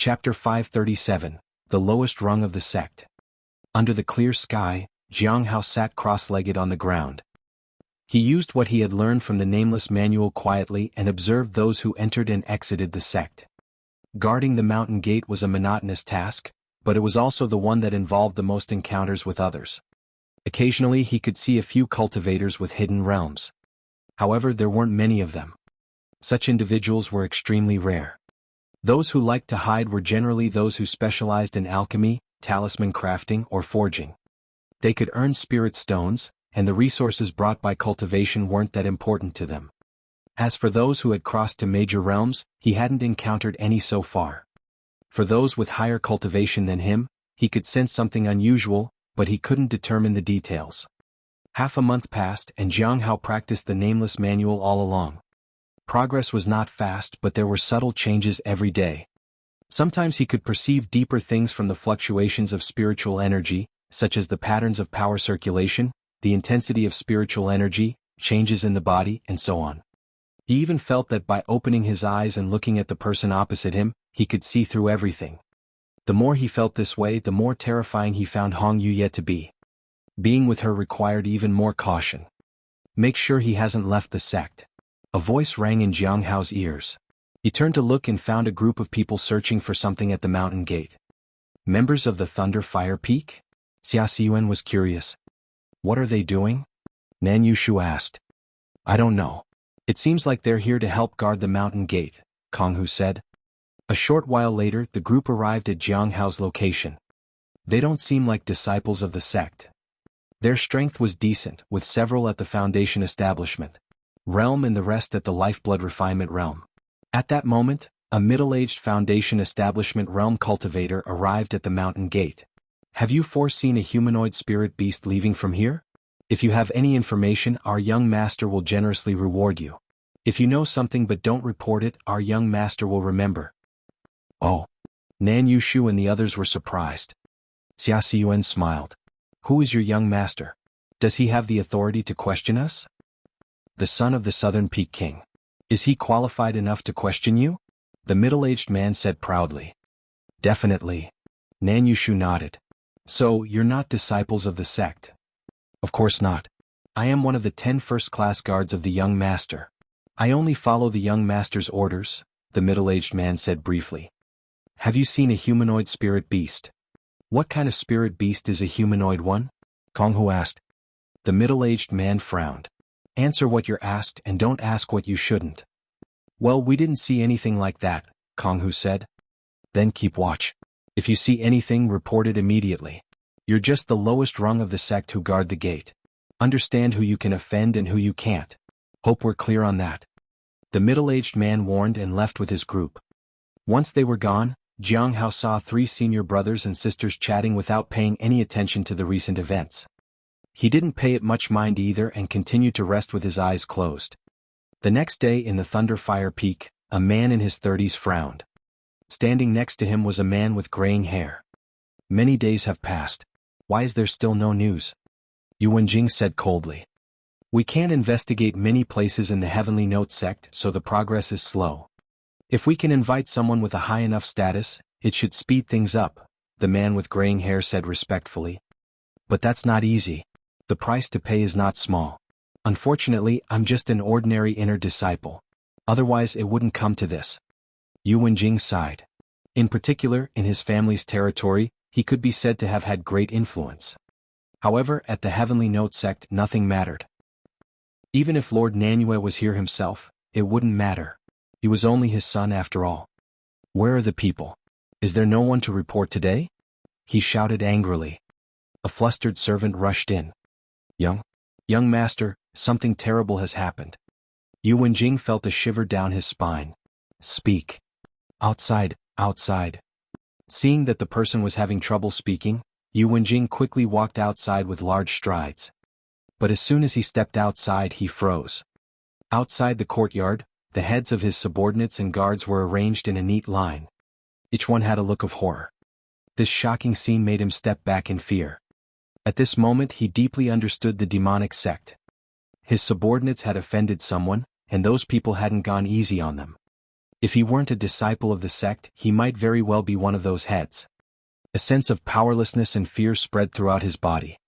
Chapter 537, The Lowest Rung of the Sect. Under the clear sky, Jiang Hao sat cross-legged on the ground. He used what he had learned from the Nameless manual quietly and observed those who entered and exited the sect. Guarding the mountain gate was a monotonous task, but it was also the one that involved the most encounters with others. Occasionally he could see a few cultivators with hidden realms. However, there weren't many of them. Such individuals were extremely rare. Those who liked to hide were generally those who specialized in alchemy, talisman crafting, or forging. They could earn spirit stones, and the resources brought by cultivation weren't that important to them. As for those who had crossed to major realms, he hadn't encountered any so far. For those with higher cultivation than him, he could sense something unusual, but he couldn't determine the details. Half a month passed and Jiang Hao practiced the Nameless manual all along. Progress was not fast, but there were subtle changes every day. Sometimes he could perceive deeper things from the fluctuations of spiritual energy, such as the patterns of power circulation, the intensity of spiritual energy, changes in the body, and so on. He even felt that by opening his eyes and looking at the person opposite him, he could see through everything. The more he felt this way, the more terrifying he found Hong Yu to be. Being with her required even more caution. Make sure he hasn't left the sect. A voice rang in Jiang Hao's ears. He turned to look and found a group of people searching for something at the mountain gate. Members of the Thunder Fire Peak? Xia Xiyuan was curious. What are they doing? Nan Yushu asked. I don't know. It seems like they're here to help guard the mountain gate, Kong Hu said. A short while later, the group arrived at Jiang Hao's location. They don't seem like disciples of the sect. Their strength was decent, with several at the Foundation establishment realm and the rest at the Lifeblood Refinement realm. At that moment, a middle-aged Foundation establishment realm cultivator arrived at the mountain gate. Have you foreseen a humanoid spirit beast leaving from here? If you have any information, our young master will generously reward you. If you know something but don't report it, our young master will remember. Oh. Nan Yushu and the others were surprised. Xia Xiyuan smiled. Who is your young master? Does he have the authority to question us? The son of the Southern Peak King. Is he qualified enough to question you? The middle-aged man said proudly. Definitely. Nan Yushu nodded. So, you're not disciples of the sect? Of course not. I am one of the 10 first-class guards of the young master. I only follow the young master's orders, the middle-aged man said briefly. Have you seen a humanoid spirit beast? What kind of spirit beast is a humanoid one? Kong Hu asked. The middle-aged man frowned. Answer what you're asked and don't ask what you shouldn't. Well, we didn't see anything like that, Kong Hu said. Then keep watch. If you see anything, report it immediately. You're just the lowest rung of the sect who guard the gate. Understand who you can offend and who you can't. Hope we're clear on that. The middle-aged man warned and left with his group. Once they were gone, Jiang Hao saw 3 senior brothers and sisters chatting without paying any attention to the recent events. He didn't pay it much mind either and continued to rest with his eyes closed. The next day in the Thunder Fire Peak, a man in his 30s frowned. Standing next to him was a man with graying hair. Many days have passed. Why is there still no news? Yu Wenjing said coldly. We can't investigate many places in the Heavenly Note sect, so the progress is slow. If we can invite someone with a high enough status, it should speed things up, the man with graying hair said respectfully. But that's not easy. The price to pay is not small. Unfortunately, I'm just an ordinary inner disciple. Otherwise it wouldn't come to this. Yu Wenjing sighed. In particular, in his family's territory, he could be said to have had great influence. However, at the Heavenly Note sect nothing mattered. Even if Lord Nanyue was here himself, it wouldn't matter. He was only his son after all. Where are the people? Is there no one to report today? He shouted angrily. A flustered servant rushed in. Young master, something terrible has happened. Yu Wenjing felt a shiver down his spine. Speak. Outside. Seeing that the person was having trouble speaking, Yu Wenjing quickly walked outside with large strides. But as soon as he stepped outside, he froze. Outside the courtyard, the heads of his subordinates and guards were arranged in a neat line. Each one had a look of horror. This shocking scene made him step back in fear. At this moment he deeply understood the demonic sect. His subordinates had offended someone, and those people hadn't gone easy on them. If he weren't a disciple of the sect, he might very well be one of those heads. A sense of powerlessness and fear spread throughout his body.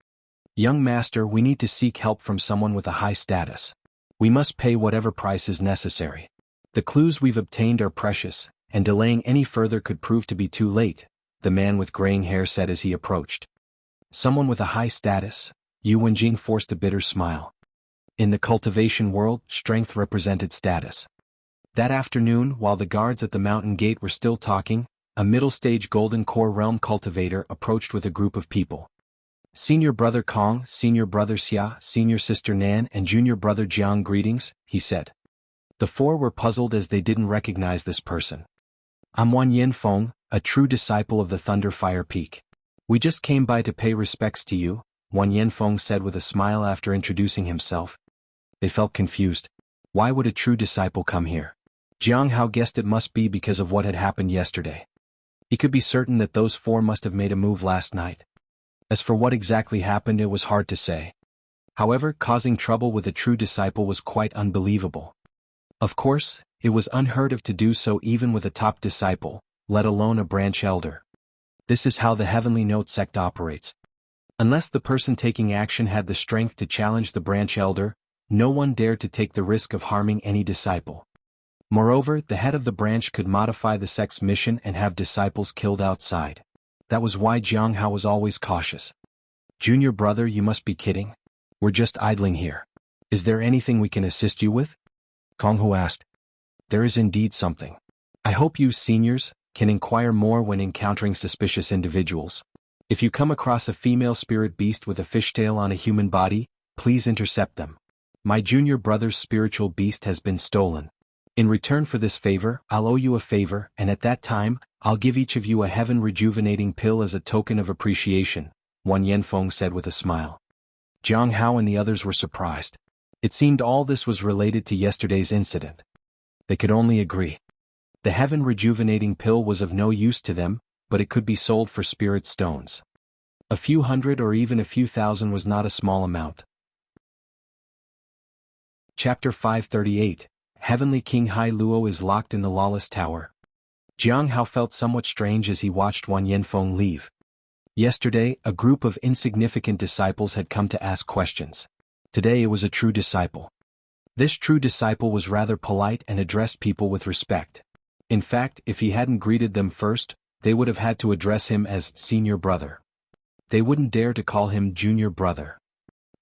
Young master, we need to seek help from someone with a high status. We must pay whatever price is necessary. The clues we've obtained are precious, and delaying any further could prove to be too late, the man with graying hair said as he approached. Someone with a high status? Yu Wenjing forced a bitter smile. In the cultivation world, strength represented status. That afternoon, while the guards at the mountain gate were still talking, a middle-stage Golden Core Realm cultivator approached with a group of people. Senior Brother Kong, Senior Brother Xia, Senior Sister Nan and Junior Brother Jiang, greetings, he said. The four were puzzled as they didn't recognize this person. I'm Wan Yanfeng, a true disciple of the Thunder Fire Peak. We just came by to pay respects to you, Wan Yanfeng said with a smile after introducing himself. They felt confused. Why would a true disciple come here? Jiang Hao guessed it must be because of what had happened yesterday. He could be certain that those four must have made a move last night. As for what exactly happened, it was hard to say. However, causing trouble with a true disciple was quite unbelievable. Of course, it was unheard of to do so even with a top disciple, let alone a branch elder. This is how the Heavenly Note sect operates. Unless the person taking action had the strength to challenge the branch elder, no one dared to take the risk of harming any disciple. Moreover, the head of the branch could modify the sect's mission and have disciples killed outside. That was why Jiang Hao was always cautious. Junior brother, you must be kidding. We're just idling here. Is there anything we can assist you with? Kong Hu asked. There is indeed something. I hope you seniors can inquire more when encountering suspicious individuals. If you come across a female spirit beast with a fishtail on a human body, please intercept them. My junior brother's spiritual beast has been stolen. In return for this favor, I'll owe you a favor, and at that time, I'll give each of you a heaven rejuvenating pill as a token of appreciation, Wan Yanfeng said with a smile. Jiang Hao and the others were surprised. It seemed all this was related to yesterday's incident. They could only agree. The heaven rejuvenating pill was of no use to them, but it could be sold for spirit stones. A few hundred or even a few thousand was not a small amount. Chapter 538. Heavenly King Hai Luo is locked in the Lawless Tower. Jiang Hao felt somewhat strange as he watched Wan Yanfeng leave. Yesterday, a group of insignificant disciples had come to ask questions. Today it was a true disciple. This true disciple was rather polite and addressed people with respect. In fact, if he hadn't greeted them first, they would have had to address him as Senior Brother. They wouldn't dare to call him Junior Brother.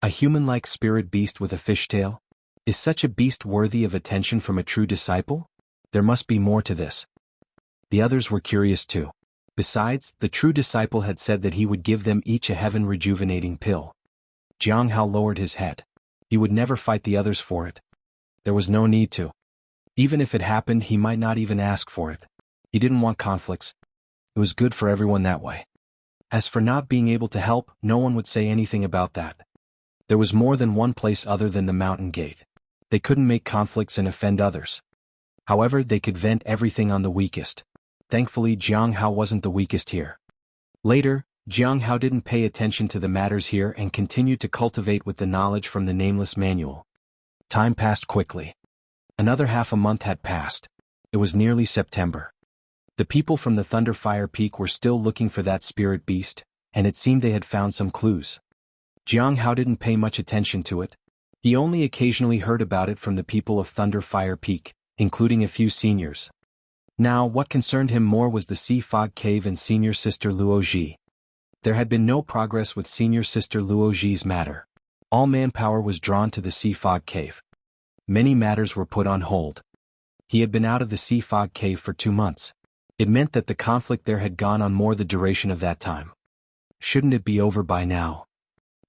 A human-like spirit beast with a fishtail? Is such a beast worthy of attention from a true disciple? There must be more to this. The others were curious too. Besides, the true disciple had said that he would give them each a heaven rejuvenating pill. Jiang Hao lowered his head. He would never fight the others for it. There was no need to. Even if it happened, he might not even ask for it. He didn't want conflicts. It was good for everyone that way. As for not being able to help, no one would say anything about that. There was more than one place other than the mountain gate. They couldn't make conflicts and offend others. However, they could vent everything on the weakest. Thankfully, Jiang Hao wasn't the weakest here. Later, Jiang Hao didn't pay attention to the matters here and continued to cultivate with the knowledge from the nameless manual. Time passed quickly. Another half a month had passed. It was nearly September. The people from the Thunder Fire Peak were still looking for that spirit beast, and it seemed they had found some clues. Jiang Hao didn't pay much attention to it. He only occasionally heard about it from the people of Thunder Fire Peak, including a few seniors. Now, what concerned him more was the Sea Fog Cave and Senior Sister Luo Ji. There had been no progress with Senior Sister Luo Ji's matter. All manpower was drawn to the Sea Fog Cave. Many matters were put on hold. He had been out of the Sea Fog Cave for 2 months. It meant that the conflict there had gone on more the duration of that time. Shouldn't it be over by now?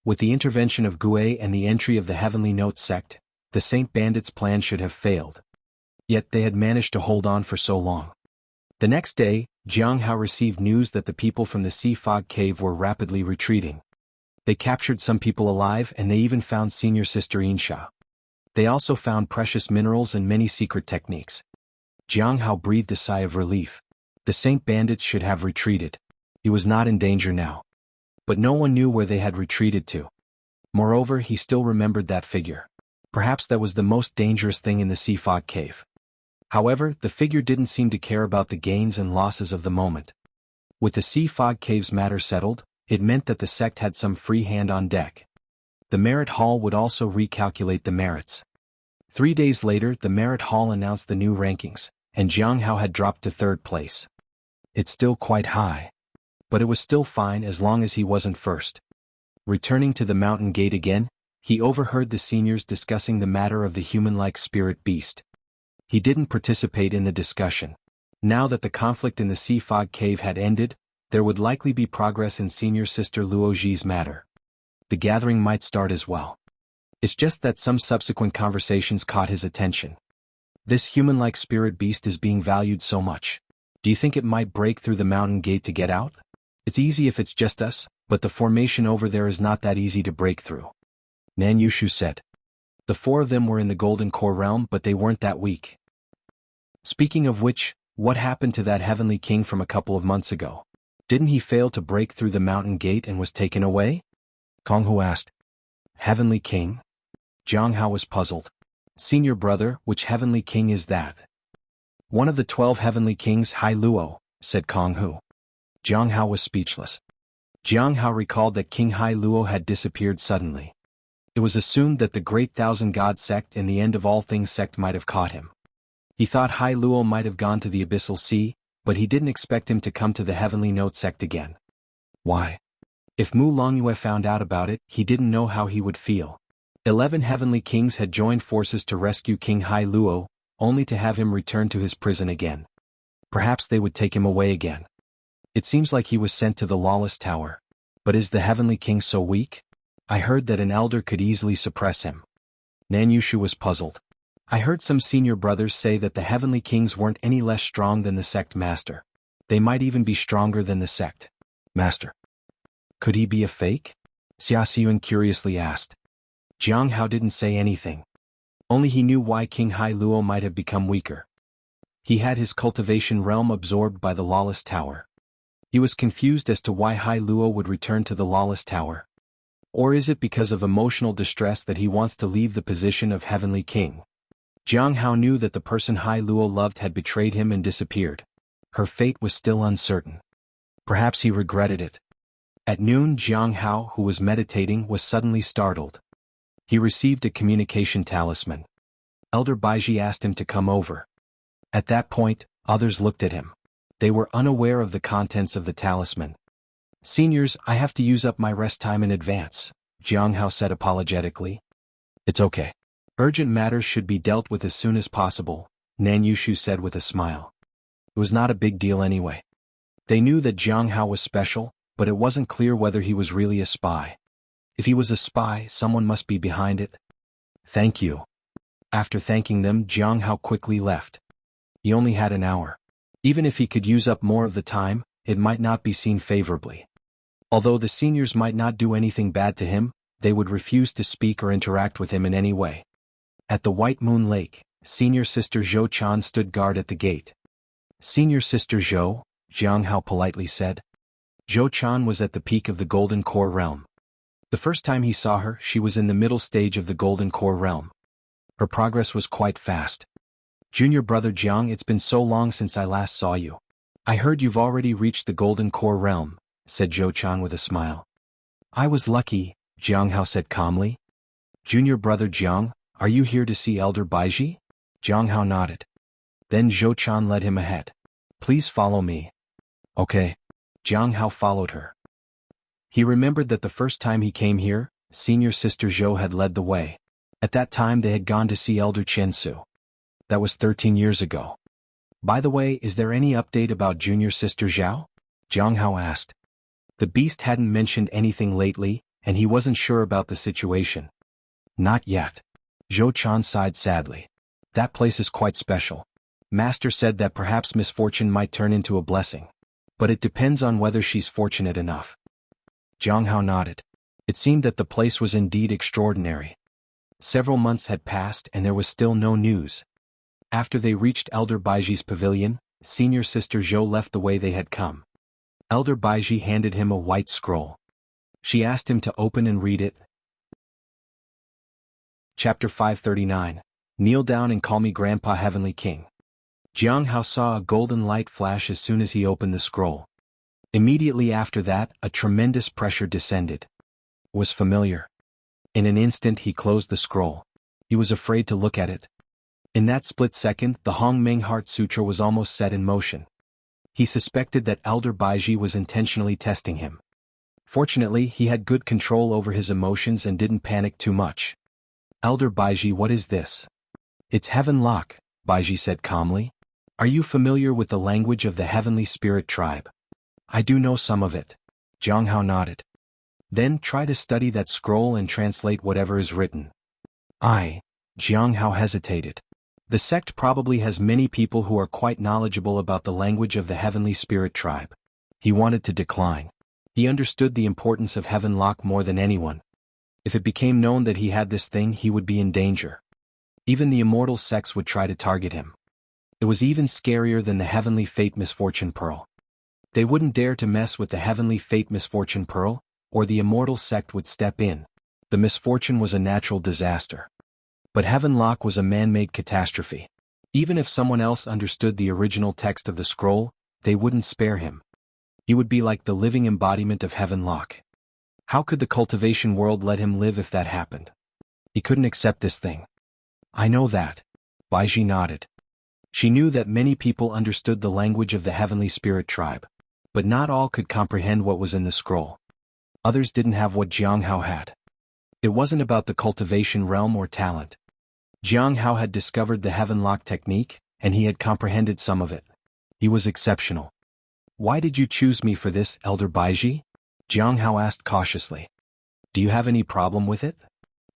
With the intervention of Gue and the entry of the Heavenly Note sect, the Saint Bandits' plan should have failed. Yet they had managed to hold on for so long. The next day, Jiang Hao received news that the people from the Sea Fog Cave were rapidly retreating. They captured some people alive and they even found Senior Sister Insha. They also found precious minerals and many secret techniques. Jiang Hao breathed a sigh of relief. The Saint Bandits should have retreated. He was not in danger now. But no one knew where they had retreated to. Moreover, he still remembered that figure. Perhaps that was the most dangerous thing in the Sea Fog Cave. However, the figure didn't seem to care about the gains and losses of the moment. With the Sea Fog Caves matter settled, it meant that the sect had some free hand on deck. The Merit Hall would also recalculate the merits. 3 days later, the Merit Hall announced the new rankings, and Jiang Hao had dropped to 3rd place. It's still quite high. But it was still fine as long as he wasn't first. Returning to the mountain gate again, he overheard the seniors discussing the matter of the human-like spirit beast. He didn't participate in the discussion. Now that the conflict in the Sea Fog Cave had ended, there would likely be progress in senior sister Luoji's matter. The gathering might start as well. It's just that some subsequent conversations caught his attention. This human-like spirit beast is being valued so much. Do you think it might break through the mountain gate to get out? It's easy if it's just us, but the formation over there is not that easy to break through. Nan Yushu said. The 4 of them were in the Golden Core realm, but they weren't that weak. Speaking of which, what happened to that Heavenly King from a couple of months ago? Didn't he fail to break through the mountain gate and was taken away? Kong Hu asked. Heavenly King? Jiang Hao was puzzled. Senior brother, which Heavenly King is that? One of the 12 Heavenly Kings, Hai Luo, said Kong Hu. Jiang Hao was speechless. Jiang Hao recalled that King Hai Luo had disappeared suddenly. It was assumed that the Great Thousand God sect and the End of All Things sect might have caught him. He thought Hai Luo might have gone to the Abyssal Sea, but he didn't expect him to come to the Heavenly Note sect again. Why? If Mu Longyue found out about it, he didn't know how he would feel. 11 Heavenly Kings had joined forces to rescue King Hai Luo, only to have him return to his prison again. Perhaps they would take him away again. It seems like he was sent to the Lawless Tower. But is the Heavenly King so weak? I heard that an elder could easily suppress him. Nan Yushu was puzzled. I heard some senior brothers say that the Heavenly Kings weren't any less strong than the sect master. They might even be stronger than the sect master. Could he be a fake? Xia Xiyun curiously asked. Jiang Hao didn't say anything. Only he knew why King Hai Luo might have become weaker. He had his cultivation realm absorbed by the Lawless Tower. He was confused as to why Hai Luo would return to the Lawless Tower. Or is it because of emotional distress that he wants to leave the position of Heavenly King? Jiang Hao knew that the person Hai Luo loved had betrayed him and disappeared. Her fate was still uncertain. Perhaps he regretted it. At noon, Jiang Hao, who was meditating, was suddenly startled. He received a communication talisman. Elder Baiji asked him to come over. At that point, others looked at him. They were unaware of the contents of the talisman. Seniors, I have to use up my rest time in advance, Jiang Hao said apologetically. It's okay. Urgent matters should be dealt with as soon as possible, Nan Yushu said with a smile. It was not a big deal anyway. They knew that Jiang Hao was special, but it wasn't clear whether he was really a spy. If he was a spy, someone must be behind it. Thank you. After thanking them, Jiang Hao quickly left. He only had an hour. Even if he could use up more of the time, it might not be seen favorably. Although the seniors might not do anything bad to him, they would refuse to speak or interact with him in any way. At the White Moon Lake, Senior Sister Zhou Chan stood guard at the gate. Senior Sister Zhou, Jiang Hao politely said. Zhou Chan was at the peak of the Golden Core realm. The first time he saw her, she was in the middle stage of the Golden Core realm. Her progress was quite fast. Junior brother Jiang, it's been so long since I last saw you. I heard you've already reached the Golden Core realm, said Zhou Chan with a smile. I was lucky, Jiang Hao said calmly. Junior brother Jiang, are you here to see Elder Baiji? Jiang Hao nodded. Then Zhou Chan led him ahead. Please follow me. Okay. Jiang Hao followed her. He remembered that the first time he came here, Senior Sister Zhou had led the way. At that time they had gone to see Elder Chensu. That was 13 years ago. By the way, is there any update about Junior Sister Zhao? Jiang Hao asked. The beast hadn't mentioned anything lately, and he wasn't sure about the situation. Not yet. Zhou Chan sighed sadly. That place is quite special. Master said that perhaps misfortune might turn into a blessing. But it depends on whether she's fortunate enough. Jiang Hao nodded. It seemed that the place was indeed extraordinary. Several months had passed and there was still no news. After they reached Elder Baiji's pavilion, Senior Sister Zhou left the way they had come. Elder Baiji handed him a white scroll. She asked him to open and read it. Chapter 539. Kneel down and call me Grandpa Heavenly King. Jiang Hao saw a golden light flash as soon as he opened the scroll. Immediately after that, a tremendous pressure descended. Was familiar. In an instant he closed the scroll. He was afraid to look at it. In that split second, the Hongmeng Heart Sutra was almost set in motion. He suspected that Elder Baiji was intentionally testing him. Fortunately, he had good control over his emotions and didn't panic too much. Elder Baiji, what is this? It's Heaven Lock, Baiji said calmly. Are you familiar with the language of the Heavenly Spirit tribe? I do know some of it. Jiang Hao nodded. Then try to study that scroll and translate whatever is written. Jiang Hao hesitated. The sect probably has many people who are quite knowledgeable about the language of the Heavenly Spirit tribe. He wanted to decline. He understood the importance of Heaven Lock more than anyone. If it became known that he had this thing, he would be in danger. Even the immortal sects would try to target him. It was even scarier than the Heavenly Fate Misfortune Pearl. They wouldn't dare to mess with the Heavenly Fate Misfortune Pearl, or the immortal sect would step in. The misfortune was a natural disaster. But Heaven Lock was a man-made catastrophe. Even if someone else understood the original text of the scroll, they wouldn't spare him. He would be like the living embodiment of Heaven Lock. How could the cultivation world let him live if that happened? He couldn't accept this thing. I know that. Baiji nodded. She knew that many people understood the language of the Heavenly Spirit tribe. But not all could comprehend what was in the scroll. Others didn't have what Jiang Hao had. It wasn't about the cultivation realm or talent. Jiang Hao had discovered the Heaven Lock technique, and he had comprehended some of it. He was exceptional. Why did you choose me for this, Elder Baiji? Jiang Hao asked cautiously. Do you have any problem with it?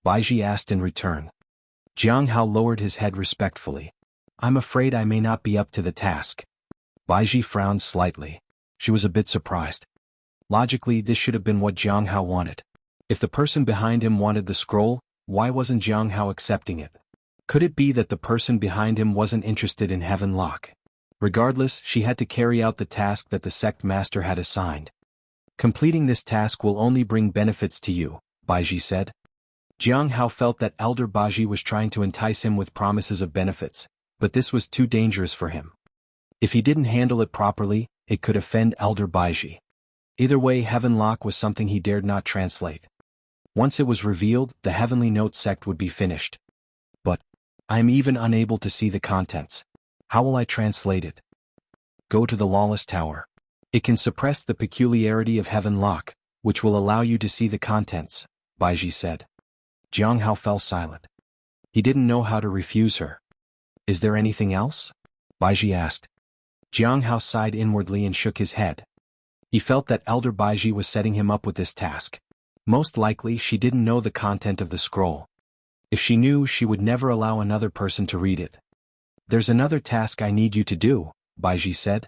Baiji asked in return. Jiang Hao lowered his head respectfully. I'm afraid I may not be up to the task. Baiji frowned slightly. She was a bit surprised. Logically, this should have been what Jiang Hao wanted. If the person behind him wanted the scroll, why wasn't Jiang Hao accepting it? Could it be that the person behind him wasn't interested in Heaven Lock? Regardless, she had to carry out the task that the sect master had assigned. Completing this task will only bring benefits to you, Baiji said. Jiang Hao felt that Elder Baiji was trying to entice him with promises of benefits, but this was too dangerous for him. If he didn't handle it properly, it could offend Elder Baiji. Either way, Heaven Lock was something he dared not translate. Once it was revealed, the Heavenly Note sect would be finished. But I am even unable to see the contents. How will I translate it? Go to the Lawless Tower. It can suppress the peculiarity of Heaven Lock, which will allow you to see the contents, Baiji said. Jiang Hao fell silent. He didn't know how to refuse her. Is there anything else? Baiji asked. Jiang Hao sighed inwardly and shook his head. He felt that Elder Baiji was setting him up with this task. Most likely she didn't know the content of the scroll. If she knew, she would never allow another person to read it. There's another task I need you to do, Baiji said.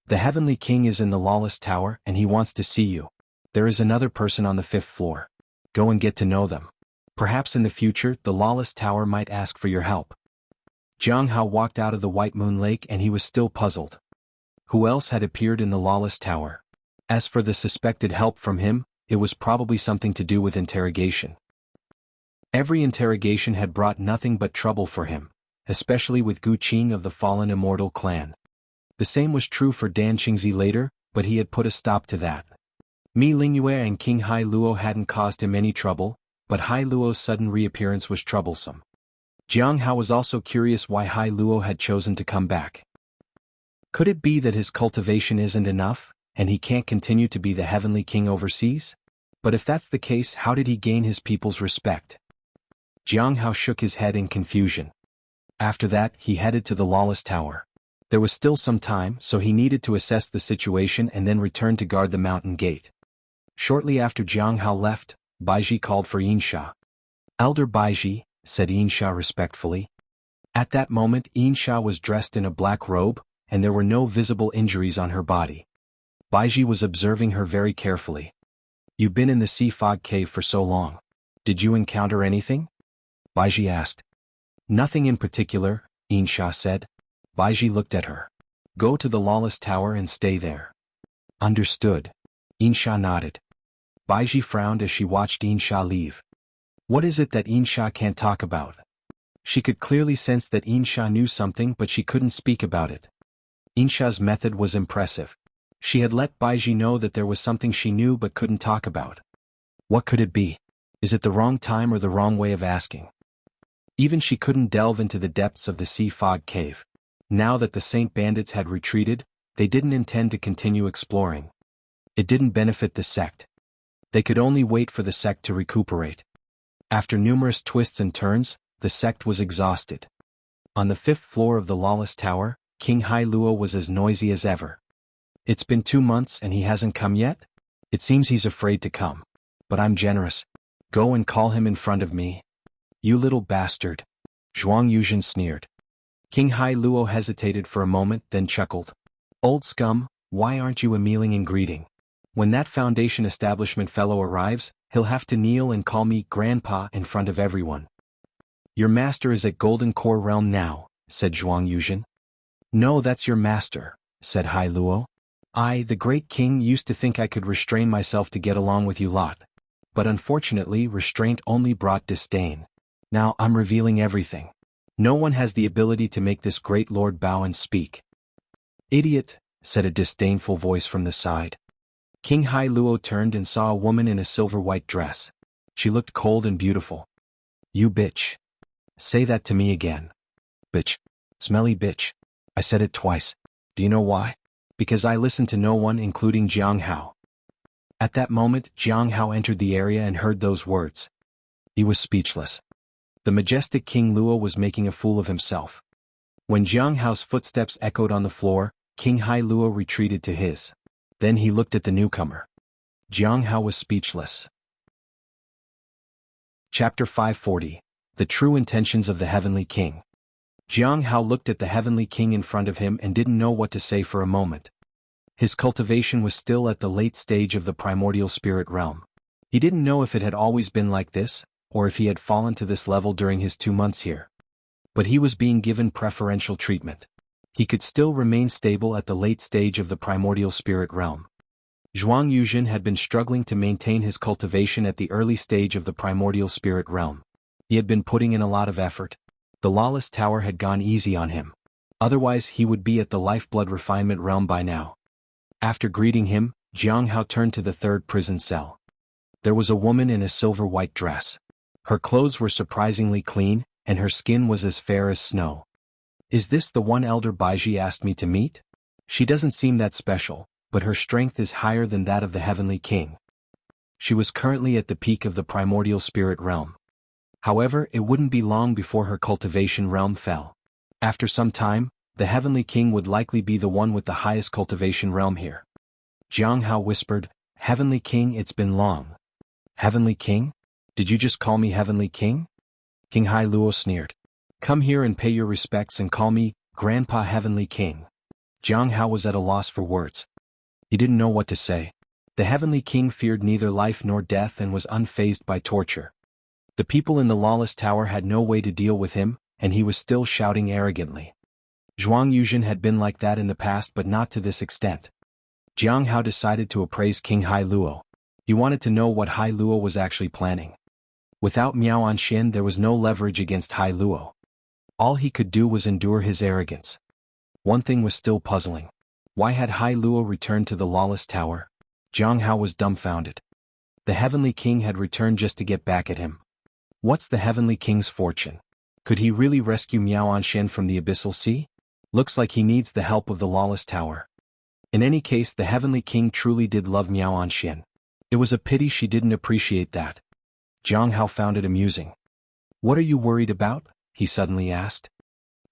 The Heavenly King is in the Lawless Tower and he wants to see you. There is another person on the 5th floor. Go and get to know them. Perhaps in the future, the Lawless Tower might ask for your help. Jiang Hao walked out of the White Moon Lake and he was still puzzled. Who else had appeared in the Lawless Tower? As for the suspected help from him, it was probably something to do with interrogation. Every interrogation had brought nothing but trouble for him, especially with Gu Qing of the fallen immortal clan. The same was true for Dan Qingzi later, but he had put a stop to that. Mi Lingyue and King Hai Luo hadn't caused him any trouble, but Hai Luo's sudden reappearance was troublesome. Jiang Hao was also curious why Hai Luo had chosen to come back. Could it be that his cultivation isn't enough, and he can't continue to be the Heavenly King overseas? But if that's the case, how did he gain his people's respect? Jiang Hao shook his head in confusion. After that, he headed to the Lawless Tower. There was still some time, so he needed to assess the situation and then return to guard the mountain gate. Shortly after Jiang Hao left, Baiji called for Yinsha. Elder Baiji, said Yinsha respectfully. At that moment, Yinsha was dressed in a black robe, and there were no visible injuries on her body. Baiji was observing her very carefully. You've been in the Sea Fog Cave for so long. Did you encounter anything? Baiji asked. Nothing in particular, Yinsha said. Baiji looked at her. Go to the Lawless Tower and stay there. Understood. Yinsha nodded. Baiji frowned as she watched Yinsha leave. What is it that Yinsha can't talk about? She could clearly sense that Insha knew something but she couldn't speak about it. Insha's method was impressive. She had let Baiji know that there was something she knew but couldn't talk about. What could it be? Is it the wrong time or the wrong way of asking? Even she couldn't delve into the depths of the sea fog cave. Now that the Saint bandits had retreated, they didn't intend to continue exploring. It didn't benefit the sect. They could only wait for the sect to recuperate. After numerous twists and turns, the sect was exhausted. On the 5th floor of the Lawless Tower, King Hai Luo was as noisy as ever. It's been 2 months and he hasn't come yet? It seems he's afraid to come. But I'm generous. Go and call him in front of me. You little bastard. Zhuang Yuzhen sneered. King Hai Luo hesitated for a moment then chuckled. Old scum, why aren't you a kneeling and greeting? When that Foundation establishment fellow arrives, he'll have to kneel and call me Grandpa in front of everyone. Your master is at Golden Core Realm now, said Zhuang Yuzhen. No, that's your master, said Hai Luo. I, the great king, used to think I could restrain myself to get along with you lot. But unfortunately, restraint only brought disdain. Now I'm revealing everything. No one has the ability to make this great lord bow and speak. Idiot, said a disdainful voice from the side. King Hai Luo turned and saw a woman in a silver-white dress. She looked cold and beautiful. You bitch. Say that to me again. Bitch. Smelly bitch. I said it twice. Do you know why? Because I listened to no one including Jiang Hao. At that moment, Jiang Hao entered the area and heard those words. He was speechless. The majestic King Luo was making a fool of himself. When Jiang Hao's footsteps echoed on the floor, King Hai Luo retreated to his. Then he looked at the newcomer. Jiang Hao was speechless. Chapter 540. The True Intentions of the Heavenly King. Jiang Hao looked at the Heavenly King in front of him and didn't know what to say for a moment. His cultivation was still at the late stage of the primordial spirit realm. He didn't know if it had always been like this, or if he had fallen to this level during his 2 months here. But he was being given preferential treatment. He could still remain stable at the late stage of the primordial spirit realm. Zhuang Yuzhen had been struggling to maintain his cultivation at the early stage of the primordial spirit realm. He had been putting in a lot of effort. The Lawless Tower had gone easy on him. Otherwise he would be at the lifeblood refinement realm by now. After greeting him, Jiang Hao turned to the 3rd prison cell. There was a woman in a silver-white dress. Her clothes were surprisingly clean, and her skin was as fair as snow. Is this the one Elder Baiji asked me to meet? She doesn't seem that special, but her strength is higher than that of the Heavenly King. She was currently at the peak of the primordial spirit realm. However, it wouldn't be long before her cultivation realm fell. After some time, the Heavenly King would likely be the one with the highest cultivation realm here. Jiang Hao whispered, Heavenly King, it's been long. Heavenly King? Did you just call me Heavenly King? King Hai Luo sneered. Come here and pay your respects and call me Grandpa Heavenly King. Jiang Hao was at a loss for words. He didn't know what to say. The Heavenly King feared neither life nor death and was unfazed by torture. The people in the Lawless Tower had no way to deal with him, and he was still shouting arrogantly. Zhuang Yuzhen had been like that in the past but not to this extent. Jiang Hao decided to appraise King Hai Luo. He wanted to know what Hai Luo was actually planning. Without Miao Anshin there was no leverage against Hai Luo. All he could do was endure his arrogance. One thing was still puzzling. Why had Hai Luo returned to the Lawless Tower? Jiang Hao was dumbfounded. The Heavenly King had returned just to get back at him. What's the Heavenly King's fortune? Could he really rescue Miao Anshin from the Abyssal Sea? Looks like he needs the help of the Lawless Tower. In any case, the Heavenly King truly did love Miao Anshin. It was a pity she didn't appreciate that. Jiang Hao found it amusing. What are you worried about? He suddenly asked.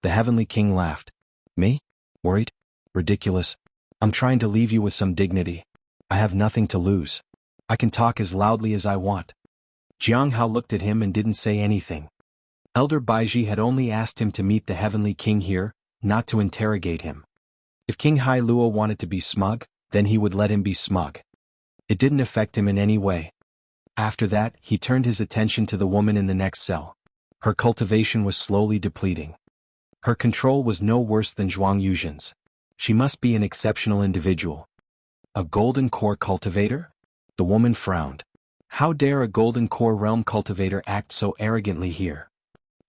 The Heavenly King laughed. Me? Worried? Ridiculous. I'm trying to leave you with some dignity. I have nothing to lose. I can talk as loudly as I want. Jiang Hao looked at him and didn't say anything. Elder Baiji had only asked him to meet the Heavenly King here, not to interrogate him. If King Hai Luo wanted to be smug, then he would let him be smug. It didn't affect him in any way. After that, he turned his attention to the woman in the next cell. Her cultivation was slowly depleting. Her control was no worse than Zhuang Yuzhen's. She must be an exceptional individual. A golden core cultivator? The woman frowned. How dare a golden core realm cultivator act so arrogantly here?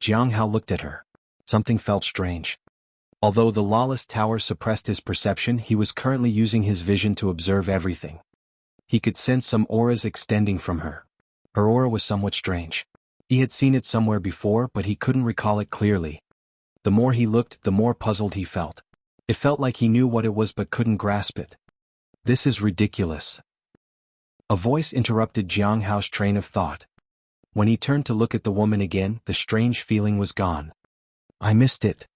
Jiang Hao looked at her. Something felt strange. Although the lawless tower suppressed his perception, he was currently using his vision to observe everything. He could sense some auras extending from her. Her aura was somewhat strange. He had seen it somewhere before, but he couldn't recall it clearly. The more he looked, the more puzzled he felt. It felt like he knew what it was but couldn't grasp it. This is ridiculous. A voice interrupted Jiang Hao's train of thought. When he turned to look at the woman again, the strange feeling was gone. I missed it.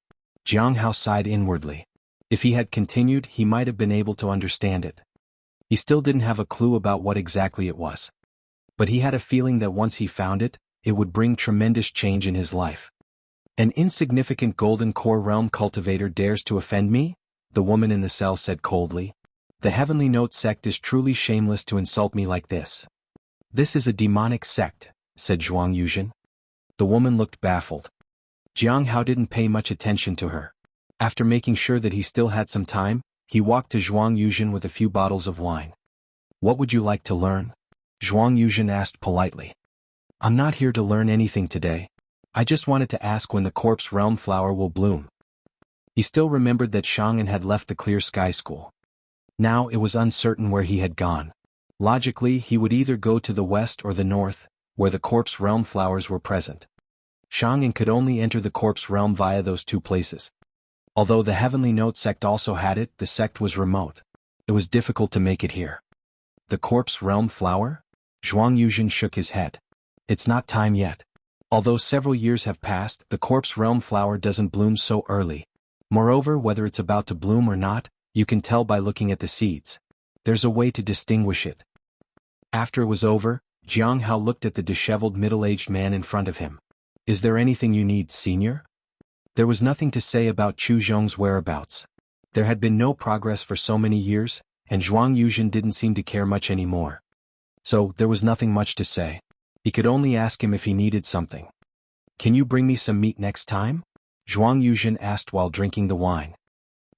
Jiang Hao sighed inwardly. If he had continued, he might have been able to understand it. He still didn't have a clue about what exactly it was. But he had a feeling that once he found it, it would bring tremendous change in his life. An insignificant golden core realm cultivator dares to offend me? The woman in the cell said coldly. The Heavenly Note sect is truly shameless to insult me like this. This is a demonic sect, said Zhuang Yuzhen. The woman looked baffled. Jiang Hao didn't pay much attention to her. After making sure that he still had some time, he walked to Zhuang Yuzhen with a few bottles of wine. What would you like to learn? Zhuang Yuzhen asked politely. I'm not here to learn anything today. I just wanted to ask when the corpse realm flower will bloom. He still remembered that Shang'an had left the Clear Sky School. Now it was uncertain where he had gone. Logically, he would either go to the west or the north, where the corpse realm flowers were present. Shang'an could only enter the corpse realm via those two places. Although the Heavenly Note sect also had it, the sect was remote. It was difficult to make it here. The corpse realm flower? Zhuang Yuzhen shook his head. It's not time yet. Although several years have passed, the corpse realm flower doesn't bloom so early. Moreover, whether it's about to bloom or not, you can tell by looking at the seeds. There's a way to distinguish it. After it was over, Jiang Hao looked at the disheveled middle-aged man in front of him. Is there anything you need, senior? There was nothing to say about Chu Zhong's whereabouts. There had been no progress for so many years, and Zhuang Yuzhen didn't seem to care much anymore. So, there was nothing much to say. He could only ask him if he needed something. Can you bring me some meat next time? Zhuang Yuzhen asked while drinking the wine.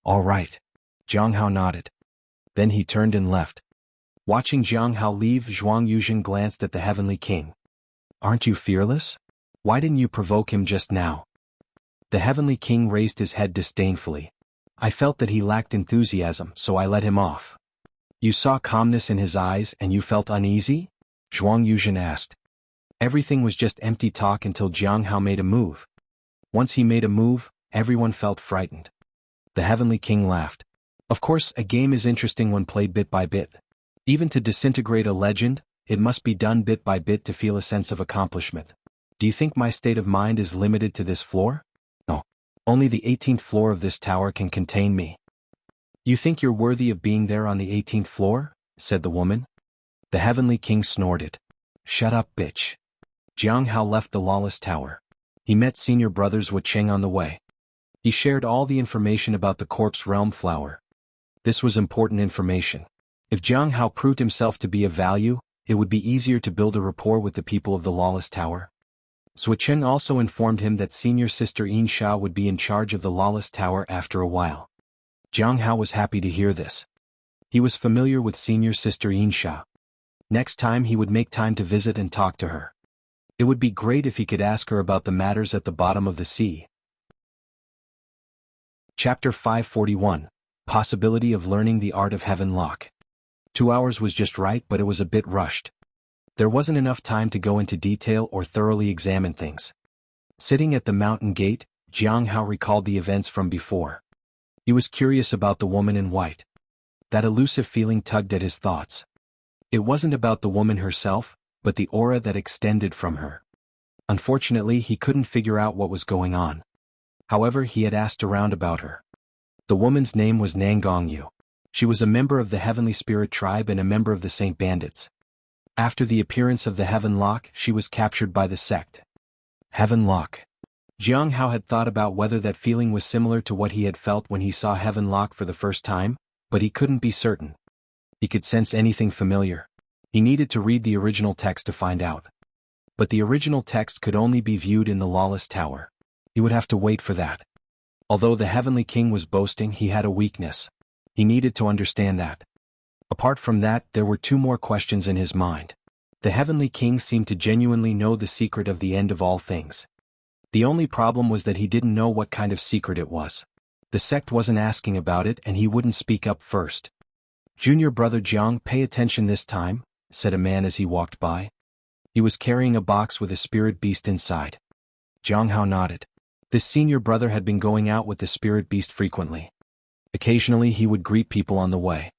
All right. Jiang Hao nodded. Then he turned and left. Watching Jiang Hao leave, Zhuang Yuzhen glanced at the Heavenly King. Aren't you fearless? Why didn't you provoke him just now? The Heavenly King raised his head disdainfully. I felt that he lacked enthusiasm, so I let him off. You saw calmness in his eyes and you felt uneasy? Zhuang Yuzhen asked. Everything was just empty talk until Jiang Hao made a move. Once he made a move, everyone felt frightened. The Heavenly King laughed. Of course, a game is interesting when played bit by bit. Even to disintegrate a legend, it must be done bit by bit to feel a sense of accomplishment. Do you think my state of mind is limited to this floor? No. Only the 18th floor of this tower can contain me. You think you're worthy of being there on the 18th floor? Said the woman. The Heavenly King snorted. Shut up, bitch. Jiang Hao left the lawless tower. He met senior brothers Wucheng on the way. He shared all the information about the corpse realm flower. This was important information. If Jiang Hao proved himself to be of value, it would be easier to build a rapport with the people of the lawless tower. Wucheng also informed him that senior sister Yin Sha would be in charge of the lawless tower after a while. Jiang Hao was happy to hear this. He was familiar with senior sister Yin Sha. Next time he would make time to visit and talk to her. It would be great if he could ask her about the matters at the bottom of the sea. Chapter 541. Possibility of learning the art of Heaven Lock. 2 hours was just right, but it was a bit rushed. There wasn't enough time to go into detail or thoroughly examine things. Sitting at the mountain gate, Jiang Hao recalled the events from before. He was curious about the woman in white. That elusive feeling tugged at his thoughts. It wasn't about the woman herself, but the aura that extended from her. Unfortunately, he couldn't figure out what was going on. However, he had asked around about her. The woman's name was Nangongyu. She was a member of the Heavenly Spirit tribe and a member of the Saint Bandits. After the appearance of the Heaven Lock, she was captured by the sect. Heaven Lock. Jiang Hao had thought about whether that feeling was similar to what he had felt when he saw Heaven Lock for the first time, but he couldn't be certain. He could sense anything familiar. He needed to read the original text to find out. But the original text could only be viewed in the lawless tower. He would have to wait for that. Although the Heavenly King was boasting, he had a weakness. He needed to understand that. Apart from that, there were 2 more questions in his mind. The Heavenly King seemed to genuinely know the secret of the end of all things. The only problem was that he didn't know what kind of secret it was. The sect wasn't asking about it and he wouldn't speak up first. "Junior brother Jiang, pay attention this time," said a man as he walked by. He was carrying a box with a spirit beast inside. Jiang Hao nodded. This senior brother had been going out with the spirit beast frequently. Occasionally he would greet people on the way.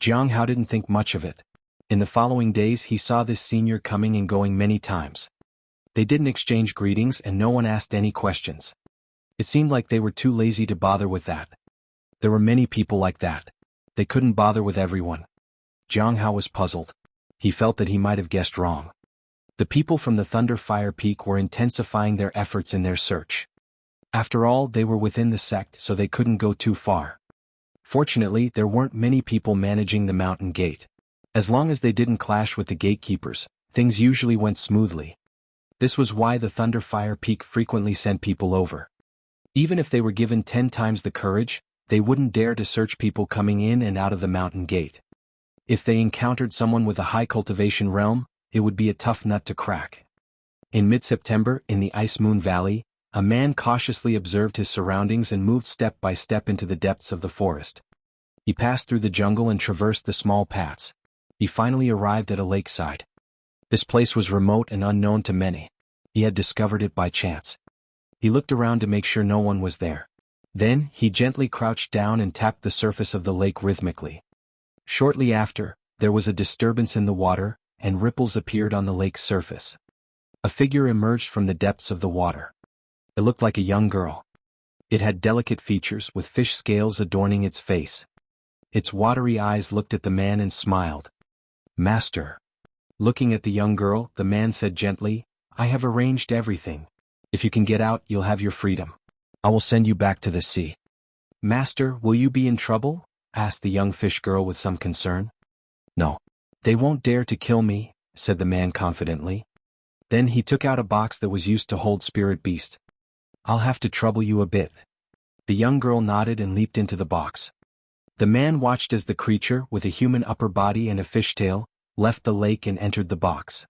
Jiang Hao didn't think much of it. In the following days he saw this senior coming and going many times. They didn't exchange greetings and no one asked any questions. It seemed like they were too lazy to bother with that. There were many people like that. They couldn't bother with everyone. Jiang Hao was puzzled. He felt that he might have guessed wrong. The people from the Thunder Fire Peak were intensifying their efforts in their search. After all, they were within the sect, so they couldn't go too far. Fortunately, there weren't many people managing the mountain gate. As long as they didn't clash with the gatekeepers, things usually went smoothly. This was why the Thunder Fire Peak frequently sent people over. Even if they were given 10 times the courage, they wouldn't dare to search people coming in and out of the mountain gate. If they encountered someone with a high cultivation realm, it would be a tough nut to crack. In mid-September, in the Ice Moon Valley, a man cautiously observed his surroundings and moved step by step into the depths of the forest. He passed through the jungle and traversed the small paths. He finally arrived at a lakeside. This place was remote and unknown to many. He had discovered it by chance. He looked around to make sure no one was there. Then, he gently crouched down and tapped the surface of the lake rhythmically. Shortly after, there was a disturbance in the water, and ripples appeared on the lake's surface. A figure emerged from the depths of the water. It looked like a young girl. It had delicate features with fish scales adorning its face. Its watery eyes looked at the man and smiled. "Master." Looking at the young girl, the man said gently, "I have arranged everything. If you can get out, you'll have your freedom. I will send you back to the sea." "Master, will you be in trouble?" asked the young fish girl with some concern. "No. They won't dare to kill me," said the man confidently. Then he took out a box that was used to hold Spirit Beast. "I'll have to trouble you a bit." The young girl nodded and leaped into the box. The man watched as the creature, with a human upper body and a fish tail, left the lake and entered the box.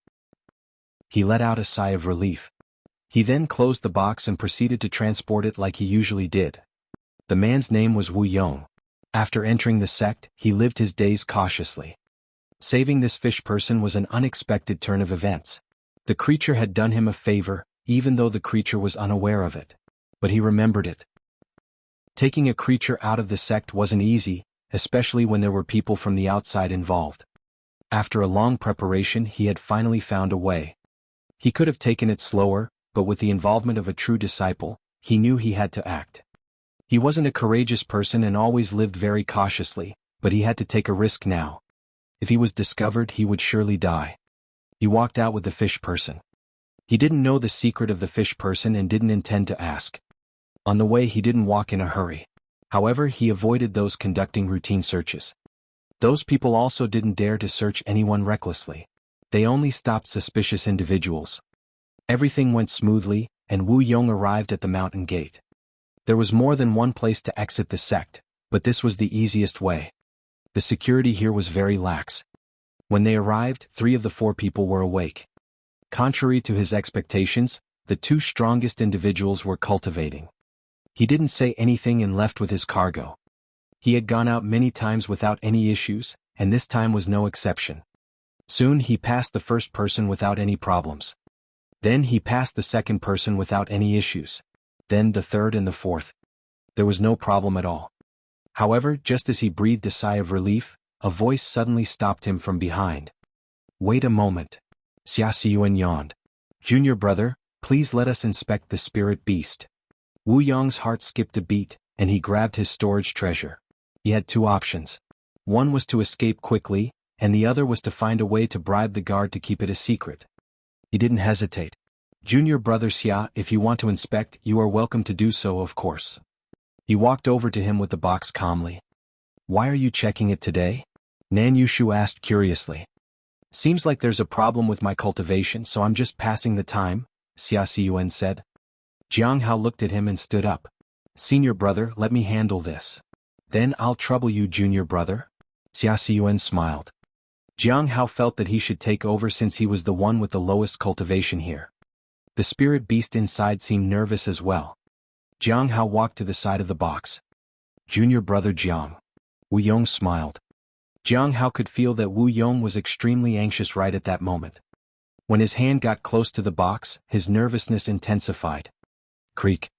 He let out a sigh of relief. He then closed the box and proceeded to transport it like he usually did. The man's name was Wu Yong. After entering the sect, he lived his days cautiously. Saving this fish person was an unexpected turn of events. The creature had done him a favor, even though the creature was unaware of it. But he remembered it. Taking a creature out of the sect wasn't easy, especially when there were people from the outside involved. After a long preparation, he had finally found a way. He could have taken it slower, but with the involvement of a true disciple, he knew he had to act. He wasn't a courageous person and always lived very cautiously, but he had to take a risk now. If he was discovered, he would surely die. He walked out with the fish person. He didn't know the secret of the fish person and didn't intend to ask. On the way, he didn't walk in a hurry. However, he avoided those conducting routine searches. Those people also didn't dare to search anyone recklessly. They only stopped suspicious individuals. Everything went smoothly, and Wu Yong arrived at the mountain gate. There was more than one place to exit the sect, but this was the easiest way. The security here was very lax. When they arrived, 3 of the 4 people were awake. Contrary to his expectations, the 2 strongest individuals were cultivating. He didn't say anything and left with his cargo. He had gone out many times without any issues, and this time was no exception. Soon he passed the first person without any problems. Then he passed the second person without any issues. Then the third and the fourth. There was no problem at all. However, just as he breathed a sigh of relief, a voice suddenly stopped him from behind. "Wait a moment." Xia Xiyuan yawned. "Junior brother, please let us inspect the spirit beast." Wu Yong's heart skipped a beat, and he grabbed his storage treasure. He had 2 options. One was to escape quickly, and the other was to find a way to bribe the guard to keep it a secret. He didn't hesitate. "Junior brother Xia, if you want to inspect, you are welcome to do so, of course." He walked over to him with the box calmly. "Why are you checking it today?" Nan Yushu asked curiously. "Seems like there's a problem with my cultivation, so I'm just passing the time," Xia Xiyuan said. Jiang Hao looked at him and stood up. "Senior brother, let me handle this." "Then I'll trouble you, junior brother." Xia Xiyuan smiled. Jiang Hao felt that he should take over since he was the one with the lowest cultivation here. The spirit beast inside seemed nervous as well. Jiang Hao walked to the side of the box. Junior brother Jiang. Wu Yong smiled. Jiang Hao could feel that Wu Yong was extremely anxious right at that moment. When his hand got close to the box, his nervousness intensified. Creak.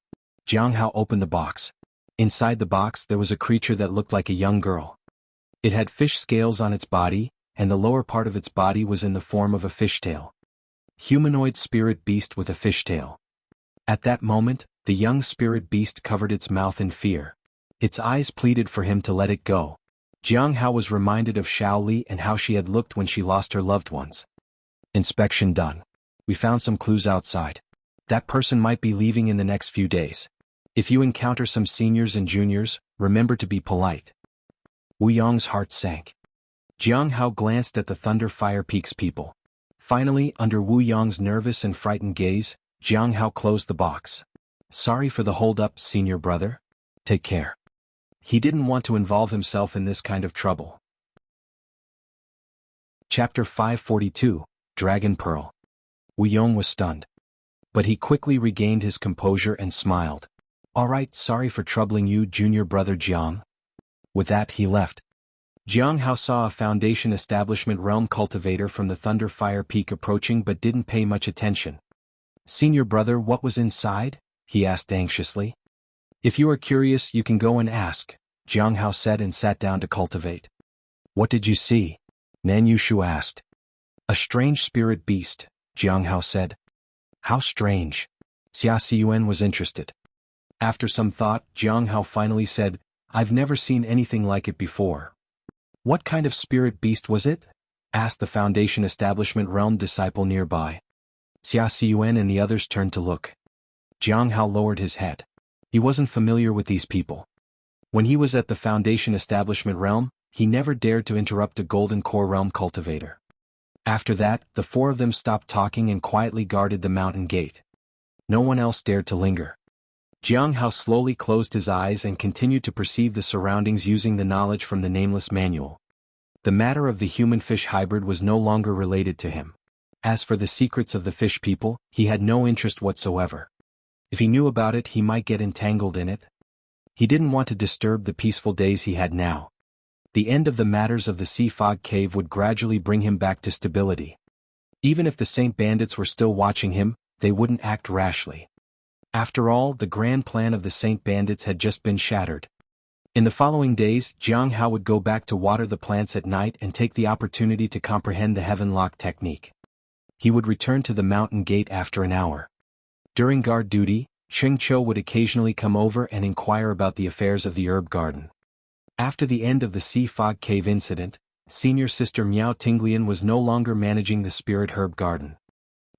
Jiang Hao opened the box. Inside the box there was a creature that looked like a young girl. It had fish scales on its body, and the lower part of its body was in the form of a fishtail. Humanoid spirit beast with a fishtail. At that moment, the young spirit beast covered its mouth in fear. Its eyes pleaded for him to let it go. Jiang Hao was reminded of Xiao Li and how she had looked when she lost her loved ones. Inspection done. We found some clues outside. That person might be leaving in the next few days. If you encounter some seniors and juniors, remember to be polite. Wu Yong's heart sank. Jiang Hao glanced at the Thunder Fire Peaks people. Finally, under Wu Yong's nervous and frightened gaze, Jiang Hao closed the box. Sorry for the hold-up, senior brother. Take care. He didn't want to involve himself in this kind of trouble. Chapter 542, Dragon Pearl. Wu Yong was stunned. But he quickly regained his composure and smiled. All right, sorry for troubling you, junior brother Jiang. With that, he left. Jiang Hao saw a Foundation Establishment Realm cultivator from the Thunder Fire Peak approaching but didn't pay much attention. Senior brother, what was inside? He asked anxiously. If you are curious, you can go and ask, Jiang Hao said and sat down to cultivate. What did you see? Nan Yushu asked. A strange spirit beast, Jiang Hao said. How strange? Xia Xiyuan was interested. After some thought, Jiang Hao finally said, I've never seen anything like it before. What kind of spirit beast was it? Asked the Foundation Establishment Realm disciple nearby. Xia Xiyuan and the others turned to look. Jiang Hao lowered his head. He wasn't familiar with these people. When he was at the Foundation Establishment Realm, he never dared to interrupt a Golden Core Realm cultivator. After that, the four of them stopped talking and quietly guarded the mountain gate. No one else dared to linger. Jiang Hao slowly closed his eyes and continued to perceive the surroundings using the knowledge from the Nameless Manual. The matter of the human-fish hybrid was no longer related to him. As for the secrets of the fish people, he had no interest whatsoever. If he knew about it, he might get entangled in it. He didn't want to disturb the peaceful days he had now. The end of the matters of the Sea Fog Cave would gradually bring him back to stability. Even if the Saint Bandits were still watching him, they wouldn't act rashly. After all, the grand plan of the Saint Bandits had just been shattered. In the following days, Jiang Hao would go back to water the plants at night and take the opportunity to comprehend the Heaven Lock technique. He would return to the mountain gate after an hour. During guard duty, Cheng Cho would occasionally come over and inquire about the affairs of the herb garden. After the end of the Sea Fog Cave incident, senior sister Miao Tinglian was no longer managing the spirit herb garden.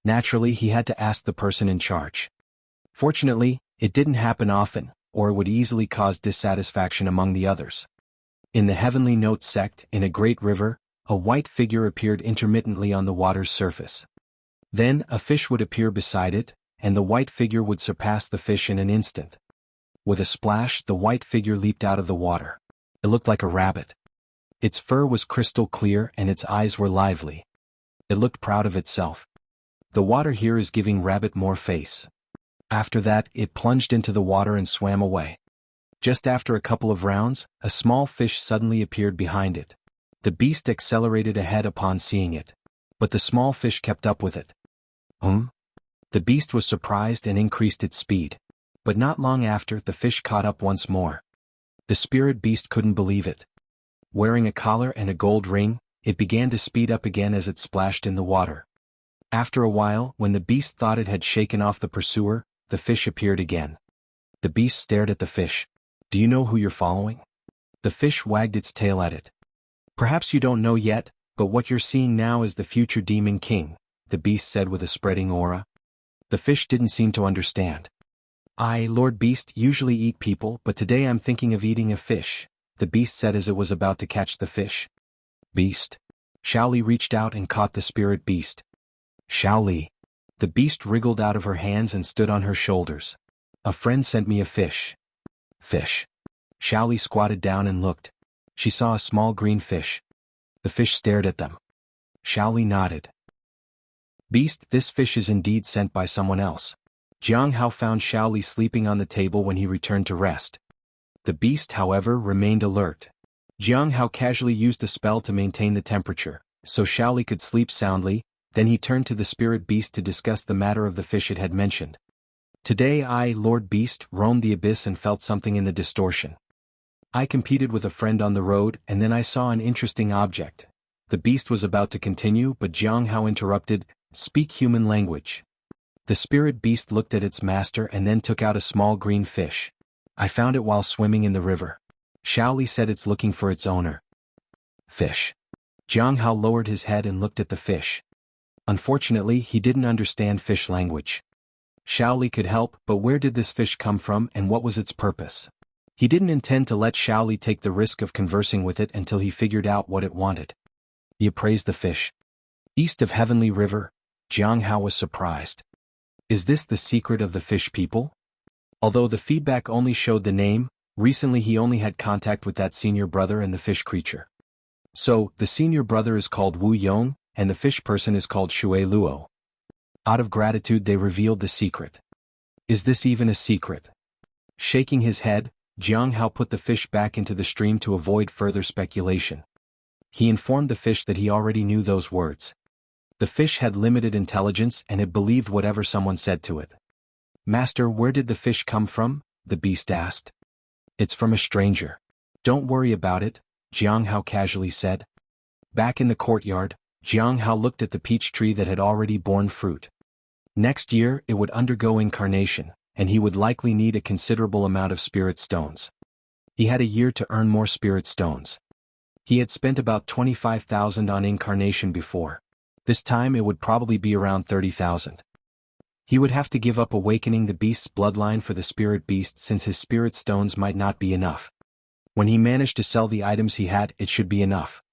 Naturally, he had to ask the person in charge. Fortunately, it didn't happen often, or it would easily cause dissatisfaction among the others. In the Heavenly Note sect, in a great river, a white figure appeared intermittently on the water's surface. Then, a fish would appear beside it, and the white figure would surpass the fish in an instant. With a splash, the white figure leaped out of the water. It looked like a rabbit. Its fur was crystal clear and its eyes were lively. It looked proud of itself. The water here is giving rabbit more face. After that, it plunged into the water and swam away. Just after a couple of rounds, a small fish suddenly appeared behind it. The beast accelerated ahead upon seeing it. But the small fish kept up with it. The beast was surprised and increased its speed. But not long after, the fish caught up once more. The spirit beast couldn't believe it. Wearing a collar and a gold ring, it began to speed up again as it splashed in the water. After a while, when the beast thought it had shaken off the pursuer, the fish appeared again. The beast stared at the fish. Do you know who you're following? The fish wagged its tail at it. Perhaps you don't know yet, but what you're seeing now is the future Demon King, the beast said with a spreading aura. The fish didn't seem to understand. I, Lord Beast, usually eat people, but today I'm thinking of eating a fish, the beast said as it was about to catch the fish. Beast. Xiao Li reached out and caught the spirit beast. Xiao Li. The beast wriggled out of her hands and stood on her shoulders. A friend sent me a fish. Fish. Xiao Li squatted down and looked. She saw a small green fish. The fish stared at them. Xiao Li nodded. Beast, this fish is indeed sent by someone else. Jiang Hao found Shaoli sleeping on the table when he returned to rest. The beast, however, remained alert. Jiang Hao casually used a spell to maintain the temperature, so Shaoli could sleep soundly. Then he turned to the spirit beast to discuss the matter of the fish it had mentioned. Today I, Lord Beast, roamed the abyss and felt something in the distortion. I competed with a friend on the road and then I saw an interesting object. The beast was about to continue but Jiang Hao interrupted, "Speak human language." The spirit beast looked at its master and then took out a small green fish. "I found it while swimming in the river." Shaoli said it's looking for its owner. Fish. Jiang Hao lowered his head and looked at the fish. Unfortunately, he didn't understand fish language. Shaoli could help, but where did this fish come from and what was its purpose? He didn't intend to let Shaoli take the risk of conversing with it until he figured out what it wanted. He appraised the fish. East of Heavenly River, Jiang Hao was surprised. Is this the secret of the fish people? Although the feedback only showed the name, recently he only had contact with that senior brother and the fish creature. So, the senior brother is called Wu Yong, and the fish person is called Shui Luo. Out of gratitude they revealed the secret. Is this even a secret? Shaking his head, Jiang Hao put the fish back into the stream to avoid further speculation. He informed the fish that he already knew those words. The fish had limited intelligence and it believed whatever someone said to it. "Master, where did the fish come from?" the beast asked. "It's from a stranger. Don't worry about it," Jiang Hao casually said. Back in the courtyard, Jiang Hao looked at the peach tree that had already borne fruit. Next year it would undergo incarnation, and he would likely need a considerable amount of spirit stones. He had a year to earn more spirit stones. He had spent about 25,000 on incarnation before. This time it would probably be around 30,000. He would have to give up awakening the beast's bloodline for the spirit beast since his spirit stones might not be enough. When he managed to sell the items he had, it should be enough.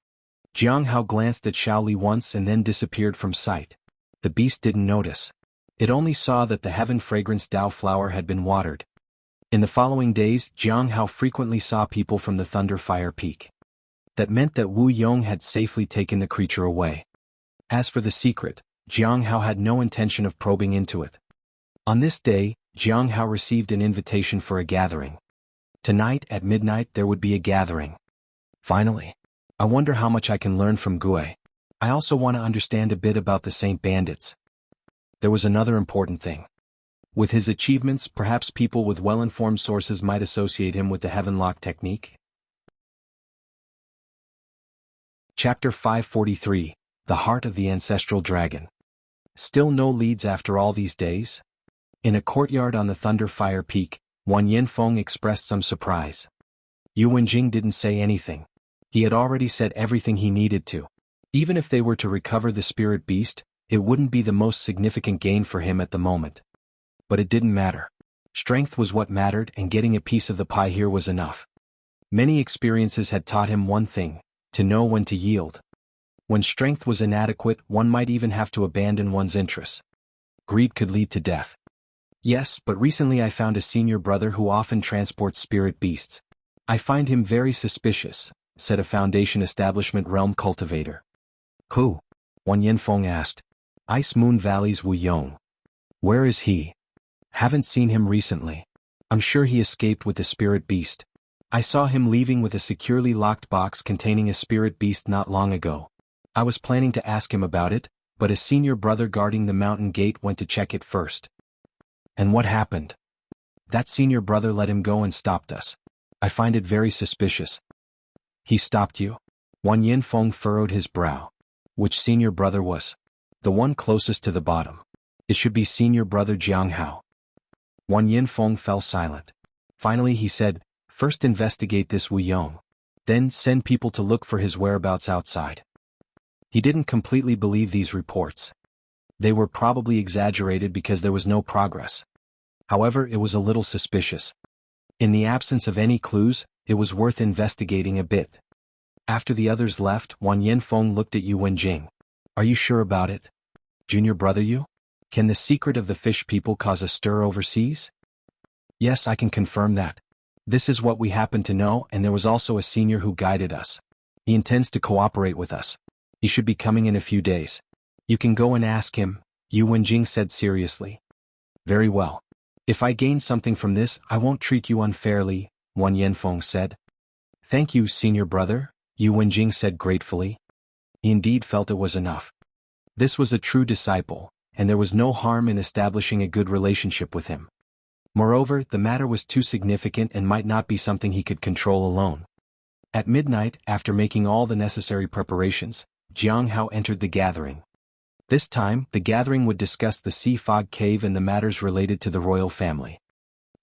Jiang Hao glanced at Shaoli once and then disappeared from sight. The beast didn't notice. It only saw that the heaven fragrance Dao flower had been watered. In the following days, Jiang Hao frequently saw people from the Thunder Fire Peak. That meant that Wu Yong had safely taken the creature away. As for the secret, Jiang Hao had no intention of probing into it. On this day, Jiang Hao received an invitation for a gathering. Tonight at midnight there would be a gathering. Finally. I wonder how much I can learn from Gue. I also want to understand a bit about the Saint Bandits. There was another important thing. With his achievements, perhaps people with well-informed sources might associate him with the Heaven Lock technique. Chapter 543, The Heart of the Ancestral Dragon. Still no leads after all these days? In a courtyard on the Thunder Fire Peak, Wan Yanfeng expressed some surprise. Yu Wenjing didn't say anything. He had already said everything he needed to. Even if they were to recover the spirit beast, it wouldn't be the most significant gain for him at the moment. But it didn't matter. Strength was what mattered and getting a piece of the pie here was enough. Many experiences had taught him one thing, to know when to yield. When strength was inadequate, one might even have to abandon one's interests. Greed could lead to death. Yes, but recently I found a senior brother who often transports spirit beasts. I find him very suspicious, said a Foundation Establishment realm cultivator. Who? Wan Yanfeng asked. Ice Moon Valley's Wu Yong. Where is he? Haven't seen him recently. I'm sure he escaped with the spirit beast. I saw him leaving with a securely locked box containing a spirit beast not long ago. I was planning to ask him about it, but a senior brother guarding the mountain gate went to check it first. And what happened? That senior brother let him go and stopped us. I find it very suspicious. He stopped you? Wan Yanfeng furrowed his brow. Which senior brother was? The one closest to the bottom. It should be senior brother Jiang Hao. Wan Yanfeng fell silent. Finally he said, first investigate this Wu Yong. Then send people to look for his whereabouts outside. He didn't completely believe these reports. They were probably exaggerated because there was no progress. However, it was a little suspicious. In the absence of any clues, it was worth investigating a bit. After the others left, Wan Yanfeng looked at Yu Wenjing. Are you sure about it? Junior brother Yu? Can the secret of the fish people cause a stir overseas? Yes, I can confirm that. This is what we happen to know, and there was also a senior who guided us. He intends to cooperate with us. He should be coming in a few days. You can go and ask him, Yu Wenjing said seriously. Very well. If I gain something from this, I won't treat you unfairly, Wan Yanfeng said. Thank you, senior brother, Yu Wenjing said gratefully. He indeed felt it was enough. This was a true disciple, and there was no harm in establishing a good relationship with him. Moreover, the matter was too significant and might not be something he could control alone. At midnight, after making all the necessary preparations, Jiang Hao entered the gathering. This time, the gathering would discuss the Sea Fog Cave and the matters related to the royal family.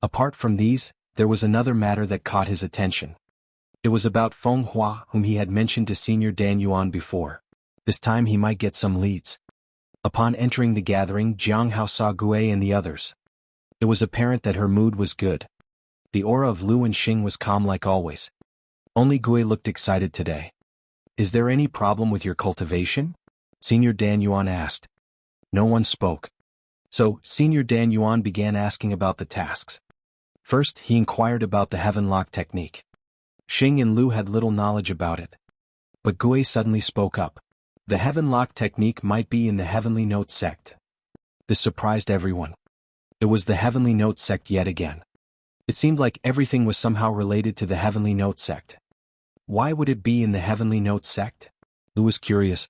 Apart from these, there was another matter that caught his attention. It was about Feng Hua, whom he had mentioned to Senior Dan Yuan before. This time he might get some leads. Upon entering the gathering, Jiang Hao saw Gui and the others. It was apparent that her mood was good. The aura of Lu and Xing was calm like always. Only Gui looked excited today. Is there any problem with your cultivation? Senior Dan Yuan asked. No one spoke. So, Senior Dan Yuan began asking about the tasks. First, he inquired about the Heaven Lock technique. Xing and Lu had little knowledge about it. But Gui suddenly spoke up. The Heaven Lock technique might be in the Heavenly Note sect. This surprised everyone. It was the Heavenly Note sect yet again. It seemed like everything was somehow related to the Heavenly Note sect. Why would it be in the Heavenly Note sect? Lu was curious.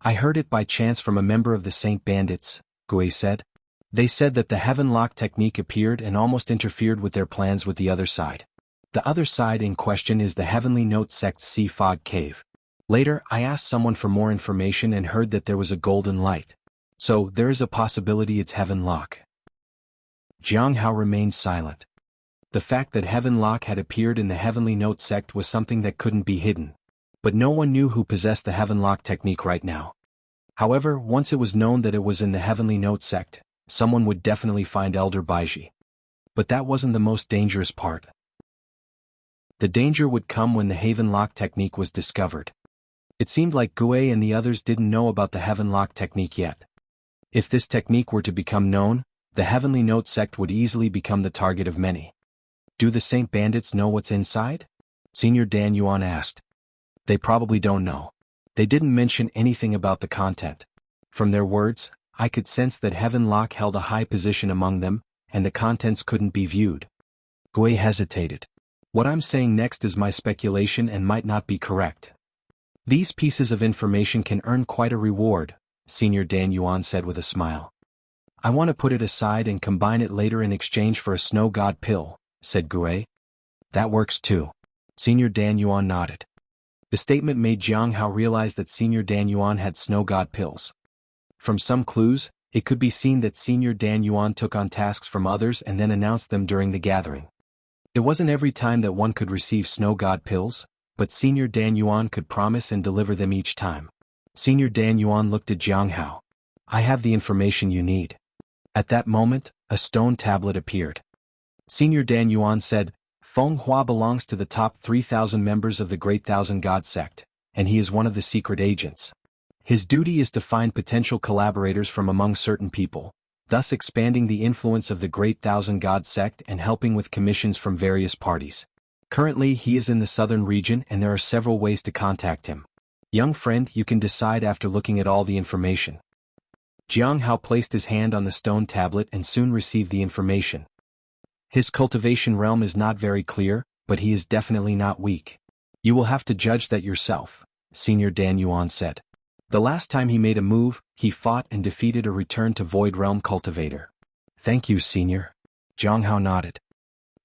I heard it by chance from a member of the Saint Bandits, Gui said. They said that the Heaven Lock technique appeared and almost interfered with their plans with the other side. The other side in question is the Heavenly Note sect's Sea Fog Cave. Later, I asked someone for more information and heard that there was a golden light. So, there is a possibility it's Heaven Lock. Jiang Hao remained silent. The fact that Heaven Lock had appeared in the Heavenly Note sect was something that couldn't be hidden. But no one knew who possessed the Heaven Lock technique right now. However, once it was known that it was in the Heavenly Note sect, someone would definitely find Elder Baiji. But that wasn't the most dangerous part. The danger would come when the Heaven Lock technique was discovered. It seemed like Gui and the others didn't know about the Heaven Lock technique yet. If this technique were to become known, the Heavenly Note sect would easily become the target of many. Do the Saint Bandits know what's inside? Senior Dan Yuan asked. They probably don't know. They didn't mention anything about the content. From their words, I could sense that Heaven Lock held a high position among them, and the contents couldn't be viewed. Gui hesitated. What I'm saying next is my speculation and might not be correct. These pieces of information can earn quite a reward, Senior Dan Yuan said with a smile. I want to put it aside and combine it later in exchange for a snow god pill, said Gui. That works too. Senior Dan Yuan nodded. The statement made Jiang Hao realize that Senior Dan Yuan had snow god pills. From some clues, it could be seen that Senior Dan Yuan took on tasks from others and then announced them during the gathering. It wasn't every time that one could receive snow god pills, but Senior Dan Yuan could promise and deliver them each time. Senior Dan Yuan looked at Jiang Hao. I have the information you need. At that moment, a stone tablet appeared. Senior Dan Yuan said, Feng Hua belongs to the top 3,000 members of the Great Thousand God sect, and he is one of the secret agents. His duty is to find potential collaborators from among certain people, thus expanding the influence of the Great Thousand God sect and helping with commissions from various parties. Currently he is in the southern region and there are several ways to contact him. Young friend, you can decide after looking at all the information. Jiang Hao placed his hand on the stone tablet and soon received the information. His cultivation realm is not very clear, but he is definitely not weak. You will have to judge that yourself, Senior Dan Yuan said. The last time he made a move, he fought and defeated a return to Void Realm cultivator. Thank you, Senior. Jiang Hao nodded.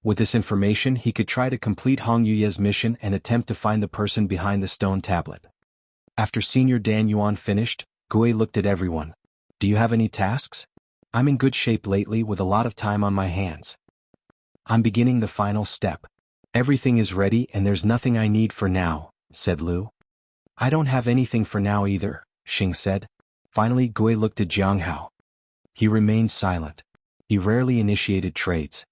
With this information he could try to complete Hong Yuye's mission and attempt to find the person behind the stone tablet. After Senior Dan Yuan finished, Gui looked at everyone. Do you have any tasks? I'm in good shape lately with a lot of time on my hands. I'm beginning the final step. Everything is ready and there's nothing I need for now, said Lu. I don't have anything for now either, Xing said. Finally Gui looked at Jiang Hao. He remained silent. He rarely initiated trades.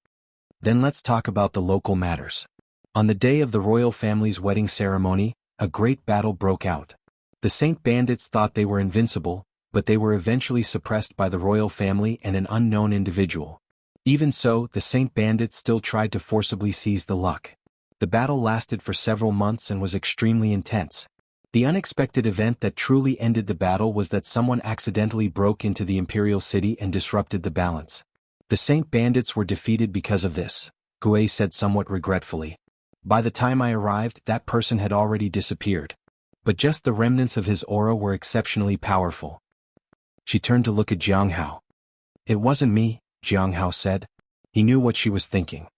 Then let's talk about the local matters. On the day of the royal family's wedding ceremony, a great battle broke out. The Saint Bandits thought they were invincible, but they were eventually suppressed by the royal family and an unknown individual. Even so, the Saint Bandits still tried to forcibly seize the luck. The battle lasted for several months and was extremely intense. The unexpected event that truly ended the battle was that someone accidentally broke into the Imperial City and disrupted the balance. The Saint Bandits were defeated because of this, Gue said somewhat regretfully. By the time I arrived, that person had already disappeared. But just the remnants of his aura were exceptionally powerful. She turned to look at Jiang Hao. It wasn't me, Jiang Hao said. He knew what she was thinking.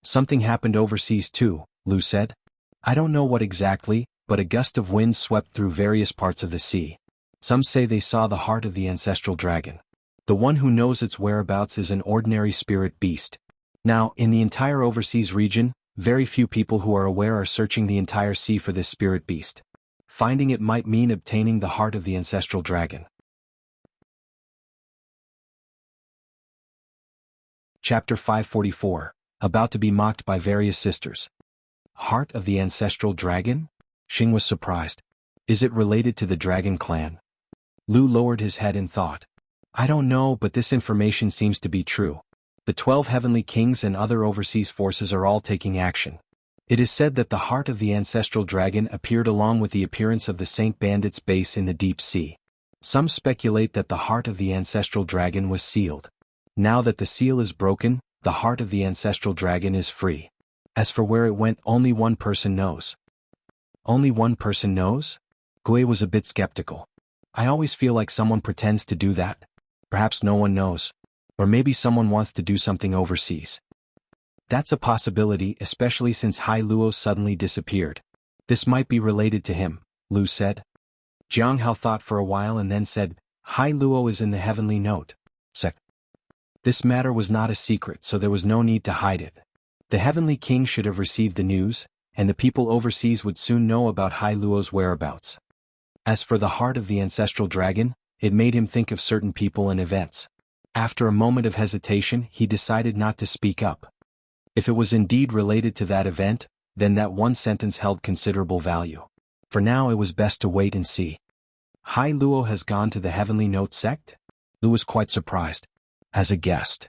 Something happened overseas too, Lu said. I don't know what exactly, but a gust of wind swept through various parts of the sea. Some say they saw the heart of the ancestral dragon. The one who knows its whereabouts is an ordinary spirit beast. Now, in the entire overseas region, very few people who are aware are searching the entire sea for this spirit beast. Finding it might mean obtaining the heart of the ancestral dragon. Chapter 544. About to be mocked by various sisters. Heart of the ancestral dragon? Xing was surprised. Is it related to the dragon clan? Lu lowered his head in thought. I don't know, but this information seems to be true. The 12 heavenly kings and other overseas forces are all taking action. It is said that the heart of the ancestral dragon appeared along with the appearance of the Saint Bandits' base in the deep sea. Some speculate that the heart of the ancestral dragon was sealed. Now that the seal is broken, the heart of the ancestral dragon is free. As for where it went, only one person knows. Only one person knows? Gue was a bit skeptical. I always feel like someone pretends to do that. Perhaps no one knows. Or maybe someone wants to do something overseas. That's a possibility, especially since Hai Luo suddenly disappeared. This might be related to him, Lu said. Jiang Hao thought for a while and then said, Hai Luo is in the heavenly note. Sec. This matter was not a secret, so there was no need to hide it. The heavenly king should have received the news, and the people overseas would soon know about Hai Luo's whereabouts. As for the heart of the ancestral dragon, it made him think of certain people and events. After a moment of hesitation, he decided not to speak up. If it was indeed related to that event, then that one sentence held considerable value. For now it was best to wait and see. Hai Luo has gone to the heavenly note sect? Lu was quite surprised. As a guest.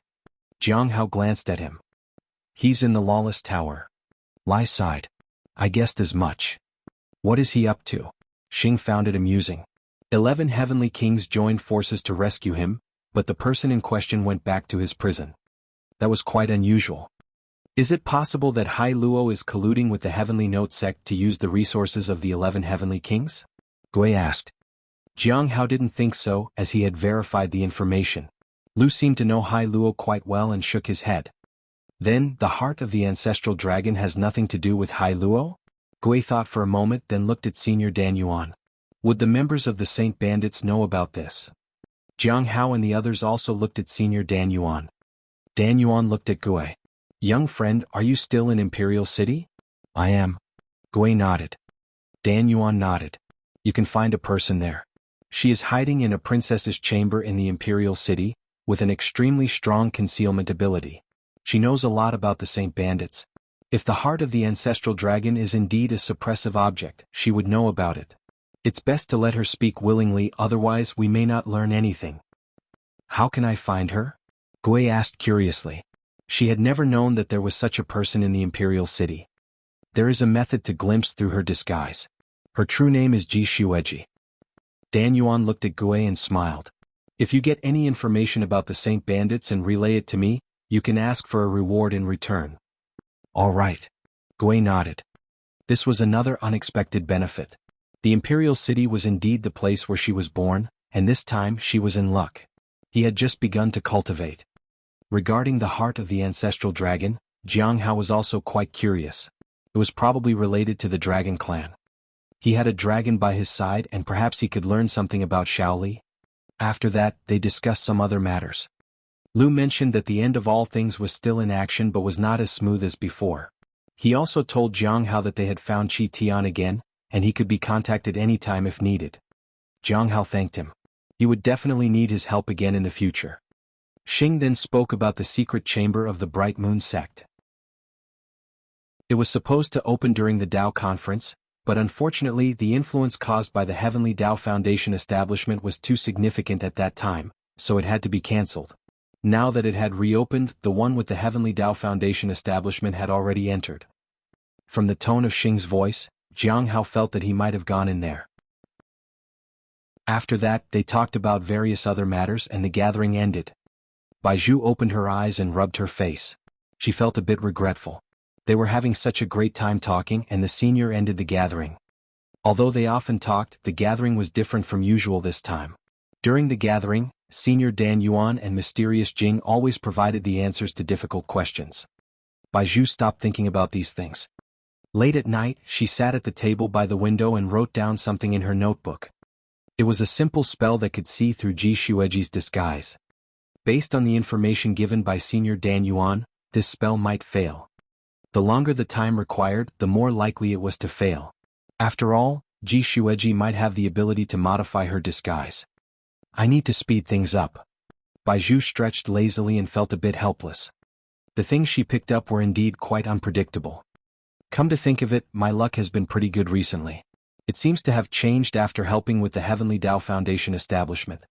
Jiang Hao glanced at him. He's in the lawless tower. Lai sighed. I guessed as much. What is he up to? Xing found it amusing. 11 heavenly kings joined forces to rescue him, but the person in question went back to his prison. That was quite unusual. Is it possible that Hai Luo is colluding with the heavenly note sect to use the resources of the 11 heavenly kings? Gue asked. Jiang Hao didn't think so, as he had verified the information. Lu seemed to know Hai Luo quite well and shook his head. Then, the heart of the ancestral dragon has nothing to do with Hai Luo? Gue thought for a moment, then looked at Senior Dan Yuan. Would the members of the Saint Bandits know about this? Jiang Hao and the others also looked at Senior Dan Yuan. Dan Yuan looked at Gue. Young friend, are you still in Imperial City? I am. Gue nodded. Dan Yuan nodded. You can find a person there. She is hiding in a princess's chamber in the Imperial City, with an extremely strong concealment ability. She knows a lot about the Saint Bandits. If the heart of the ancestral dragon is indeed a suppressive object, she would know about it. It's best to let her speak willingly, otherwise we may not learn anything. How can I find her? Gue asked curiously. She had never known that there was such a person in the Imperial City. There is a method to glimpse through her disguise. Her true name is Ji Shueji. Dan Yuan looked at Gue and smiled. If you get any information about the Saint Bandits and relay it to me, you can ask for a reward in return. All right. Gue nodded. This was another unexpected benefit. The Imperial City was indeed the place where she was born, and this time she was in luck. He had just begun to cultivate. Regarding the heart of the ancestral dragon, Jiang Hao was also quite curious. It was probably related to the dragon clan. He had a dragon by his side and perhaps he could learn something about Shaoli. After that, they discussed some other matters. Lu mentioned that the end of all things was still in action but was not as smooth as before. He also told Jiang Hao that they had found Qi Tian again, and he could be contacted anytime if needed. Jiang Hao thanked him. He would definitely need his help again in the future. Xing then spoke about the secret chamber of the Bright Moon sect. It was supposed to open during the Tao conference, but unfortunately the influence caused by the Heavenly Tao Foundation establishment was too significant at that time, so it had to be cancelled. Now that it had reopened, the one with the Heavenly Tao Foundation establishment had already entered. From the tone of Xing's voice, Jiang Hao felt that he might have gone in there. After that, they talked about various other matters and the gathering ended. Baizhu opened her eyes and rubbed her face. She felt a bit regretful. They were having such a great time talking and the senior ended the gathering. Although they often talked, the gathering was different from usual this time. During the gathering, Senior Dan Yuan and Mysterious Jing always provided the answers to difficult questions. Baizhu stopped thinking about these things. Late at night, she sat at the table by the window and wrote down something in her notebook. It was a simple spell that could see through Ji Shueji's disguise. Based on the information given by Senior Dan Yuan, this spell might fail. The longer the time required, the more likely it was to fail. After all, Ji Shueji might have the ability to modify her disguise. I need to speed things up. Baizhu stretched lazily and felt a bit helpless. The things she picked up were indeed quite unpredictable. Come to think of it, my luck has been pretty good recently. It seems to have changed after helping with the Heavenly Tao Foundation establishment.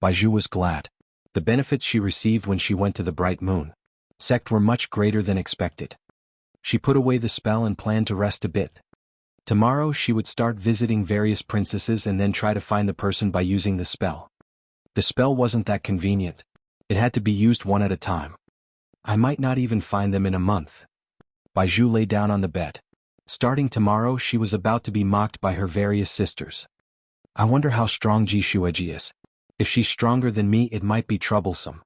Baizhu was glad. The benefits she received when she went to the Bright Moon sect were much greater than expected. She put away the spell and planned to rest a bit. Tomorrow she would start visiting various princesses and then try to find the person by using the spell. The spell wasn't that convenient. It had to be used one at a time. I might not even find them in a month. Baizhu lay down on the bed. Starting tomorrow she was about to be mocked by her various sisters. I wonder how strong Ji Shueji is. If she's stronger than me it might be troublesome.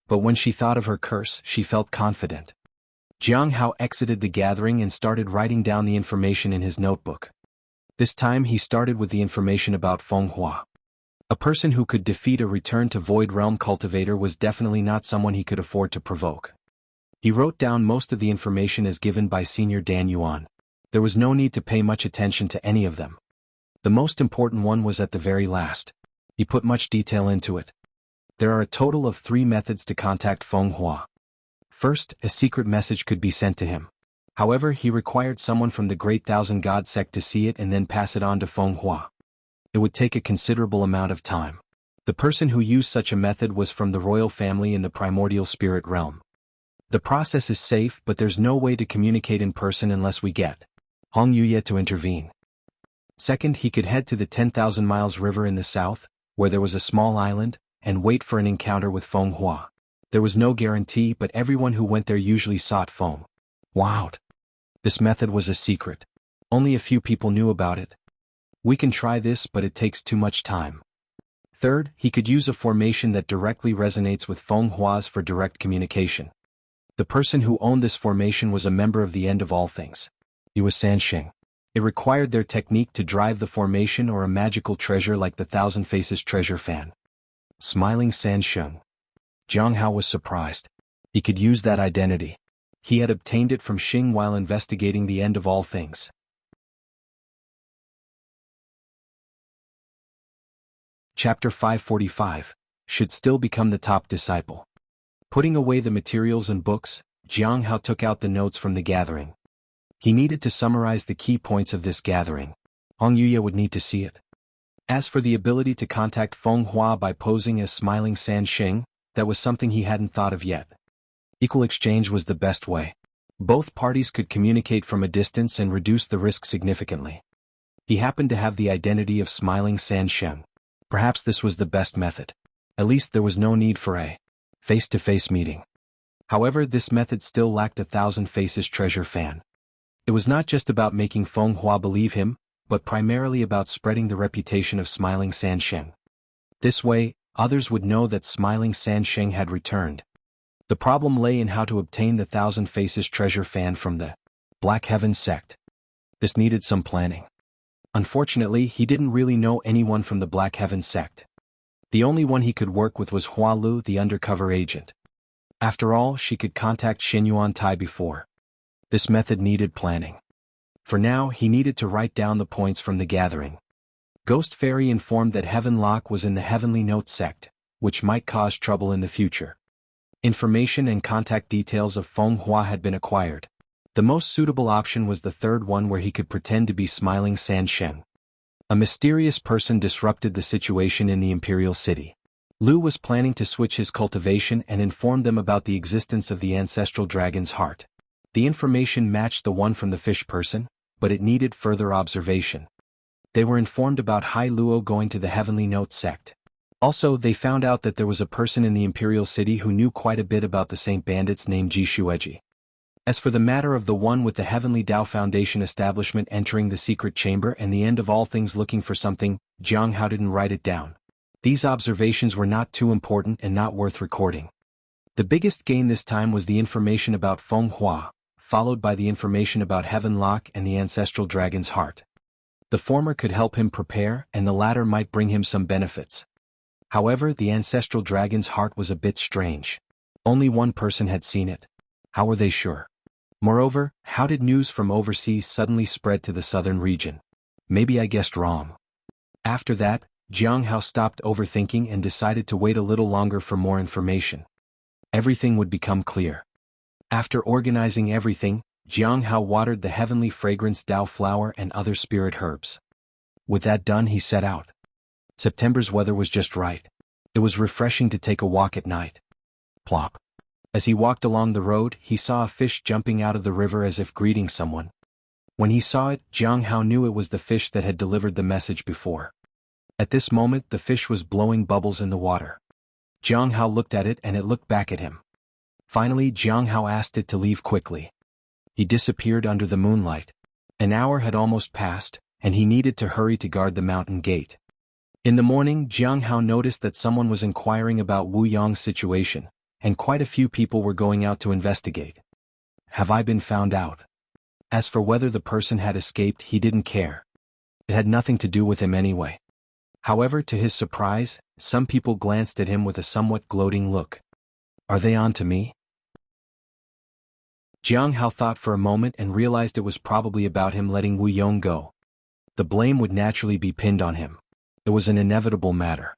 But when she thought of her curse, she felt confident. Jiang Hao exited the gathering and started writing down the information in his notebook. This time he started with the information about Feng Hua. A person who could defeat a return to Void Realm cultivator was definitely not someone he could afford to provoke. He wrote down most of the information as given by Senior Dan Yuan. There was no need to pay much attention to any of them. The most important one was at the very last. He put much detail into it. There are a total of 3 methods to contact Feng Hua. First, a secret message could be sent to him. However, he required someone from the Great Thousand God sect to see it and then pass it on to Feng Hua. It would take a considerable amount of time. The person who used such a method was from the royal family in the primordial spirit realm. The process is safe, but there's no way to communicate in person unless we get Hong Yuye to intervene. Second, he could head to the 10,000 Miles River in the south, where there was a small island, and wait for an encounter with Feng Hua. There was no guarantee, but everyone who went there usually sought Feng Hua out. This method was a secret. Only a few people knew about it. We can try this, but it takes too much time. Third, he could use a formation that directly resonates with Feng Hua's for direct communication. The person who owned this formation was a member of the End of All Things. He was Sansheng. It required their technique to drive the formation or a magical treasure like the Thousand Faces treasure fan. Smiling Sansheng. Jiang Hao was surprised. He could use that identity. He had obtained it from Xing while investigating the End of All Things. Chapter 545. Should still become the top disciple. Putting away the materials and books, Jiang Hao took out the notes from the gathering. He needed to summarize the key points of this gathering. Hong Yuye would need to see it. As for the ability to contact Feng Hua by posing as Smiling Sansheng, that was something he hadn't thought of yet. Equal exchange was the best way. Both parties could communicate from a distance and reduce the risk significantly. He happened to have the identity of Smiling Sansheng. Perhaps this was the best method. At least there was no need for a face-to-face meeting. However, this method still lacked a Thousand Faces treasure fan. It was not just about making Feng Hua believe him, but primarily about spreading the reputation of Smiling Sansheng. This way, others would know that Smiling Sansheng had returned. The problem lay in how to obtain the Thousand Faces treasure fan from the Black Heaven sect. This needed some planning. Unfortunately, he didn't really know anyone from the Black Heaven sect. The only one he could work with was Hua Lu, the undercover agent. After all, she could contact Xinyuan Tai before. This method needed planning. For now, he needed to write down the points from the gathering. Ghost Fairy informed that Heaven Lock was in the Heavenly Note sect, which might cause trouble in the future. Information and contact details of Feng Hua had been acquired. The most suitable option was the third one, where he could pretend to be Smiling Sansheng. A mysterious person disrupted the situation in the Imperial City. Lu was planning to switch his cultivation and inform them about the existence of the ancestral dragon's heart. The information matched the one from the fish person, but it needed further observation. They were informed about Hai Luo going to the Heavenly Note sect. Also, they found out that there was a person in the Imperial City who knew quite a bit about the Saint Bandits named Ji Shueji. As for the matter of the one with the Heavenly Tao Foundation establishment entering the secret chamber and the end of all things looking for something, Jiang Hao didn't write it down. These observations were not too important and not worth recording. The biggest gain this time was the information about Feng Hua, followed by the information about Heaven Lock and the Ancestral Dragon's Heart. The former could help him prepare and the latter might bring him some benefits. However, the Ancestral Dragon's Heart was a bit strange. Only one person had seen it. How were they sure? Moreover, how did news from overseas suddenly spread to the southern region? Maybe I guessed wrong. After that, Jiang Hao stopped overthinking and decided to wait a little longer for more information. Everything would become clear. After organizing everything, Jiang Hao watered the heavenly fragrance Dao flower and other spirit herbs. With that done, he set out. September's weather was just right. It was refreshing to take a walk at night. Plop. As he walked along the road, he saw a fish jumping out of the river as if greeting someone. When he saw it, Jiang Hao knew it was the fish that had delivered the message before. At this moment, the fish was blowing bubbles in the water. Jiang Hao looked at it and it looked back at him. Finally, Jiang Hao asked it to leave quickly. He disappeared under the moonlight. An hour had almost passed, and he needed to hurry to guard the mountain gate. In the morning, Jiang Hao noticed that someone was inquiring about Wu Yong's situation, and quite a few people were going out to investigate. Have I been found out? As for whether the person had escaped, he didn't care. It had nothing to do with him anyway. However, to his surprise, some people glanced at him with a somewhat gloating look. Are they on to me? Jiang Hao thought for a moment and realized it was probably about him letting Wu Yong go. The blame would naturally be pinned on him. It was an inevitable matter.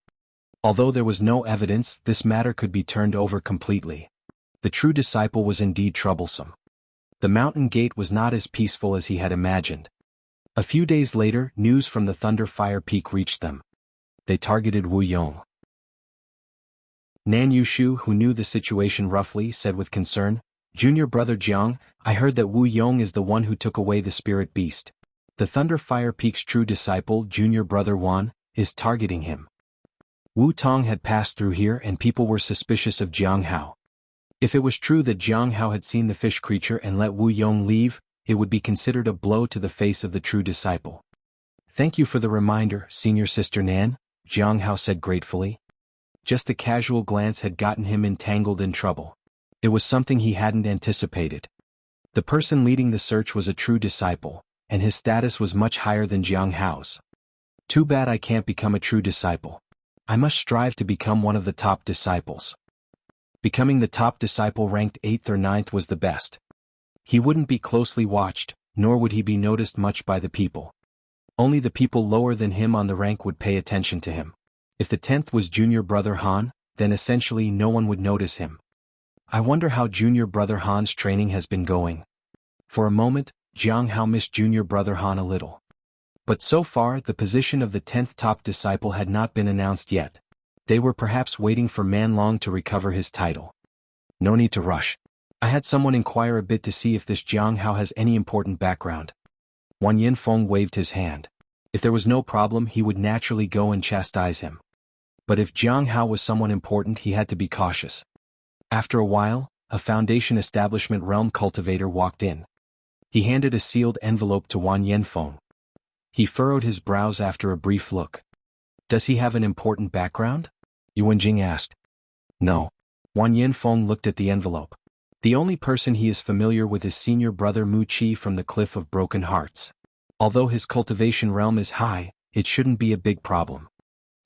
Although there was no evidence, this matter could be turned over completely. The true disciple was indeed troublesome. The mountain gate was not as peaceful as he had imagined. A few days later, news from the Thunder Fire Peak reached them. They targeted Wu Yong. Nan Yushu, who knew the situation roughly, said with concern, "Junior brother Jiang, I heard that Wu Yong is the one who took away the spirit beast. The Thunder Fire Peak's true disciple, junior brother Wan, is targeting him." Wu Tong had passed through here and people were suspicious of Jiang Hao. If it was true that Jiang Hao had seen the fish creature and let Wu Yong leave, it would be considered a blow to the face of the true disciple. "Thank you for the reminder, senior sister Nan," Jiang Hao said gratefully. Just a casual glance had gotten him entangled in trouble. It was something he hadn't anticipated. The person leading the search was a true disciple, and his status was much higher than Jiang Hao's. Too bad I can't become a true disciple. I must strive to become one of the top disciples. Becoming the top disciple ranked 8th or 9th was the best. He wouldn't be closely watched, nor would he be noticed much by the people. Only the people lower than him on the rank would pay attention to him. If the 10th was junior brother Han, then essentially no one would notice him. I wonder how junior brother Han's training has been going. For a moment, Jiang Hao missed junior brother Han a little. But so far, the position of the 10th top disciple had not been announced yet. They were perhaps waiting for Man Long to recover his title. No need to rush. I had someone inquire a bit to see if this Jiang Hao has any important background. Wang Yinfeng waved his hand. If there was no problem, he would naturally go and chastise him. But if Jiang Hao was someone important, he had to be cautious. After a while, a Foundation Establishment Realm cultivator walked in. He handed a sealed envelope to Wang Yinfeng. He furrowed his brows after a brief look. Does he have an important background? Yuan Jing asked. No. Wang Yinfeng looked at the envelope. The only person he is familiar with is senior brother Mu Qi from the Cliff of Broken Hearts. Although his cultivation realm is high, it shouldn't be a big problem.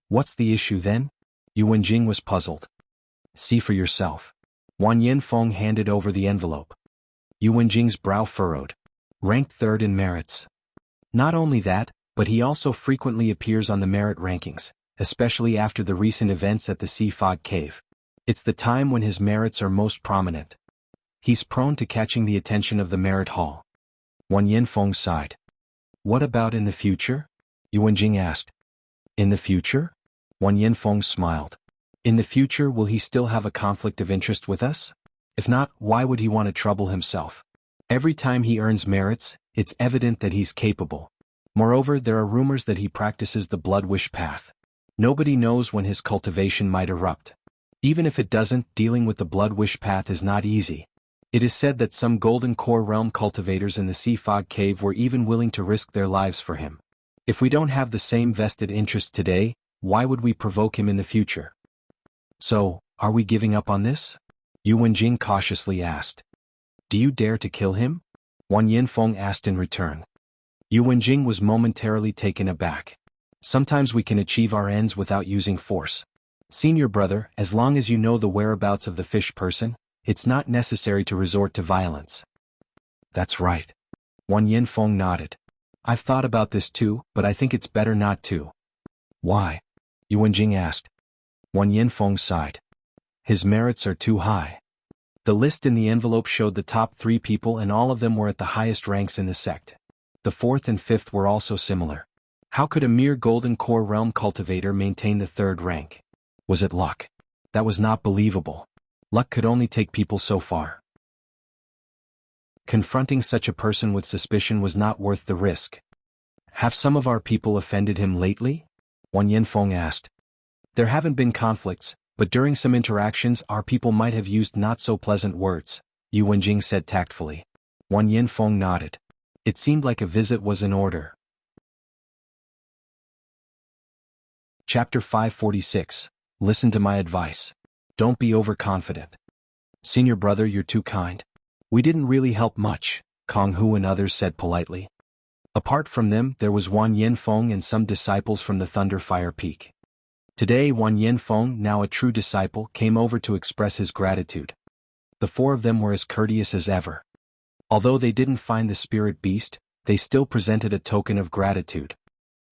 What's the issue then? Yuan Jing was puzzled. See for yourself. Wang Yinfeng handed over the envelope. Yuan Jing's brow furrowed. Ranked 3rd in merits. Not only that, but he also frequently appears on the merit rankings, especially after the recent events at the Sea Fog Cave. It's the time when his merits are most prominent. He's prone to catching the attention of the merit hall. Wang Yinfeng sighed. What about in the future? Yuan Jing asked. In the future? Wang Yinfeng smiled. In the future, will he still have a conflict of interest with us? If not, why would he want to trouble himself? Every time he earns merits, it's evident that he's capable. Moreover, there are rumors that he practices the blood wish path. Nobody knows when his cultivation might erupt. Even if it doesn't, dealing with the blood wish path is not easy. It is said that some Golden Core Realm cultivators in the Sea Fog Cave were even willing to risk their lives for him. If we don't have the same vested interest today, why would we provoke him in the future? So, are we giving up on this? Yu Wenjing cautiously asked. Do you dare to kill him? Wang Yinfeng asked in return. Yu Wenjing was momentarily taken aback. Sometimes we can achieve our ends without using force. Senior brother, as long as you know the whereabouts of the fish person, it's not necessary to resort to violence. That's right. Wang Yinfeng nodded. I've thought about this too, but I think it's better not to. Why? Yu Wenjing asked. Wang Yinfeng sighed. His merits are too high. The list in the envelope showed the top 3 people and all of them were at the highest ranks in the sect. The 4th and 5th were also similar. How could a mere Golden Core Realm cultivator maintain the 3rd rank? Was it luck? That was not believable. Luck could only take people so far. Confronting such a person with suspicion was not worth the risk. Have some of our people offended him lately? Wang Yinfeng asked. There haven't been conflicts, but during some interactions our people might have used not-so-pleasant words, Yu Wenjing said tactfully. Wang Yinfeng nodded. It seemed like a visit was in order. Chapter 546. Listen to my advice. Don't be overconfident. Senior brother, you're too kind. We didn't really help much, Kong Hu and others said politely. Apart from them, there was Wang Yinfeng and some disciples from the Thunder Fire Peak. Today Wang Yinfeng, now a true disciple, came over to express his gratitude. The 4 of them were as courteous as ever. Although they didn't find the spirit beast, they still presented a token of gratitude.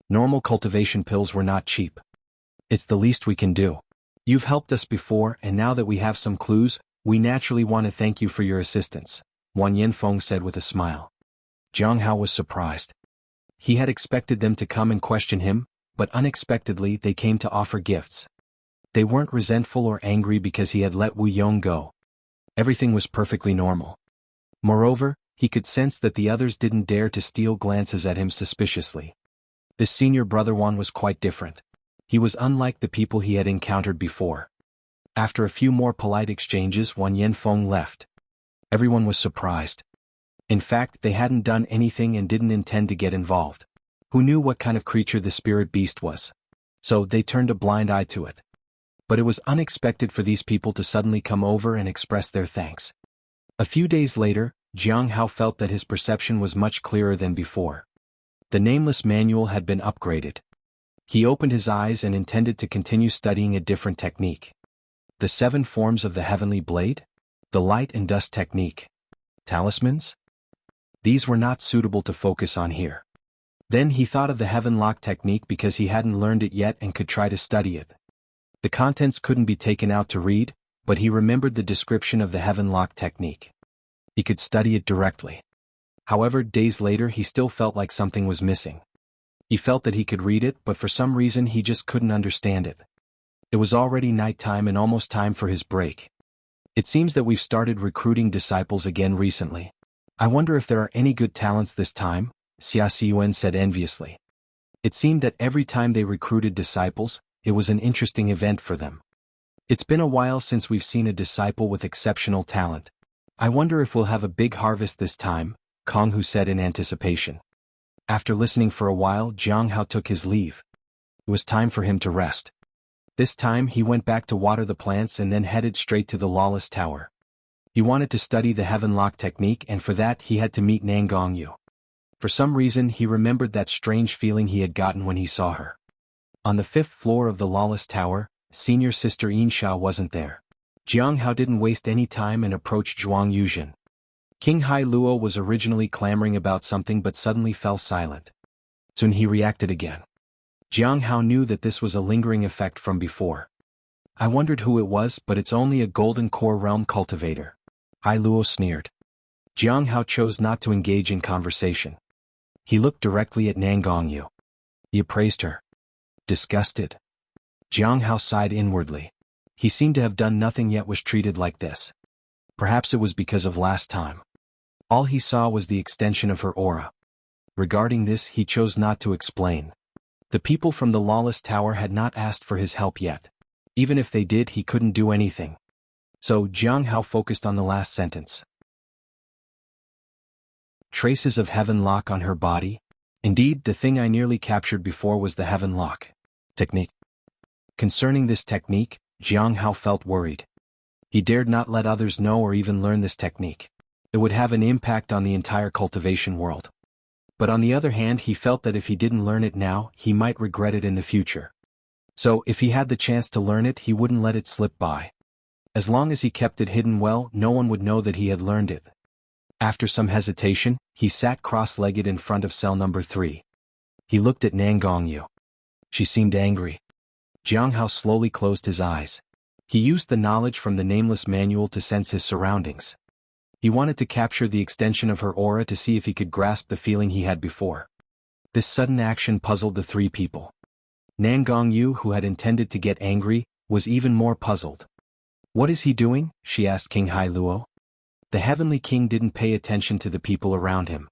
Normal cultivation pills were not cheap. It's the least we can do. You've helped us before and now that we have some clues, we naturally want to thank you for your assistance, Wang Yinfeng said with a smile. Jiang Hao was surprised. He had expected them to come and question him, but unexpectedly they came to offer gifts. They weren't resentful or angry because he had let Wu Yong go. Everything was perfectly normal. Moreover, he could sense that the others didn't dare to steal glances at him suspiciously. This senior brother Wan was quite different. He was unlike the people he had encountered before. After a few more polite exchanges, Wang Yinfeng left. Everyone was surprised. In fact, they hadn't done anything and didn't intend to get involved. Who knew what kind of creature the spirit beast was? So they turned a blind eye to it. But it was unexpected for these people to suddenly come over and express their thanks. A few days later, Jiang Hao felt that his perception was much clearer than before. The Nameless Manual had been upgraded. He opened his eyes and intended to continue studying a different technique. The 7 forms of the Heavenly Blade? The Light and Dust technique. Talismans? These were not suitable to focus on here. Then he thought of the Heaven Lock technique because he hadn't learned it yet and could try to study it. The contents couldn't be taken out to read, but he remembered the description of the Heaven Lock technique. He could study it directly. However, days later he still felt like something was missing. He felt that he could read it, but for some reason he just couldn't understand it. It was already nighttime and almost time for his break. It seems that we've started recruiting disciples again recently. I wonder if there are any good talents this time, Xia Xiyuan said enviously. It seemed that every time they recruited disciples, it was an interesting event for them. It's been a while since we've seen a disciple with exceptional talent. I wonder if we'll have a big harvest this time, Kong Hu said in anticipation. After listening for a while, Jiang Hao took his leave. It was time for him to rest. This time he went back to water the plants and then headed straight to the Lawless Tower. He wanted to study the Heaven Lock technique and for that he had to meet Nangong Yu. For some reason he remembered that strange feeling he had gotten when he saw her. On the 5th floor of the Lawless Tower, senior sister Yinsha wasn't there. Jiang Hao didn't waste any time and approached Zhuang Yuzhen. King Hai Luo was originally clamoring about something but suddenly fell silent. Soon he reacted again. Jiang Hao knew that this was a lingering effect from before. I wondered who it was, but it's only a Golden Core Realm cultivator. Hai Luo sneered. Jiang Hao chose not to engage in conversation. He looked directly at Nangong Yu. He appraised her. Disgusted. Jiang Hao sighed inwardly. He seemed to have done nothing yet was treated like this. Perhaps it was because of last time. All he saw was the extension of her aura. Regarding this, he chose not to explain. The people from the lawless tower had not asked for his help yet. Even if they did, he couldn't do anything. So Jiang Hao focused on the last sentence. Traces of heaven lock on her body? Indeed, the thing I nearly captured before was the heaven lock technique. Concerning this technique, Jiang Hao felt worried. He dared not let others know or even learn this technique. It would have an impact on the entire cultivation world. But on the other hand, he felt that if he didn't learn it now, he might regret it in the future. So, if he had the chance to learn it, he wouldn't let it slip by. As long as he kept it hidden well, no one would know that he had learned it. After some hesitation, he sat cross-legged in front of cell number 3. He looked at Nan Gongyu. She seemed angry. Jiang Hao slowly closed his eyes. He used the knowledge from the nameless manual to sense his surroundings. He wanted to capture the extension of her aura to see if he could grasp the feeling he had before. This sudden action puzzled the three people. Nan Gongyu, who had intended to get angry, was even more puzzled. What is he doing? She asked King Hai Luo. The Heavenly King didn't pay attention to the people around him.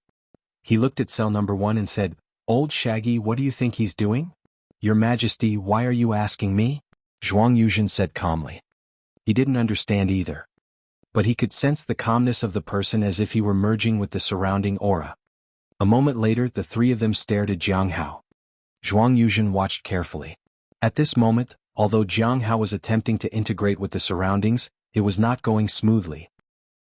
He looked at cell number 1 and said, Old Shaggy, what do you think he's doing? Your Majesty, why are you asking me? Zhuang Yuzhen said calmly. He didn't understand either. But he could sense the calmness of the person as if he were merging with the surrounding aura. A moment later, the three of them stared at Jiang Hao. Zhuang Yuzhen watched carefully. At this moment, although Jiang Hao was attempting to integrate with the surroundings, it was not going smoothly.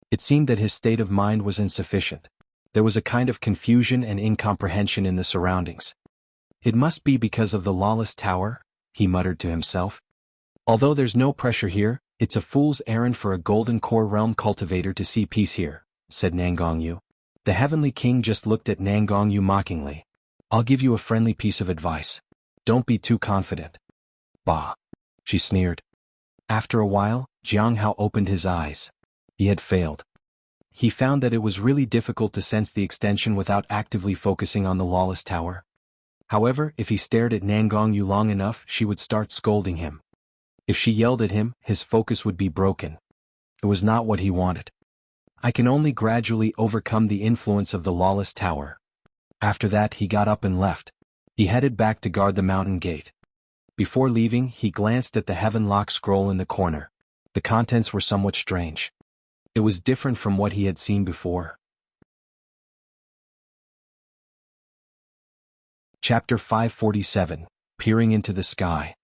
It seemed that his state of mind was insufficient. There was a kind of confusion and incomprehension in the surroundings. It must be because of the lawless tower, he muttered to himself. Although there's no pressure here, it's a fool's errand for a golden core realm cultivator to see peace here, said Nan Gongyu. The Heavenly King just looked at Nan Gongyu mockingly. I'll give you a friendly piece of advice. Don't be too confident. Bah! She sneered. After a while, Jiang Hao opened his eyes. He had failed. He found that it was really difficult to sense the extension without actively focusing on the lawless tower. However, if he stared at Nan Gongyu long enough, she would start scolding him. If she yelled at him, his focus would be broken. It was not what he wanted. I can only gradually overcome the influence of the lawless tower. After that, he got up and left. He headed back to guard the mountain gate. Before leaving, he glanced at the heaven lock scroll in the corner. The contents were somewhat strange. It was different from what he had seen before. Chapter 547, Peering into the Sky.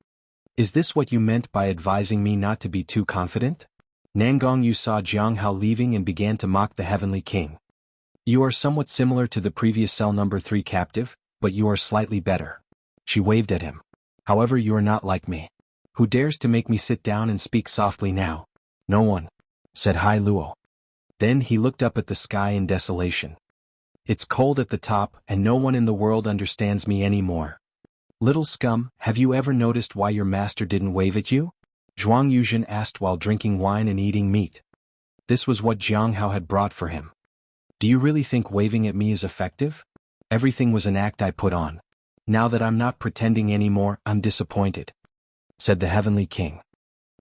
Is this what you meant by advising me not to be too confident? Nan Gongyu saw Jiang Hao leaving and began to mock the Heavenly King. You are somewhat similar to the previous cell number 3 captive, but you are slightly better. She waved at him. However, you are not like me. Who dares to make me sit down and speak softly now? No one, said Hai Luo. Then he looked up at the sky in desolation. It's cold at the top, and no one in the world understands me anymore. Little scum, have you ever noticed why your master didn't wave at you? Zhuang Yuzhen asked while drinking wine and eating meat. This was what Jiang Hao had brought for him. Do you really think waving at me is effective? Everything was an act I put on. Now that I'm not pretending anymore, I'm disappointed, said the Heavenly King.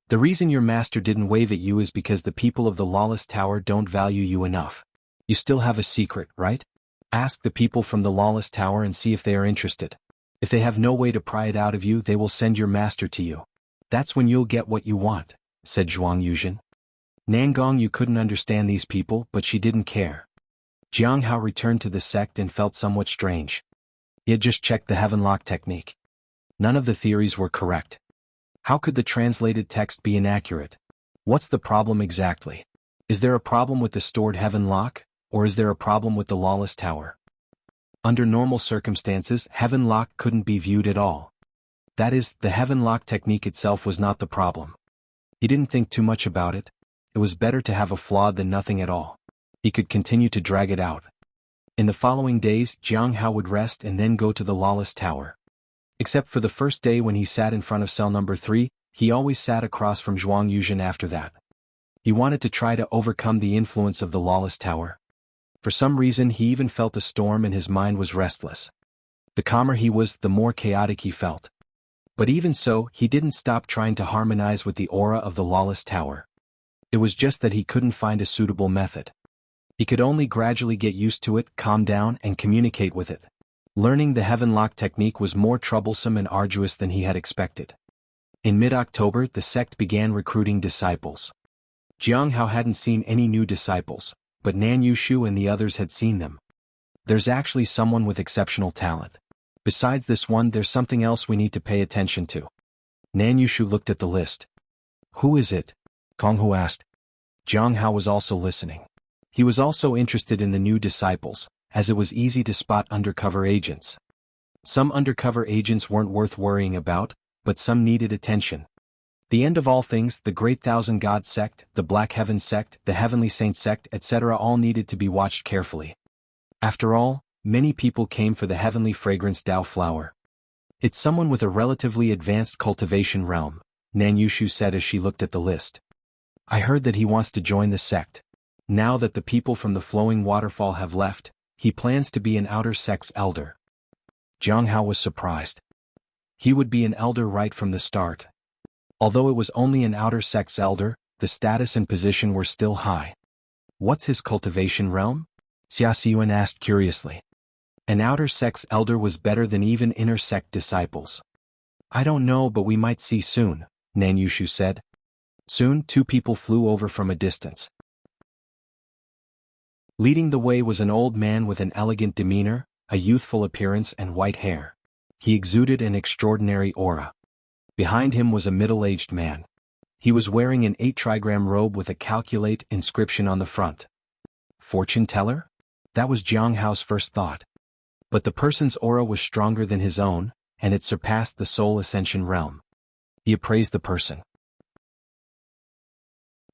The reason your master didn't wave at you is because the people of the lawless tower don't value you enough. You still have a secret, right? Ask the people from the lawless tower and see if they are interested. If they have no way to pry it out of you, they will send your master to you. That's when you'll get what you want, said Zhuang Yuzhen. Nan Gongyu couldn't understand these people, but she didn't care. Jiang Hao returned to the sect and felt somewhat strange. He had just checked the heaven lock technique. None of the theories were correct. How could the translated text be inaccurate? What's the problem exactly? Is there a problem with the stored heaven lock, or is there a problem with the lawless tower? Under normal circumstances, heaven lock couldn't be viewed at all. That is, the heaven lock technique itself was not the problem. He didn't think too much about it. It was better to have a flaw than nothing at all. He could continue to drag it out. In the following days, Jiang Hao would rest and then go to the lawless tower. Except for the first day when he sat in front of cell number 3, he always sat across from Zhuang Yuzhen after that. He wanted to try to overcome the influence of the lawless tower. For some reason, he even felt a storm and his mind was restless. The calmer he was, the more chaotic he felt. But even so, he didn't stop trying to harmonize with the aura of the lawless tower. It was just that he couldn't find a suitable method. He could only gradually get used to it, calm down, and communicate with it. Learning the heaven lock technique was more troublesome and arduous than he had expected. In mid-October, the sect began recruiting disciples. Jiang Hao hadn't seen any new disciples, but Nan Yushu and the others had seen them. There's actually someone with exceptional talent. Besides this one, there's something else we need to pay attention to. Nan Yushu looked at the list. Who is it? Kong Hu asked. Jiang Hao was also listening. He was also interested in the new disciples, as it was easy to spot undercover agents. Some undercover agents weren't worth worrying about, but some needed attention. The end of all things, the Great Thousand God sect, the Black Heaven sect, the Heavenly Saint sect, etc. all needed to be watched carefully. After all, many people came for the heavenly fragrance Dao flower. It's someone with a relatively advanced cultivation realm, Nan Yushu said as she looked at the list. I heard that he wants to join the sect. Now that the people from the flowing waterfall have left, he plans to be an outer sect's elder. Jiang Hao was surprised. He would be an elder right from the start. Although it was only an outer sect's elder, the status and position were still high. What's his cultivation realm? Xia Xiyuan asked curiously. An outer sect's elder was better than even inner sect disciples. I don't know, but we might see soon, Nan Yushu said. Soon, two people flew over from a distance. Leading the way was an old man with an elegant demeanor, a youthful appearance and white hair. He exuded an extraordinary aura. Behind him was a middle-aged man. He was wearing an 8-trigram robe with a calculate inscription on the front. Fortune teller? That was Jiang Hao's first thought. But the person's aura was stronger than his own, and it surpassed the soul ascension realm. He appraised the person.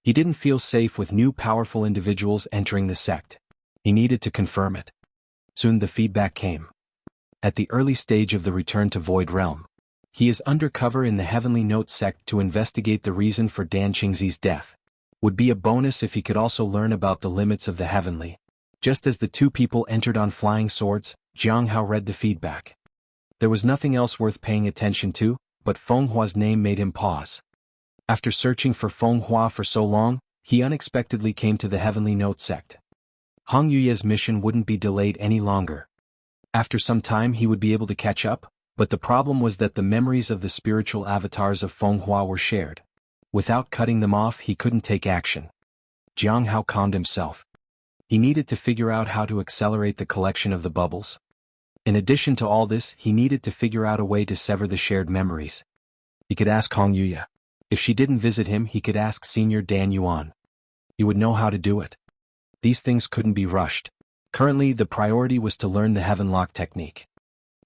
He didn't feel safe with new powerful individuals entering the sect. He needed to confirm it. Soon the feedback came. At the early stage of the return to Void Realm, he is undercover in the Heavenly Note sect to investigate the reason for Dan Qingzi's death. Would be a bonus if he could also learn about the limits of the heavenly. Just as the two people entered on flying swords, Jiang Hao read the feedback. There was nothing else worth paying attention to, but Feng Hua's name made him pause. After searching for Feng Hua for so long, he unexpectedly came to the Heavenly Note sect. Hong Yuye's mission wouldn't be delayed any longer. After some time he would be able to catch up, but the problem was that the memories of the spiritual avatars of Feng Hua were shared. Without cutting them off, he couldn't take action. Jiang Hao calmed himself. He needed to figure out how to accelerate the collection of the bubbles. In addition to all this, he needed to figure out a way to sever the shared memories. He could ask Hong Yuye. If she didn't visit him, he could ask Senior Dan Yuan. He would know how to do it. These things couldn't be rushed. Currently, the priority was to learn the Heaven Lock technique.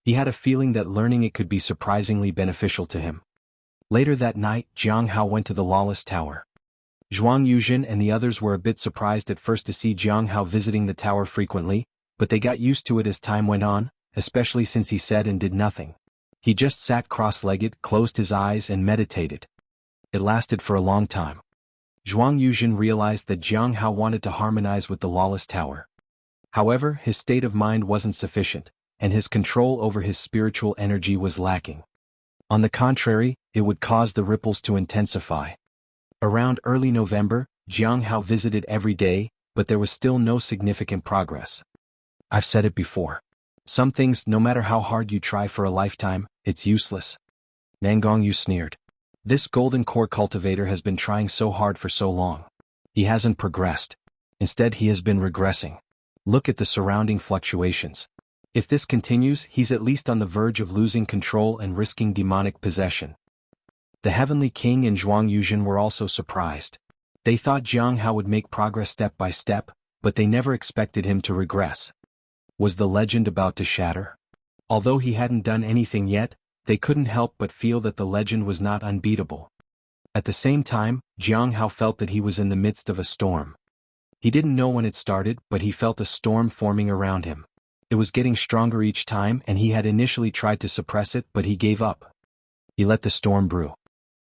He had a feeling that learning it could be surprisingly beneficial to him. Later that night, Jiang Hao went to the Lawless Tower. Zhuang Yuzhen and the others were a bit surprised at first to see Jiang Hao visiting the tower frequently, but they got used to it as time went on, especially since he said and did nothing. He just sat cross-legged, closed his eyes and meditated. It lasted for a long time. Zhuang Yuzhen realized that Jiang Hao wanted to harmonize with the Lawless Tower. However, his state of mind wasn't sufficient, and his control over his spiritual energy was lacking. On the contrary, it would cause the ripples to intensify. Around early November, Jiang Hao visited every day, but there was still no significant progress. I've said it before. Some things, no matter how hard you try for a lifetime, it's useless. Nangong Yu sneered. This golden core cultivator has been trying so hard for so long. He hasn't progressed. Instead, he has been regressing. Look at the surrounding fluctuations. If this continues, he's at least on the verge of losing control and risking demonic possession. The Heavenly King and Zhuang Yuzhen were also surprised. They thought Jiang Hao would make progress step by step, but they never expected him to regress. Was the legend about to shatter? Although he hadn't done anything yet, they couldn't help but feel that the legend was not unbeatable. At the same time, Jiang Hao felt that he was in the midst of a storm. He didn't know when it started, but he felt a storm forming around him. It was getting stronger each time, and he had initially tried to suppress it, but he gave up. He let the storm brew.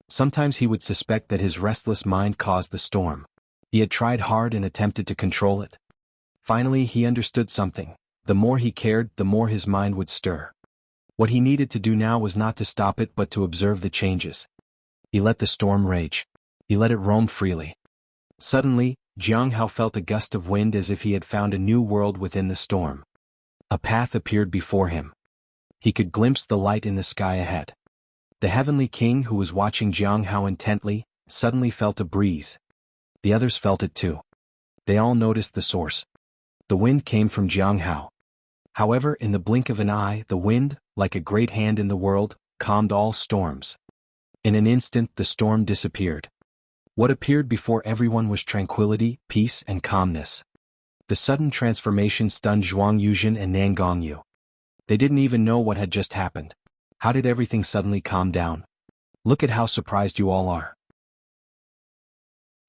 Sometimes he would suspect that his restless mind caused the storm. He had tried hard and attempted to control it. Finally, he understood something. The more he cared, the more his mind would stir. What he needed to do now was not to stop it but to observe the changes. He let the storm rage. He let it roam freely. Suddenly, Jiang Hao felt a gust of wind as if he had found a new world within the storm. A path appeared before him. He could glimpse the light in the sky ahead. The heavenly king, who was watching Jiang Hao intently, suddenly felt a breeze. The others felt it too. They all noticed the source. The wind came from Jiang Hao. However, in the blink of an eye, the wind, like a great hand in the world, calmed all storms. In an instant, the storm disappeared. What appeared before everyone was tranquility, peace, and calmness. The sudden transformation stunned Zhuang Yuzhen and Nan Gongyu. They didn't even know what had just happened. How did everything suddenly calm down? Look at how surprised you all are.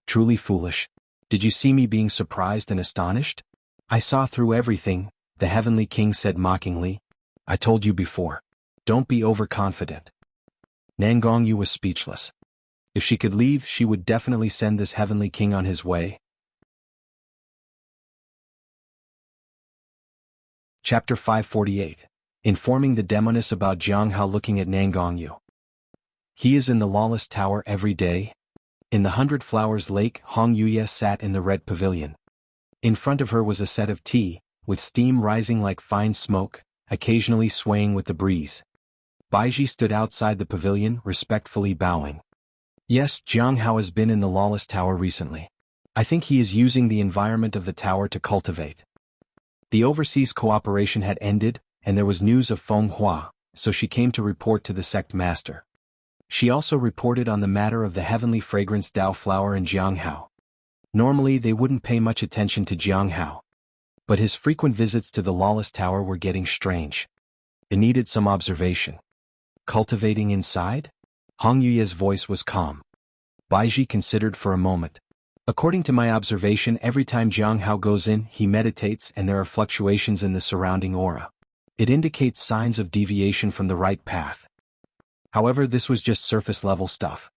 Truly foolish. Did you see me being surprised and astonished? I saw through everything, the heavenly king said mockingly. I told you before. Don't be overconfident. Nan Gongyu was speechless. If she could leave, she would definitely send this heavenly king on his way. Chapter 548. Informing the Demoness about Jiang Hao. Looking at Nan Gongyu. He is in the lawless tower every day. In the 100 Flowers Lake, Hong Yuye sat in the red pavilion. In front of her was a set of tea, with steam rising like fine smoke, occasionally swaying with the breeze. Baiji stood outside the pavilion, respectfully bowing. Yes, Jiang Hao has been in the lawless tower recently. I think he is using the environment of the tower to cultivate. The overseas cooperation had ended, and there was news of Feng Hua, so she came to report to the sect master. She also reported on the matter of the heavenly fragrance Dao flower in Jiang Hao. Normally they wouldn't pay much attention to Jiang Hao. But his frequent visits to the lawless tower were getting strange. It needed some observation. Cultivating inside? Hong Yuye's voice was calm. Baiji considered for a moment. According to my observation, every time Jiang Hao goes in, he meditates and there are fluctuations in the surrounding aura. It indicates signs of deviation from the right path. However, this was just surface-level stuff.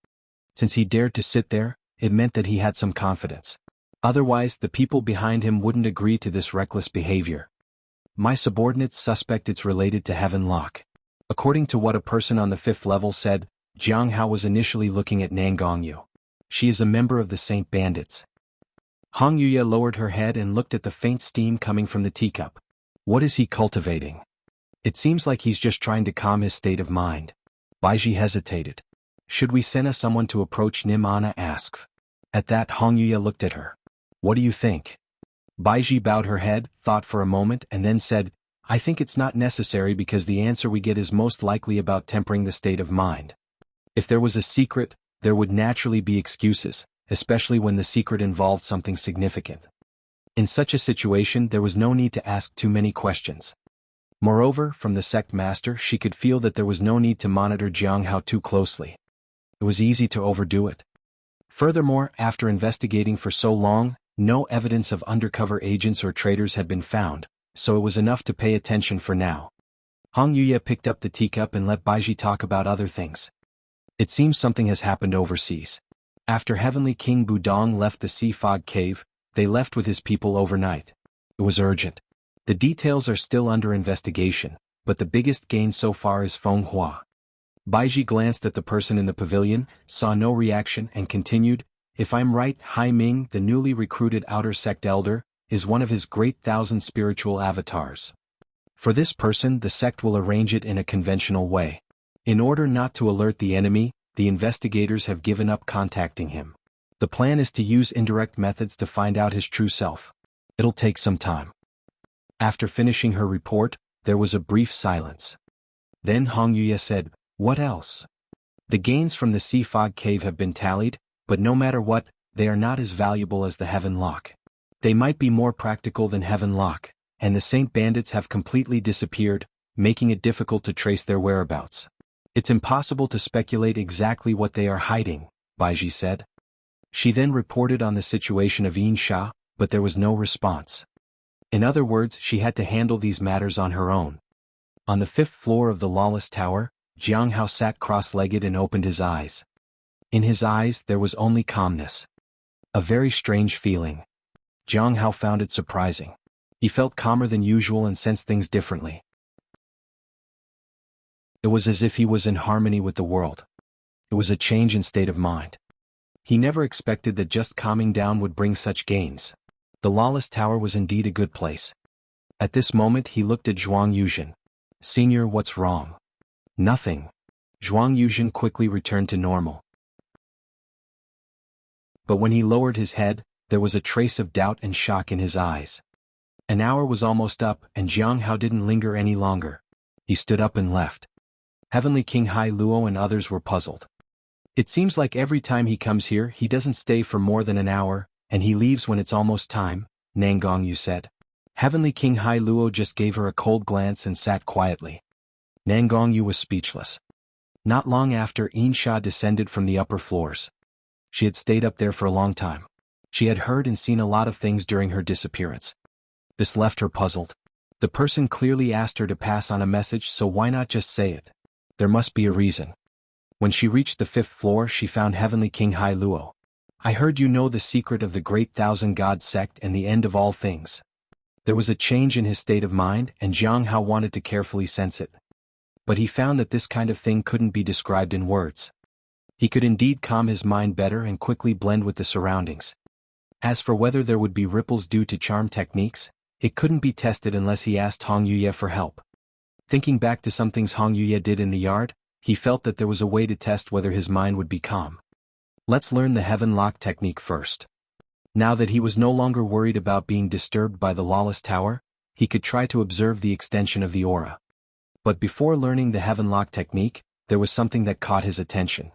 Since he dared to sit there, it meant that he had some confidence. Otherwise, the people behind him wouldn't agree to this reckless behavior. My subordinates suspect it's related to Heaven Lock. According to what a person on the 5th level said, Jiang Hao was initially looking at Nan Gongyu. She is a member of the Saint Bandits. Hong Yuye lowered her head and looked at the faint steam coming from the teacup. What is he cultivating? It seems like he's just trying to calm his state of mind. Baiji hesitated. Should we send someone to approach Nim Anna asked. At that, Hong Yuye looked at her. What do you think? Baiji bowed her head, thought for a moment, and then said, I think it's not necessary because the answer we get is most likely about tempering the state of mind. If there was a secret, there would naturally be excuses, especially when the secret involved something significant. In such a situation, there was no need to ask too many questions. Moreover, from the sect master, she could feel that there was no need to monitor Jiang Hao too closely. It was easy to overdo it. Furthermore, after investigating for so long, no evidence of undercover agents or traitors had been found, so it was enough to pay attention for now. Hong Yuye picked up the teacup and let Baiji talk about other things. It seems something has happened overseas. After Heavenly King Budong left the Sea Fog Cave, they left with his people overnight. It was urgent. The details are still under investigation, but the biggest gain so far is Feng Hua. Baiji glanced at the person in the pavilion, saw no reaction and continued, if I'm right, Hai Ming, the newly recruited outer sect elder, is one of his great 1,000 spiritual avatars. For this person, the sect will arrange it in a conventional way. In order not to alert the enemy, the investigators have given up contacting him. The plan is to use indirect methods to find out his true self. It'll take some time. After finishing her report, there was a brief silence. Then Hong Yuye said, what else? The gains from the Sea Fog Cave have been tallied, but no matter what, they are not as valuable as the Heaven Lock. They might be more practical than Heaven Lock, and the Saint Bandits have completely disappeared, making it difficult to trace their whereabouts. It's impossible to speculate exactly what they are hiding, Baiji said. She then reported on the situation of Yinsha, but there was no response. In other words, she had to handle these matters on her own. On the 5th floor of the lawless tower, Jiang Hao sat cross-legged and opened his eyes. In his eyes there was only calmness. A very strange feeling. Jiang Hao found it surprising. He felt calmer than usual and sensed things differently. It was as if he was in harmony with the world. It was a change in state of mind. He never expected that just calming down would bring such gains. The lawless tower was indeed a good place. At this moment he looked at Zhuang Yuzhen. "Senior, what's wrong?" "Nothing." Zhuang Yuzhen quickly returned to normal. But when he lowered his head, there was a trace of doubt and shock in his eyes. An hour was almost up, and Jiang Hao didn't linger any longer. He stood up and left. Heavenly King Hai Luo and others were puzzled. "It seems like every time he comes here he doesn't stay for more than an hour, and he leaves when it's almost time," Nan Gongyu said. Heavenly King Hai Luo just gave her a cold glance and sat quietly. Nan Gongyu was speechless. Not long after, Insha descended from the upper floors. She had stayed up there for a long time. She had heard and seen a lot of things during her disappearance. This left her puzzled. The person clearly asked her to pass on a message, so why not just say it? There must be a reason. When she reached the 5th floor, she found Heavenly King Hai Luo. "I heard you know the secret of the Great Thousand God sect and the end of all things." There was a change in his state of mind, and Jiang Hao wanted to carefully sense it. But he found that this kind of thing couldn't be described in words. He could indeed calm his mind better and quickly blend with the surroundings. As for whether there would be ripples due to charm techniques, it couldn't be tested unless he asked Hong Yuye for help. Thinking back to some things Hong Yuye did in the yard, he felt that there was a way to test whether his mind would be calm. Let's learn the Heaven Lock technique first. Now that he was no longer worried about being disturbed by the lawless tower, he could try to observe the extension of the aura. But before learning the Heaven Lock technique, there was something that caught his attention.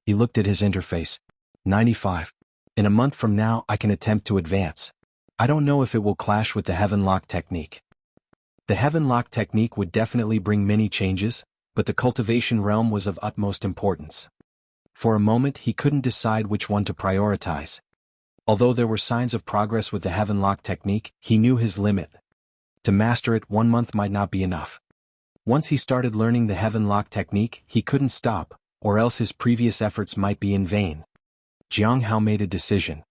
He looked at his interface. 95. In a month from now I can attempt to advance. I don't know if it will clash with the Heaven Lock technique. The Heaven Lock technique would definitely bring many changes, but the cultivation realm was of utmost importance. For a moment he couldn't decide which one to prioritize. Although there were signs of progress with the Heaven Lock technique, he knew his limit. To master it, 1 month might not be enough. Once he started learning the Heaven Lock technique, he couldn't stop, or else his previous efforts might be in vain. Jiang Hao made a decision.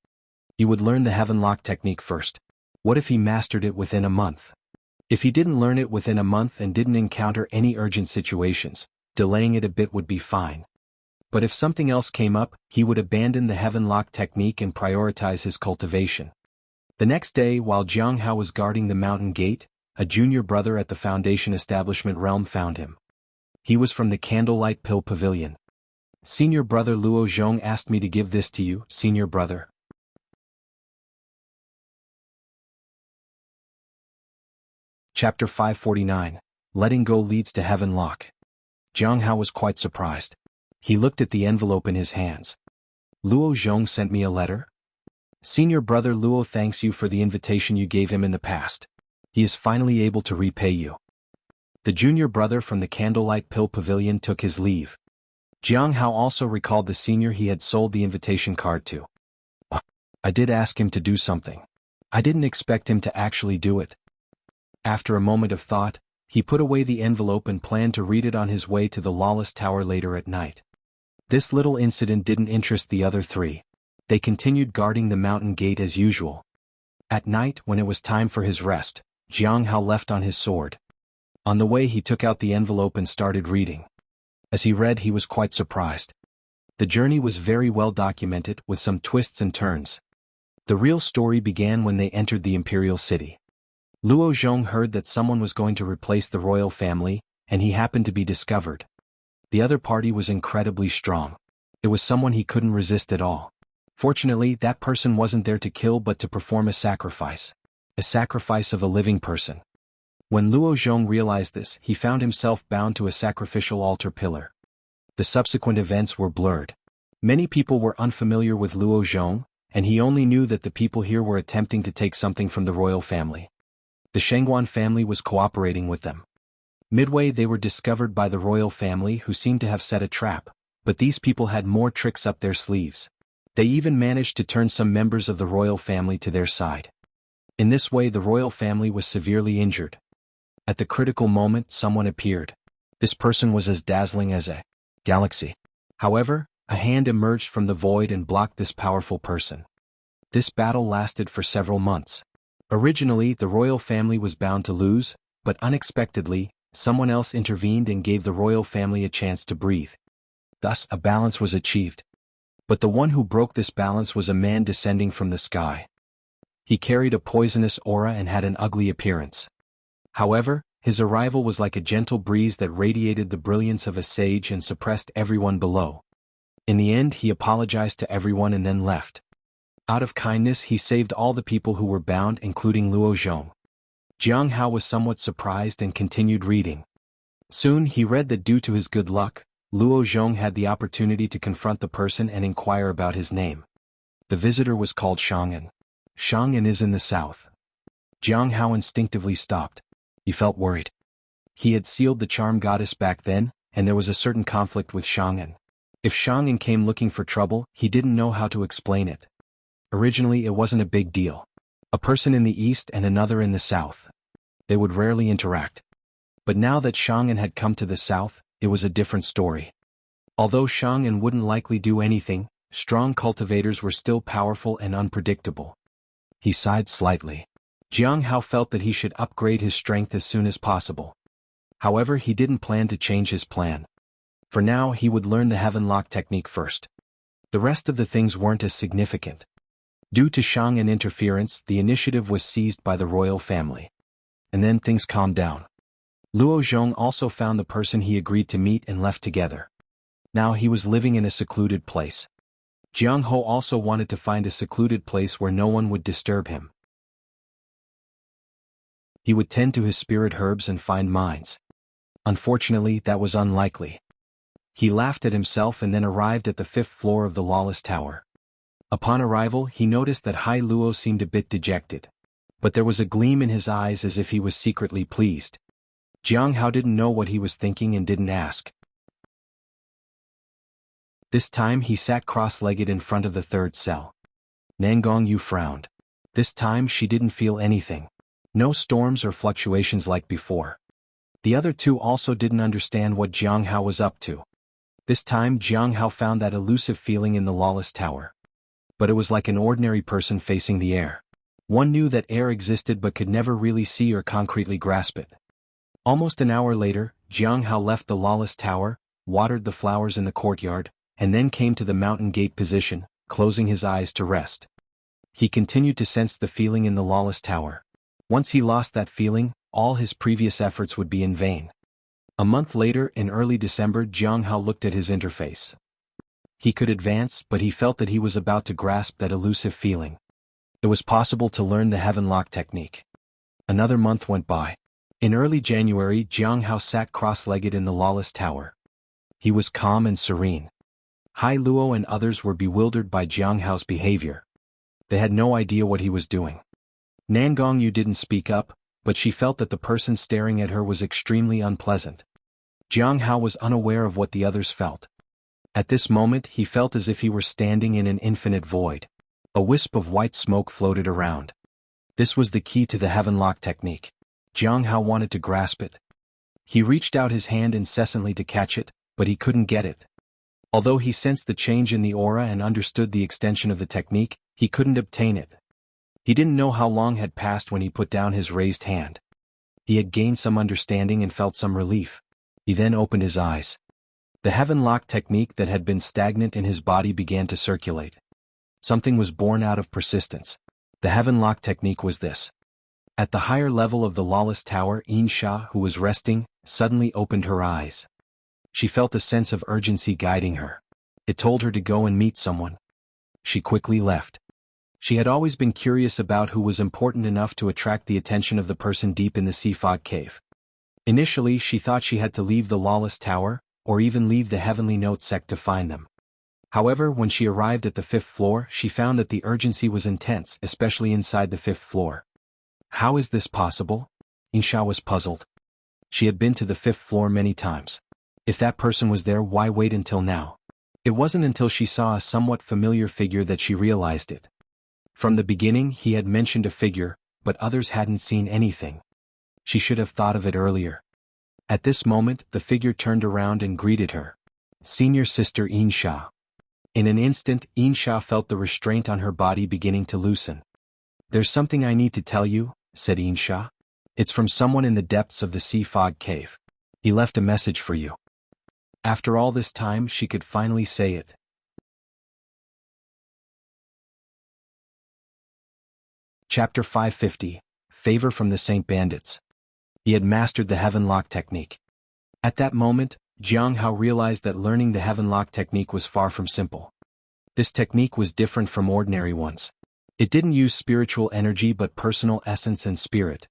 He would learn the Heaven Lock technique first. What if he mastered it within a month? If he didn't learn it within a month and didn't encounter any urgent situations, delaying it a bit would be fine. But if something else came up, he would abandon the Heaven Lock technique and prioritize his cultivation. The next day, while Jiang Hao was guarding the mountain gate, a junior brother at the Foundation Establishment Realm found him. He was from the Candlelight Pill Pavilion. "Senior brother Luo Zhong asked me to give this to you, senior brother." Chapter 549. Letting Go Leads to Heaven Lock. Jiang Hao was quite surprised. He looked at the envelope in his hands. "Luo Zhong sent me a letter?" "Senior brother Luo thanks you for the invitation you gave him in the past. He is finally able to repay you." The junior brother from the Candlelight Pill Pavilion took his leave. Jiang Hao also recalled the senior he had sold the invitation card to. "I did ask him to do something. I didn't expect him to actually do it." After a moment of thought, he put away the envelope and planned to read it on his way to the Lawless Tower later at night. This little incident didn't interest the other three. They continued guarding the mountain gate as usual. At night, when it was time for his rest, Jiang Hao left on his sword. On the way he took out the envelope and started reading. As he read, he was quite surprised. The journey was very well documented, with some twists and turns. The real story began when they entered the imperial city. Luo Zhong heard that someone was going to replace the royal family, and he happened to be discovered. The other party was incredibly strong. It was someone he couldn't resist at all. Fortunately, that person wasn't there to kill but to perform a sacrifice. A sacrifice of a living person. When Luo Zhong realized this, he found himself bound to a sacrificial altar pillar. The subsequent events were blurred. Many people were unfamiliar with Luo Zhong, and he only knew that the people here were attempting to take something from the royal family. The Shengguan family was cooperating with them. Midway they were discovered by the royal family, who seemed to have set a trap, but these people had more tricks up their sleeves. They even managed to turn some members of the royal family to their side. In this way the royal family was severely injured. At the critical moment someone appeared. This person was as dazzling as a galaxy. However, a hand emerged from the void and blocked this powerful person. This battle lasted for several months. Originally the royal family was bound to lose, but unexpectedly, someone else intervened and gave the royal family a chance to breathe. Thus, a balance was achieved. But the one who broke this balance was a man descending from the sky. He carried a poisonous aura and had an ugly appearance. However, his arrival was like a gentle breeze that radiated the brilliance of a sage and suppressed everyone below. In the end, he apologized to everyone and then left. Out of kindness, he saved all the people who were bound, including Luo Zhong. Jiang Hao was somewhat surprised and continued reading. Soon he read that due to his good luck, Luo Zhong had the opportunity to confront the person and inquire about his name. The visitor was called Shang'an. Shang'an is in the south. Jiang Hao instinctively stopped. He felt worried. He had sealed the charm goddess back then, and there was a certain conflict with Shang'an. If Shang'an came looking for trouble, he didn't know how to explain it. Originally it wasn't a big deal. A person in the east and another in the south. They would rarely interact. But now that Shang'an had come to the south, it was a different story. Although Shang'an wouldn't likely do anything, strong cultivators were still powerful and unpredictable. He sighed slightly. Jiang Hao felt that he should upgrade his strength as soon as possible. However, he didn't plan to change his plan. For now, he would learn the Heaven Lock technique first. The rest of the things weren't as significant. Due to Shang'an interference, the initiative was seized by the royal family. And then things calmed down. Luo Zhong also found the person he agreed to meet and left together. Now he was living in a secluded place. Jiang Ho also wanted to find a secluded place where no one would disturb him. He would tend to his spirit herbs and find mines. Unfortunately, that was unlikely. He laughed at himself and then arrived at the 5th floor of the Lawless Tower. Upon arrival, he noticed that Hai Luo seemed a bit dejected. But there was a gleam in his eyes as if he was secretly pleased. Jiang Hao didn't know what he was thinking and didn't ask. This time he sat cross-legged in front of the 3rd cell. Nangong Yu frowned. This time she didn't feel anything. No storms or fluctuations like before. The other two also didn't understand what Jiang Hao was up to. This time Jiang Hao found that elusive feeling in the Lawless Tower. But it was like an ordinary person facing the air. One knew that air existed but could never really see or concretely grasp it. Almost an hour later, Jiang Hao left the Lawless Tower, watered the flowers in the courtyard, and then came to the mountain gate position, closing his eyes to rest. He continued to sense the feeling in the Lawless Tower. Once he lost that feeling, all his previous efforts would be in vain. A month later, in early December, Jiang Hao looked at his interface. He could advance, but he felt that he was about to grasp that elusive feeling. It was possible to learn the Heaven Lock technique. Another month went by. In early January, Jiang Hao sat cross-legged in the Lawless Tower. He was calm and serene. Hai Luo and others were bewildered by Jiang Hao's behavior. They had no idea what he was doing. Nangong Yu didn't speak up, but she felt that the person staring at her was extremely unpleasant. Jiang Hao was unaware of what the others felt. At this moment he felt as if he were standing in an infinite void. A wisp of white smoke floated around. This was the key to the Heaven Lock technique. Jiang Hao wanted to grasp it. He reached out his hand incessantly to catch it, but he couldn't get it. Although he sensed the change in the aura and understood the extension of the technique, he couldn't obtain it. He didn't know how long had passed when he put down his raised hand. He had gained some understanding and felt some relief. He then opened his eyes. The Heaven Lock technique that had been stagnant in his body began to circulate. Something was born out of persistence. The Heaven Lock technique was this. At the higher level of the Lawless Tower, Insha, who was resting, suddenly opened her eyes. She felt a sense of urgency guiding her. It told her to go and meet someone. She quickly left. She had always been curious about who was important enough to attract the attention of the person deep in the sea fog cave. Initially she thought she had to leave the Lawless Tower, or even leave the Heavenly Note sect to find them. However, when she arrived at the 5th floor, she found that the urgency was intense, especially inside the 5th floor. How is this possible? Insha was puzzled. She had been to the 5th floor many times. If that person was there, why wait until now? It wasn't until she saw a somewhat familiar figure that she realized it. From the beginning he had mentioned a figure, but others hadn't seen anything. She should have thought of it earlier. At this moment, the figure turned around and greeted her. Senior Sister Insha. In an instant, Insha felt the restraint on her body beginning to loosen. There's something I need to tell you, said Insha. It's from someone in the depths of the sea fog cave. He left a message for you. After all this time, she could finally say it. Chapter 550, Favor from the Saint Bandits. He had mastered the Heaven Lock technique. At that moment, Jiang Hao realized that learning the Heaven Lock technique was far from simple. This technique was different from ordinary ones. It didn't use spiritual energy but personal essence and spirit.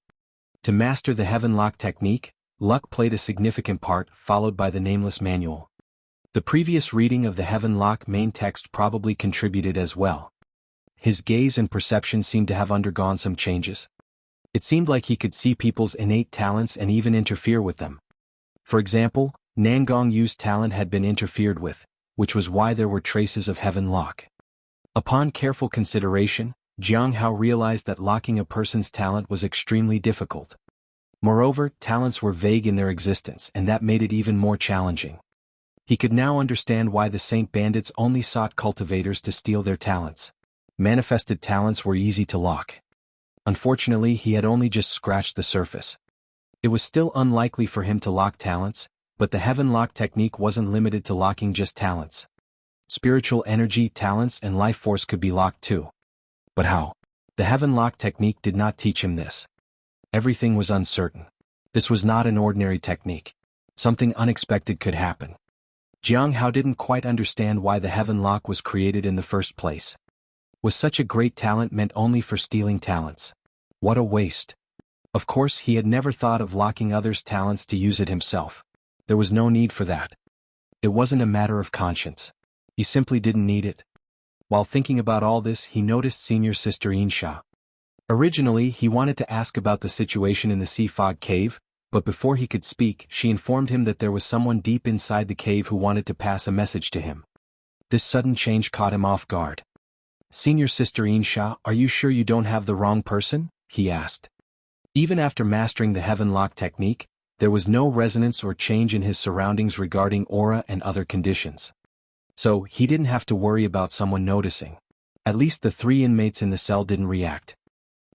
To master the Heaven Lock technique, luck played a significant part, followed by the nameless manual. The previous reading of the Heaven Lock main text probably contributed as well. His gaze and perception seemed to have undergone some changes. It seemed like he could see people's innate talents and even interfere with them. For example, Nangong Yu's talent had been interfered with, which was why there were traces of Heaven Lock. Upon careful consideration, Jiang Hao realized that locking a person's talent was extremely difficult. Moreover, talents were vague in their existence, and that made it even more challenging. He could now understand why the Saint Bandits only sought cultivators to steal their talents. Manifested talents were easy to lock. Unfortunately, he had only just scratched the surface. It was still unlikely for him to lock talents, but the Heaven Lock technique wasn't limited to locking just talents. Spiritual energy, talents, and life force could be locked too. But how? The Heaven Lock technique did not teach him this. Everything was uncertain. This was not an ordinary technique. Something unexpected could happen. Jiang Hao didn't quite understand why the Heaven Lock was created in the first place. Was such a great talent meant only for stealing talents? What a waste. Of course, he had never thought of locking others' talents to use it himself. There was no need for that. It wasn't a matter of conscience. He simply didn't need it. While thinking about all this, he noticed senior sister Insha. Originally, he wanted to ask about the situation in the sea fog cave, but before he could speak, she informed him that there was someone deep inside the cave who wanted to pass a message to him. This sudden change caught him off guard. Senior sister Insha, are you sure you don't have the wrong person? He asked. Even after mastering the Heaven Lock technique, there was no resonance or change in his surroundings regarding aura and other conditions. So, he didn't have to worry about someone noticing. At least the 3 inmates in the cell didn't react.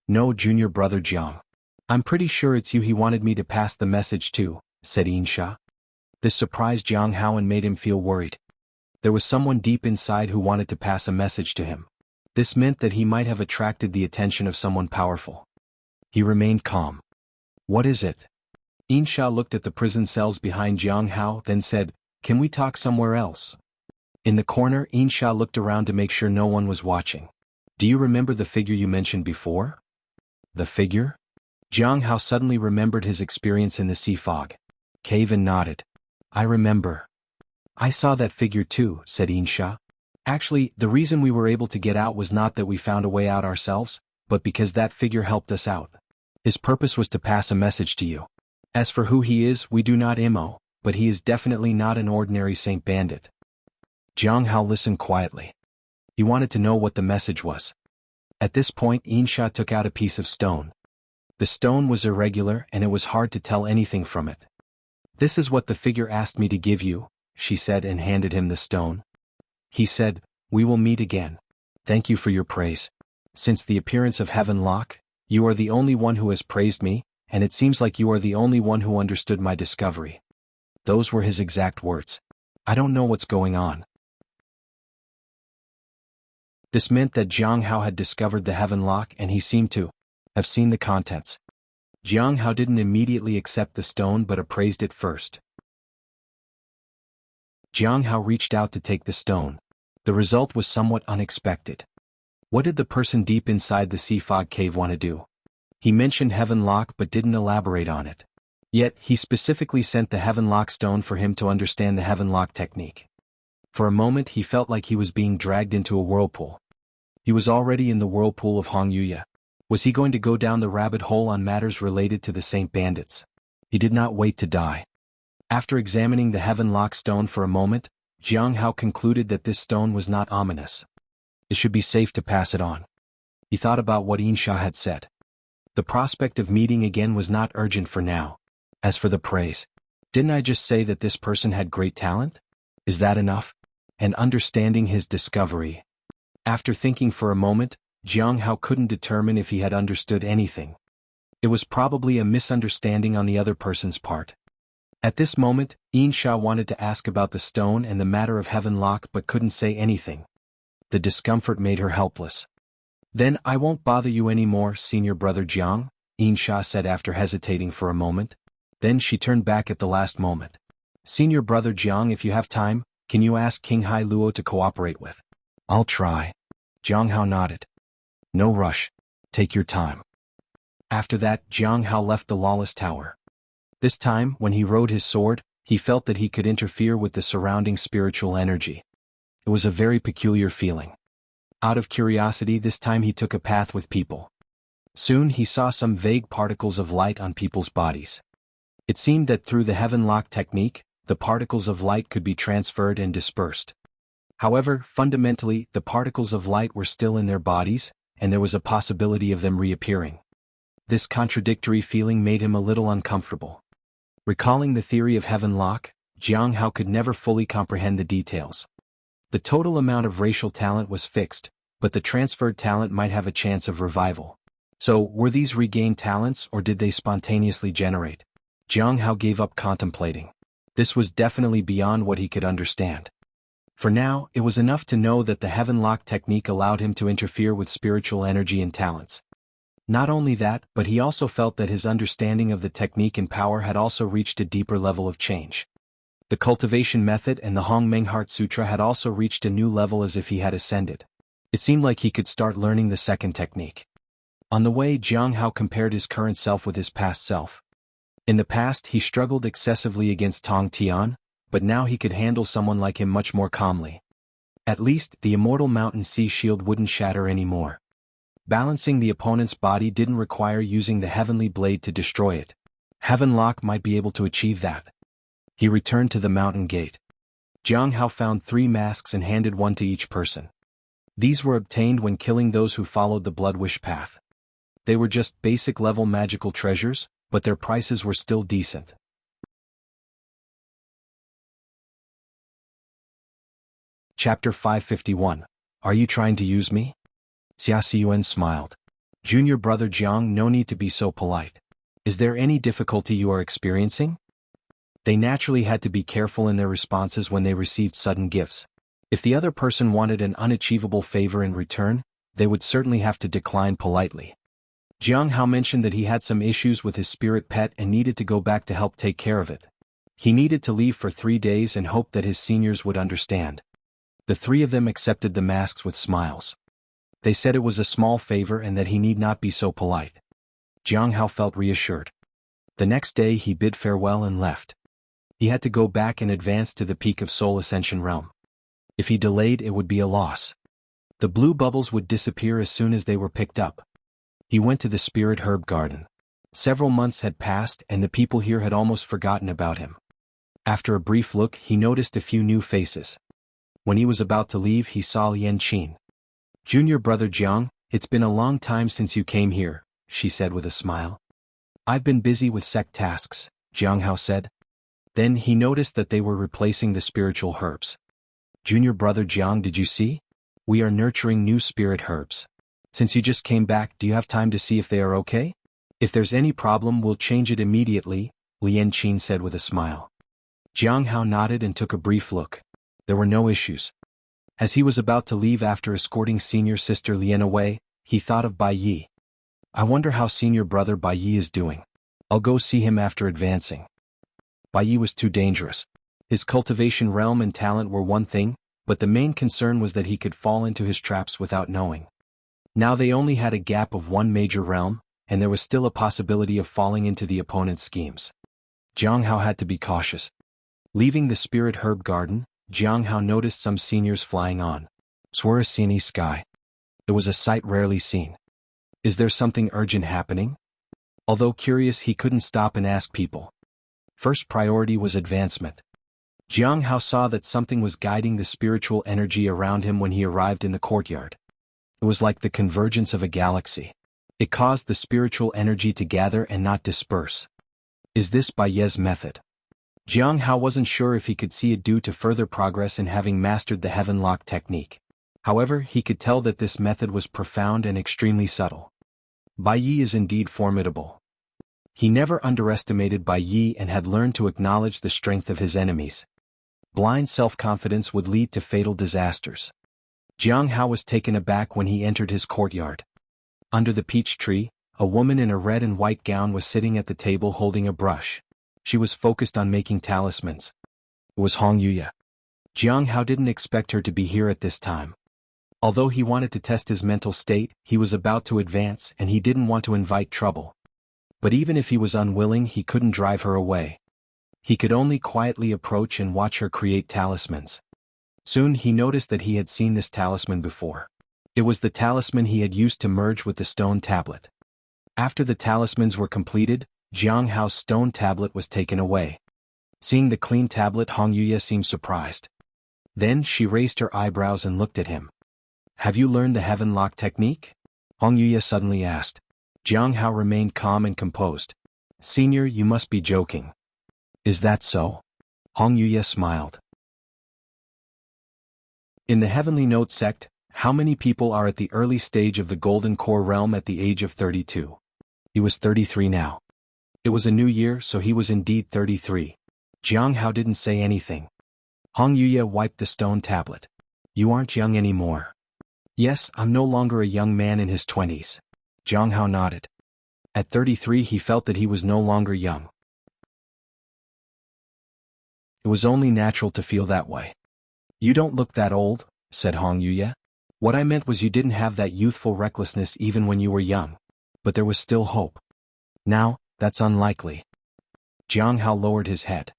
No, junior brother Jiang. I'm pretty sure it's you he wanted me to pass the message to, said Insha. This surprised Jiang Hao and made him feel worried. There was someone deep inside who wanted to pass a message to him. This meant that he might have attracted the attention of someone powerful. He remained calm. What is it? Insha looked at the prison cells behind Jiang Hao, then said, Can we talk somewhere else? In the corner, Insha looked around to make sure no one was watching. Do you remember the figure you mentioned before? The figure? Jiang Hao suddenly remembered his experience in the sea fog cave and nodded. I remember. I saw that figure too, said Insha. Actually, the reason we were able to get out was not that we found a way out ourselves, but because that figure helped us out. His purpose was to pass a message to you. As for who he is, we do not know, but he is definitely not an ordinary Saint Bandit. Jiang Hao listened quietly. He wanted to know what the message was. At this point, Insha took out a piece of stone. The stone was irregular and it was hard to tell anything from it. This is what the figure asked me to give you, she said and handed him the stone. He said, We will meet again. Thank you for your praise. Since the appearance of Heaven Lock, you are the only one who has praised me, and it seems like you are the only one who understood my discovery. Those were his exact words. I don't know what's going on. This meant that Jiang Hao had discovered the Heaven Lock and he seemed to have seen the contents. Jiang Hao didn't immediately accept the stone but appraised it first. Jiang Hao reached out to take the stone. The result was somewhat unexpected. What did the person deep inside the sea fog cave want to do? He mentioned Heaven Lock but didn't elaborate on it. Yet, he specifically sent the Heaven Lock stone for him to understand the Heaven Lock technique. For a moment he felt like he was being dragged into a whirlpool. He was already in the whirlpool of Hongyuya. Was he going to go down the rabbit hole on matters related to the Saint Bandits? He did not wait to die. After examining the Heaven Lock stone for a moment, Jiang Hao concluded that this stone was not ominous. It should be safe to pass it on. He thought about what Insha had said. The prospect of meeting again was not urgent for now. As for the praise, didn't I just say that this person had great talent? Is that enough? And understanding his discovery. After thinking for a moment, Jiang Hao couldn't determine if he had understood anything. It was probably a misunderstanding on the other person's part. At this moment, Insha wanted to ask about the stone and the matter of Heaven Lock but couldn't say anything. The discomfort made her helpless. Then I won't bother you anymore, senior brother Jiang, Insha said after hesitating for a moment. Then she turned back at the last moment. Senior brother Jiang, if you have time, can you ask King Hai Luo to cooperate with? I'll try. Jiang Hao nodded. No rush. Take your time. After that, Jiang Hao left the lawless tower. This time, when he rode his sword, he felt that he could interfere with the surrounding spiritual energy. It was a very peculiar feeling. Out of curiosity, this time he took a path with people. Soon he saw some vague particles of light on people's bodies. It seemed that through the heaven lock technique, the particles of light could be transferred and dispersed. However, fundamentally, the particles of light were still in their bodies, and there was a possibility of them reappearing. This contradictory feeling made him a little uncomfortable. Recalling the theory of heaven lock, Jiang Hao could never fully comprehend the details. The total amount of racial talent was fixed, but the transferred talent might have a chance of revival. So, were these regained talents or did they spontaneously generate? Jiang Hao gave up contemplating. This was definitely beyond what he could understand. For now, it was enough to know that the heaven lock technique allowed him to interfere with spiritual energy and talents. Not only that, but he also felt that his understanding of the technique and power had also reached a deeper level of change. The cultivation method and the Hong Meng Heart Sutra had also reached a new level, as if he had ascended. It seemed like he could start learning the second technique. On the way, Jiang Hao compared his current self with his past self. In the past, he struggled excessively against Tong Tian, but now he could handle someone like him much more calmly. At least, the immortal mountain sea shield wouldn't shatter anymore. Balancing the opponent's body didn't require using the heavenly blade to destroy it. Heaven Lock might be able to achieve that. He returned to the mountain gate. Jiang Hao found 3 masks and handed one to each person. These were obtained when killing those who followed the Blood Wish path. They were just basic level magical treasures, but their prices were still decent. Chapter 551. Are you trying to use me? Xia Xiyuan smiled. Junior brother Jiang, no need to be so polite. Is there any difficulty you are experiencing? They naturally had to be careful in their responses when they received sudden gifts. If the other person wanted an unachievable favor in return, they would certainly have to decline politely. Jiang Hao mentioned that he had some issues with his spirit pet and needed to go back to help take care of it. He needed to leave for 3 days and hoped that his seniors would understand. The 3 of them accepted the masks with smiles. They said it was a small favor and that he need not be so polite. Jiang Hao felt reassured. The next day he bid farewell and left. He had to go back and advance to the peak of Soul Ascension Realm. If he delayed, it would be a loss. The blue bubbles would disappear as soon as they were picked up. He went to the Spirit Herb Garden. Several months had passed and the people here had almost forgotten about him. After a brief look, he noticed a few new faces. When he was about to leave, he saw Lian Qin. Junior brother Jiang, it's been a long time since you came here, she said with a smile. I've been busy with sect tasks, Jiang Hao said. Then he noticed that they were replacing the spiritual herbs. Junior brother Jiang, did you see? We are nurturing new spirit herbs. Since you just came back, do you have time to see if they are okay? If there's any problem, we'll change it immediately, Lian Qin said with a smile. Jiang Hao nodded and took a brief look. There were no issues. As he was about to leave after escorting senior sister Lian away, he thought of Bai Yi. I wonder how senior brother Bai Yi is doing. I'll go see him after advancing. Bai Yi was too dangerous. His cultivation realm and talent were one thing, but the main concern was that he could fall into his traps without knowing. Now they only had a gap of 1 major realm, and there was still a possibility of falling into the opponent's schemes. Jiang Hao had to be cautious. Leaving the Spirit Herb Garden, Jiang Hao noticed some seniors flying on Swarasini sky. It was a sight rarely seen. Is there something urgent happening? Although curious, he couldn't stop and ask people. First priority was advancement. Jiang Hao saw that something was guiding the spiritual energy around him when he arrived in the courtyard. It was like the convergence of a galaxy. It caused the spiritual energy to gather and not disperse. Is this Bai Ye's method? Jiang Hao wasn't sure if he could see it due to further progress in having mastered the Heaven Lock technique. However, he could tell that this method was profound and extremely subtle. Bai Yi is indeed formidable. He never underestimated Bai Yi and had learned to acknowledge the strength of his enemies. Blind self-confidence would lead to fatal disasters. Jiang Hao was taken aback when he entered his courtyard. Under the peach tree, a woman in a red and white gown was sitting at the table holding a brush. She was focused on making talismans. It was Hong Yuya. Jiang Hao didn't expect her to be here at this time. Although he wanted to test his mental state, he was about to advance and he didn't want to invite trouble. But even if he was unwilling, he couldn't drive her away. He could only quietly approach and watch her create talismans. Soon he noticed that he had seen this talisman before. It was the talisman he had used to merge with the stone tablet. After the talismans were completed, Jiang Hao's stone tablet was taken away. Seeing the clean tablet, Hong Yuya seemed surprised. Then she raised her eyebrows and looked at him. "Have you learned the heaven lock technique?" Hong Yuya suddenly asked. Jiang Hao remained calm and composed. "Senior, you must be joking." "Is that so?" Hong Yuya smiled. In the Heavenly Note sect, how many people are at the early stage of the Golden Core realm at the age of 32? He was 33 now. It was a new year, so he was indeed 33. Jiang Hao didn't say anything. Hong Yuya wiped the stone tablet. "You aren't young anymore." "Yes, I'm no longer a young man in his 20s. Jiang Hao nodded. At 33 he felt that he was no longer young. It was only natural to feel that way. "You don't look that old," said Hong Yuya. "What I meant was you didn't have that youthful recklessness even when you were young. But there was still hope." "Now, that's unlikely." Jiang Hao lowered his head.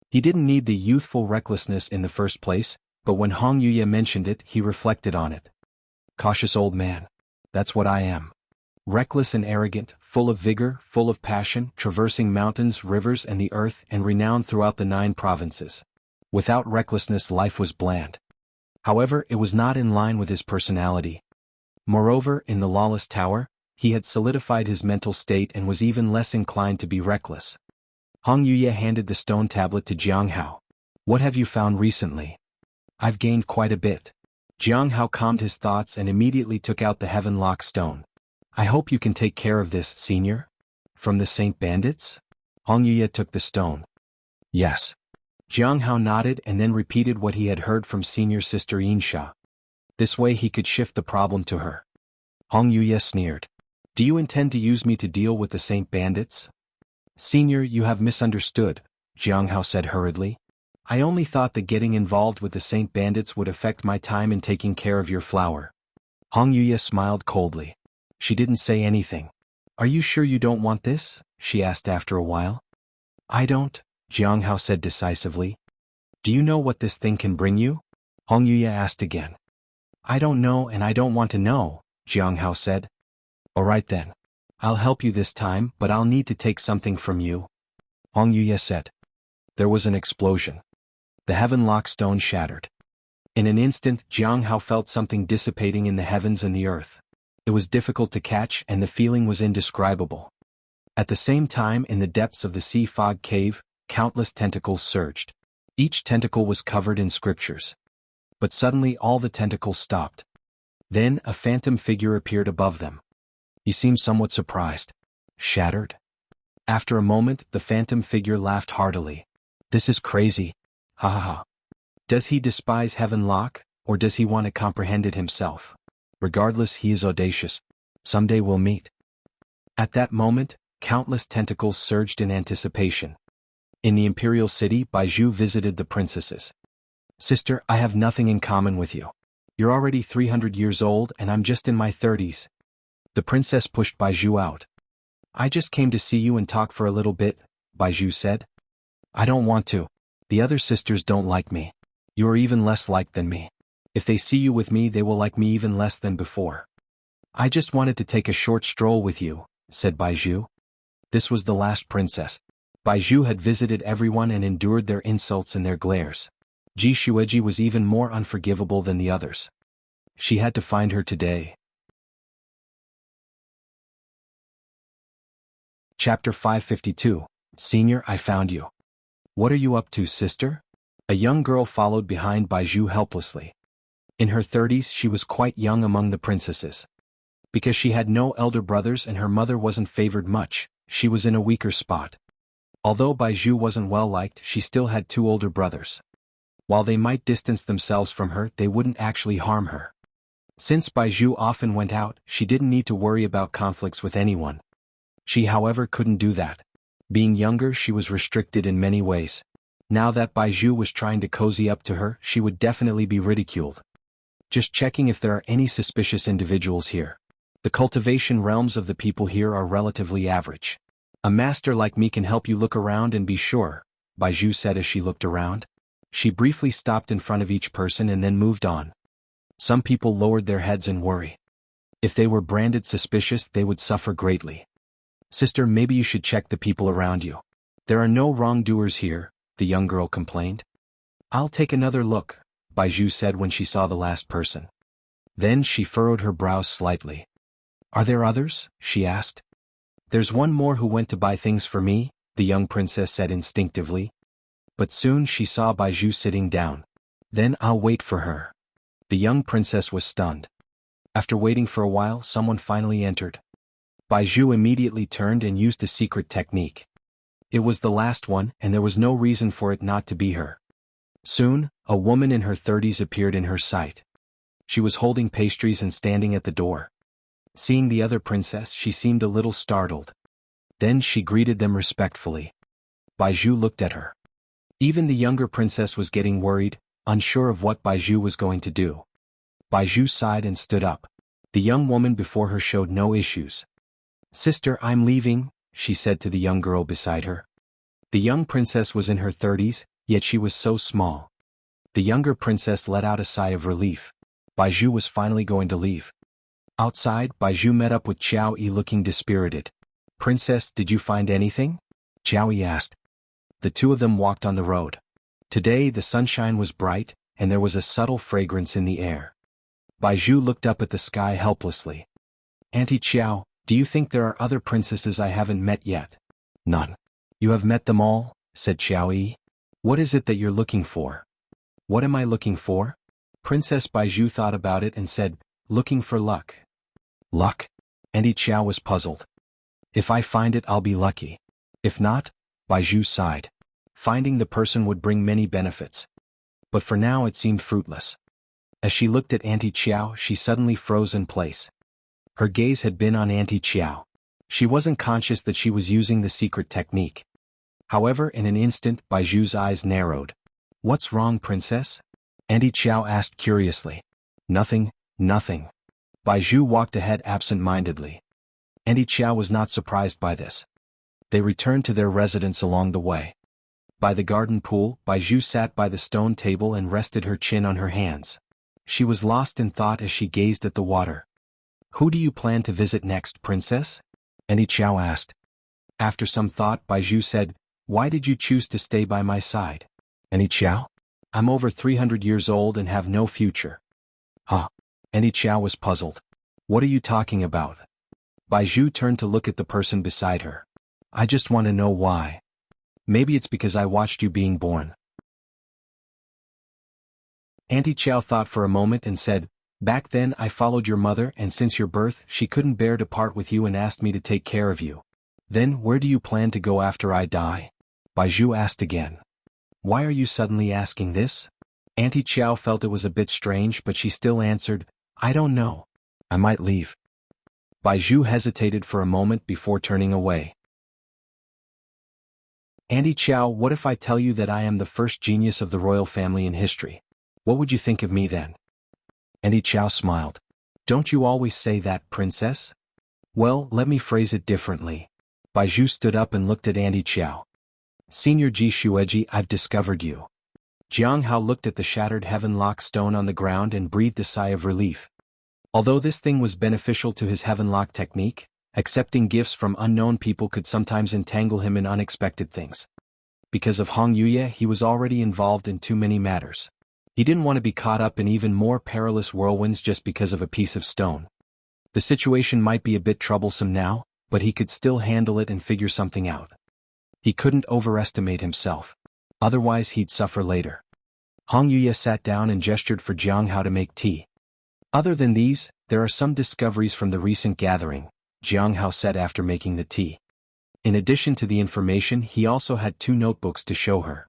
He didn't need the youthful recklessness in the first place, but when Hong Yuya mentioned it, he reflected on it. "Cautious old man. That's what I am. Reckless and arrogant, full of vigor, full of passion, traversing mountains, rivers and the earth and renowned throughout the 9 provinces. Without recklessness life was bland." However, it was not in line with his personality. Moreover, in the Lawless Tower, he had solidified his mental state and was even less inclined to be reckless. Hong Yuya handed the stone tablet to Jiang Hao. "What have you found recently?" "I've gained quite a bit." Jiang Hao calmed his thoughts and immediately took out the Heaven Lock stone. "I hope you can take care of this, senior." "From the Saint Bandits?" Hong Yuya took the stone. "Yes." Jiang Hao nodded and then repeated what he had heard from senior sister Yinsha. This way he could shift the problem to her. Hong Yuya sneered. "Do you intend to use me to deal with the Saint Bandits?" "Senior, you have misunderstood," Jiang Hao said hurriedly. "I only thought that getting involved with the Saint Bandits would affect my time in taking care of your flower." Hong Yuya smiled coldly. She didn't say anything. "Are you sure you don't want this?" she asked after a while. "I don't," Jiang Hao said decisively. "Do you know what this thing can bring you?" Hong Yuya asked again. "I don't know and I don't want to know," Jiang Hao said. "All right then. I'll help you this time, but I'll need to take something from you," Hong Yuya said. There was an explosion. The heaven lock stone shattered. In an instant, Jiang Hao felt something dissipating in the heavens and the earth. It was difficult to catch and the feeling was indescribable. At the same time, in the depths of the sea fog cave, countless tentacles surged. Each tentacle was covered in scriptures. But suddenly all the tentacles stopped. Then a phantom figure appeared above them. He seemed somewhat surprised. "Shattered?" After a moment, the phantom figure laughed heartily. "This is crazy. Ha ha ha. Does he despise Heaven Lock, or does he want to comprehend it himself? Regardless, he is audacious. Someday we'll meet." At that moment, countless tentacles surged in anticipation. In the imperial city, Baizhu visited the princesses. "Sister, I have nothing in common with you. You're already 300 years old and I'm just in my 30s. The princess pushed Baizhu out. "I just came to see you and talk for a little bit," Baizhu said. "I don't want to. The other sisters don't like me. You are even less liked than me. If they see you with me, they will like me even less than before." "I just wanted to take a short stroll with you," said Baizhu. This was the last princess. Baizhu had visited everyone and endured their insults and their glares. Ji Shueji was even more unforgivable than the others. She had to find her today. Chapter 552. Senior, I found you. "What are you up to, sister?" A young girl followed behind Baizhu helplessly. In her 30s, she was quite young among the princesses. Because she had no elder brothers and her mother wasn't favored much, she was in a weaker spot. Although Baizhu wasn't well liked, she still had 2 older brothers. While they might distance themselves from her, they wouldn't actually harm her. Since Baizhu often went out, she didn't need to worry about conflicts with anyone. She, however, couldn't do that. Being younger, she was restricted in many ways. Now that Baizhu was trying to cozy up to her, she would definitely be ridiculed. Just checking if there are any suspicious individuals here. The cultivation realms of the people here are relatively average. A master like me can help you look around and be sure, Baizhu said as she looked around. She briefly stopped in front of each person and then moved on. Some people lowered their heads in worry. If they were branded suspicious, they would suffer greatly. Sister, maybe you should check the people around you. There are no wrongdoers here, the young girl complained. I'll take another look, Baizhu said when she saw the last person. Then she furrowed her brows slightly. Are there others? She asked. There's one more who went to buy things for me, the young princess said instinctively. But soon she saw Baizhu sitting down. Then I'll wait for her. The young princess was stunned. After waiting for a while, someone finally entered. Baizhu immediately turned and used a secret technique. It was the last one, and there was no reason for it not to be her. Soon, a woman in her 30s appeared in her sight. She was holding pastries and standing at the door. Seeing the other princess, she seemed a little startled. Then she greeted them respectfully. Baizhu looked at her. Even the younger princess was getting worried, unsure of what Baizhu was going to do. Baizhu sighed and stood up. The young woman before her showed no issues. Sister, I'm leaving, she said to the young girl beside her. The young princess was in her 30s, yet she was so small. The younger princess let out a sigh of relief. Baizhu was finally going to leave. Outside, Baizhu met up with Qiao Yi looking dispirited. Princess, did you find anything? Qiao Yi asked. The two of them walked on the road. Today the sunshine was bright, and there was a subtle fragrance in the air. Baizhu looked up at the sky helplessly. Auntie Qiao, do you think there are other princesses I haven't met yet? None. You have met them all, said Qiao Yi. What is it that you're looking for? What am I looking for? Princess Baizhu thought about it and said, looking for luck. Luck? Auntie Qiao was puzzled. If I find it, I'll be lucky. If not, Baizhu sighed. Finding the person would bring many benefits. But for now it seemed fruitless. As she looked at Auntie Qiao, she suddenly froze in place. Her gaze had been on Auntie Qiao. She wasn't conscious that she was using the secret technique. However, in an instant, Baizhu's eyes narrowed. What's wrong, princess? Auntie Qiao asked curiously. Nothing, nothing. Baizhu walked ahead absent-mindedly. Auntie Qiao was not surprised by this. They returned to their residence along the way. By the garden pool, Baizhu sat by the stone table and rested her chin on her hands. She was lost in thought as she gazed at the water. Who do you plan to visit next, princess? Auntie Qiao asked. After some thought, Baizhu said, why did you choose to stay by my side? Auntie Qiao? I'm over 300 years old and have no future. Huh? Auntie Qiao was puzzled. What are you talking about? Baizhu turned to look at the person beside her. I just want to know why. Maybe it's because I watched you being born. Auntie Qiao thought for a moment and said, back then I followed your mother, and since your birth she couldn't bear to part with you and asked me to take care of you. Then where do you plan to go after I die? Baizhu asked again. Why are you suddenly asking this? Auntie Qiao felt it was a bit strange, but she still answered, I don't know. I might leave. Baizhu hesitated for a moment before turning away. Auntie Qiao, what if I tell you that I am the first genius of the royal family in history? What would you think of me then? Auntie Qiao smiled. Don't you always say that, princess? Well, let me phrase it differently. Baizhu stood up and looked at Auntie Qiao. Senior Ji Shueji, I've discovered you. Jiang Hao looked at the shattered heaven-lock stone on the ground and breathed a sigh of relief. Although this thing was beneficial to his heaven-lock technique, accepting gifts from unknown people could sometimes entangle him in unexpected things. Because of Hong Yuye, he was already involved in too many matters. He didn't want to be caught up in even more perilous whirlwinds just because of a piece of stone. The situation might be a bit troublesome now, but he could still handle it and figure something out. He couldn't overestimate himself. Otherwise he'd suffer later. Hong Yuye sat down and gestured for Jiang Hao to make tea. Other than these, there are some discoveries from the recent gathering, Jiang Hao said after making the tea. In addition to the information, he also had 2 notebooks to show her.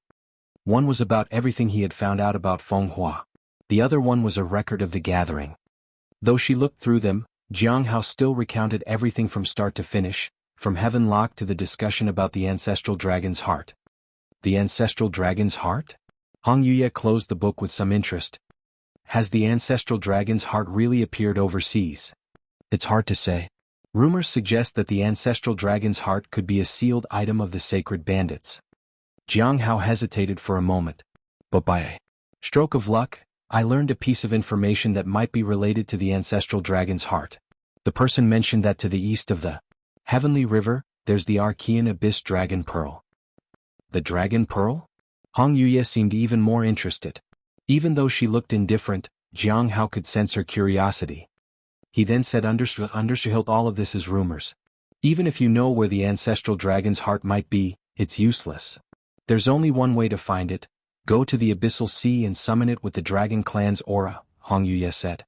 One was about everything he had found out about Feng Hua. The other one was a record of the gathering. Though she looked through them, Jiang Hao still recounted everything from start to finish, from Heaven Lock to the discussion about the ancestral dragon's heart. The ancestral dragon's heart? Hong Yuye closed the book with some interest. Has the ancestral dragon's heart really appeared overseas? It's hard to say. Rumors suggest that the ancestral dragon's heart could be a sealed item of the sacred bandits. Jiang Hao hesitated for a moment. But by a stroke of luck, I learned a piece of information that might be related to the ancestral dragon's heart. The person mentioned that to the east of the Heavenly River, there's the Archean Abyss Dragon Pearl. The Dragon Pearl? Hong Yuye seemed even more interested. Even though she looked indifferent, Jiang Hao could sense her curiosity. He then said, Understood, all of this is rumors. Even if you know where the ancestral dragon's heart might be, it's useless. There's only one way to find it. Go to the Abyssal Sea and summon it with the Dragon Clan's aura, Hong Yuye said.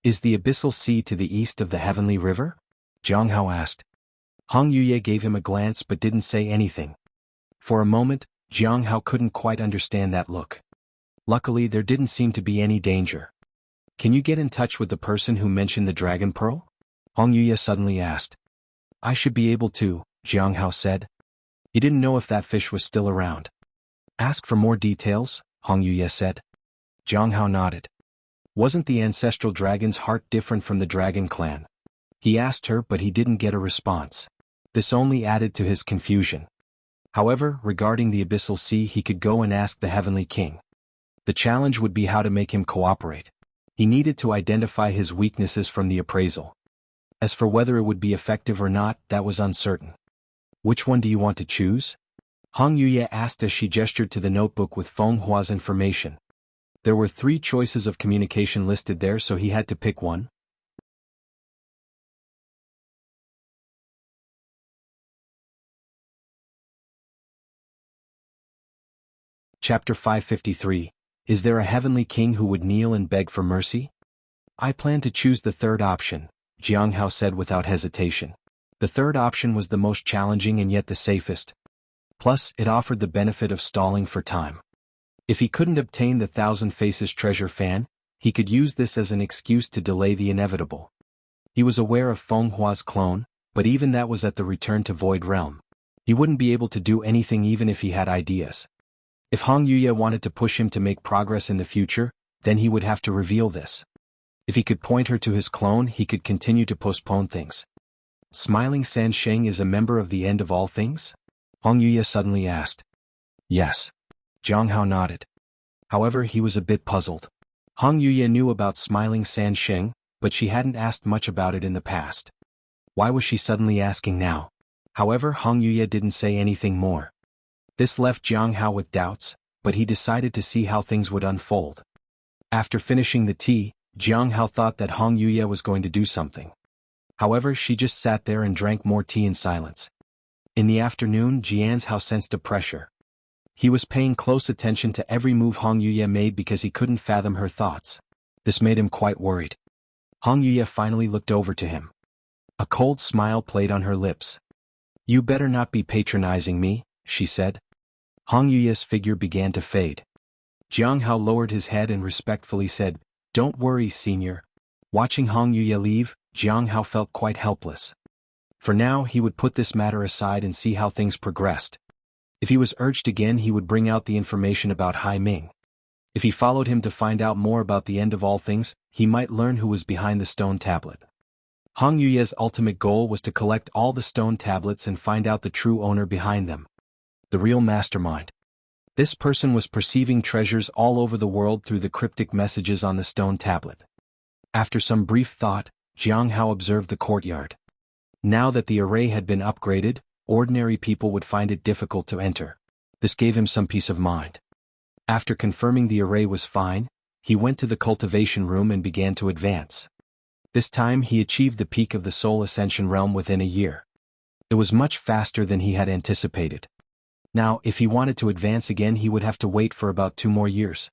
Is the Abyssal Sea to the east of the Heavenly River? Jiang Hao asked. Hong Yuye gave him a glance but didn't say anything. For a moment, Jiang Hao couldn't quite understand that look. Luckily, there didn't seem to be any danger. Can you get in touch with the person who mentioned the Dragon Pearl? Hong Yuye suddenly asked. I should be able to, Jiang Hao said. He didn't know if that fish was still around. Ask for more details, Hong Yuye said. Jiang Hao nodded. Wasn't the ancestral dragon's heart different from the Dragon Clan? He asked her, but he didn't get a response. This only added to his confusion. However, regarding the Abyssal Sea, he could go and ask the Heavenly King. The challenge would be how to make him cooperate. He needed to identify his weaknesses from the appraisal. As for whether it would be effective or not, that was uncertain. Which one do you want to choose? Hong Yuye asked as she gestured to the notebook with Feng Hua's information. There were 3 choices of communication listed there, so he had to pick one. Chapter 553. Is there a Heavenly King who would kneel and beg for mercy? I plan to choose the third option, Jiang Hao said without hesitation. The third option was the most challenging and yet the safest. Plus, it offered the benefit of stalling for time. If he couldn't obtain the Thousand Faces treasure fan, he could use this as an excuse to delay the inevitable. He was aware of Feng Hua's clone, but even that was at the return to Void Realm. He wouldn't be able to do anything even if he had ideas. If Hong Yuye wanted to push him to make progress in the future, then he would have to reveal this. If he could point her to his clone, he could continue to postpone things. Smiling Sansheng is a member of the End of All Things? Hong Yuye suddenly asked. Yes. Jiang Hao nodded. However, he was a bit puzzled. Hong Yuye knew about Smiling Sansheng, but she hadn't asked much about it in the past. Why was she suddenly asking now? However, Hong Yuye didn't say anything more. This left Jiang Hao with doubts, but he decided to see how things would unfold. After finishing the tea, Jiang Hao thought that Hong Yuye was going to do something. However, she just sat there and drank more tea in silence. In the afternoon, Jian Hao sensed a pressure. He was paying close attention to every move Hong Yuye made because he couldn't fathom her thoughts. This made him quite worried. Hong Yuye finally looked over to him. A cold smile played on her lips. You better not be patronizing me, she said. Hong Yuye's figure began to fade. Jiang Hao lowered his head and respectfully said, Don't worry, senior. Watching Hong Yuye leave, Jiang Hao felt quite helpless. For now, he would put this matter aside and see how things progressed. If he was urged again, he would bring out the information about Hai Ming. If he followed him to find out more about the End of All Things, he might learn who was behind the stone tablet. Hong Yuye's ultimate goal was to collect all the stone tablets and find out the true owner behind them. The real mastermind. This person was perceiving treasures all over the world through the cryptic messages on the stone tablet. After some brief thought, Jiang Hao observed the courtyard. Now that the array had been upgraded, ordinary people would find it difficult to enter. This gave him some peace of mind. After confirming the array was fine, he went to the cultivation room and began to advance. This time he achieved the peak of the Soul Ascension realm within a year. It was much faster than he had anticipated. Now, if he wanted to advance again, he would have to wait for about 2 more years.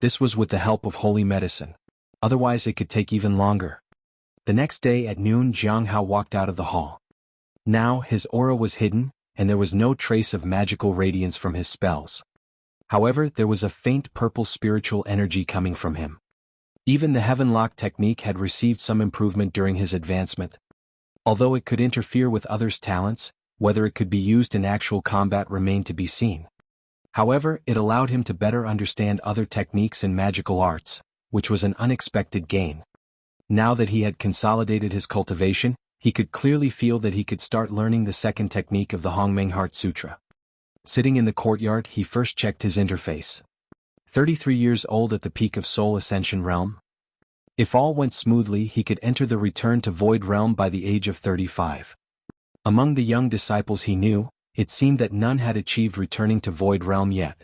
This was with the help of holy medicine. Otherwise it could take even longer. The next day at noon, Jiang Hao walked out of the hall. Now, his aura was hidden, and there was no trace of magical radiance from his spells. However, there was a faint purple spiritual energy coming from him. Even the Heaven Lock technique had received some improvement during his advancement. Although it could interfere with others' talents, whether it could be used in actual combat remained to be seen. However, it allowed him to better understand other techniques and magical arts, which was an unexpected gain. Now that he had consolidated his cultivation, he could clearly feel that he could start learning the second technique of the Hongmeng Heart Sutra. Sitting in the courtyard, he first checked his interface. 33 years old at the peak of Soul Ascension Realm. If all went smoothly, he could enter the Return to Void Realm by the age of 35. Among the young disciples he knew, it seemed that none had achieved returning to Void Realm yet.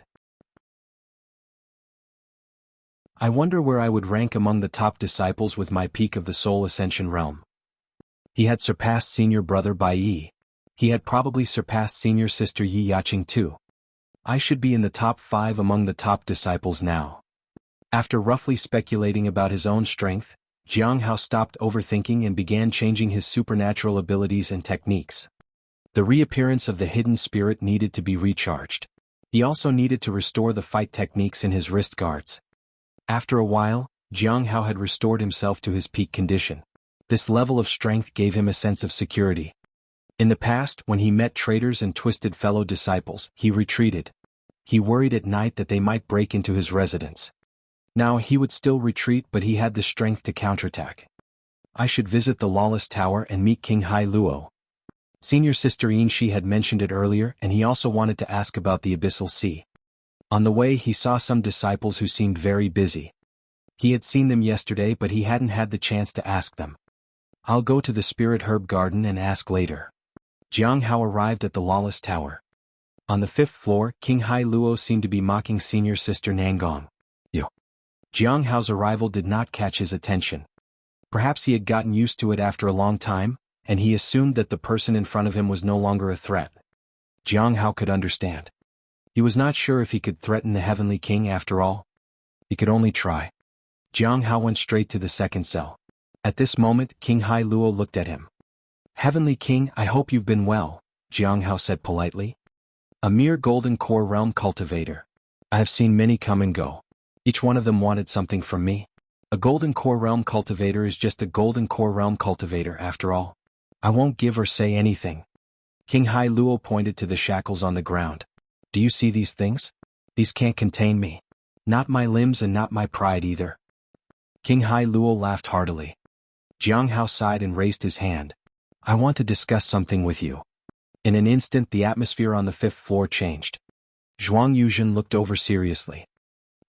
I wonder where I would rank among the top disciples with my peak of the Soul Ascension Realm. He had surpassed senior brother Bai Yi. He had probably surpassed senior sister Yi Yaqing too. I should be in the top 5 among the top disciples now. After roughly speculating about his own strength, Jiang Hao stopped overthinking and began changing his supernatural abilities and techniques. The reappearance of the hidden spirit needed to be recharged. He also needed to restore the fight techniques in his wrist guards. After a while, Jiang Hao had restored himself to his peak condition. This level of strength gave him a sense of security. In the past, when he met traitors and twisted fellow disciples, he retreated. He worried at night that they might break into his residence. Now he would still retreat, but he had the strength to counterattack. I should visit the Lawless Tower and meet King Hai Luo. Senior Sister Yin Shi had mentioned it earlier, and he also wanted to ask about the Abyssal Sea. On the way he saw some disciples who seemed very busy. He had seen them yesterday, but he hadn't had the chance to ask them. I'll go to the Spirit Herb Garden and ask later. Jiang Hao arrived at the Lawless Tower. On the 5th floor, King Hai Luo seemed to be mocking Senior Sister Nangong. Yo. Jiang Hao's arrival did not catch his attention. Perhaps he had gotten used to it after a long time, and he assumed that the person in front of him was no longer a threat. Jiang Hao could understand. He was not sure if he could threaten the Heavenly King after all. He could only try. Jiang Hao went straight to the second cell. At this moment, King Hai Luo looked at him. Heavenly King, I hope you've been well, Jiang Hao said politely. A mere Golden Core Realm cultivator. I have seen many come and go. Each one of them wanted something from me. A Golden Core Realm cultivator is just a Golden Core Realm cultivator after all. I won't give or say anything. King Hai Luo pointed to the shackles on the ground. Do you see these things? These can't contain me. Not my limbs and not my pride either. King Hai Luo laughed heartily. Jiang Hao sighed and raised his hand. I want to discuss something with you. In an instant the atmosphere on the 5th floor changed. Zhuang Yuzhen looked over seriously.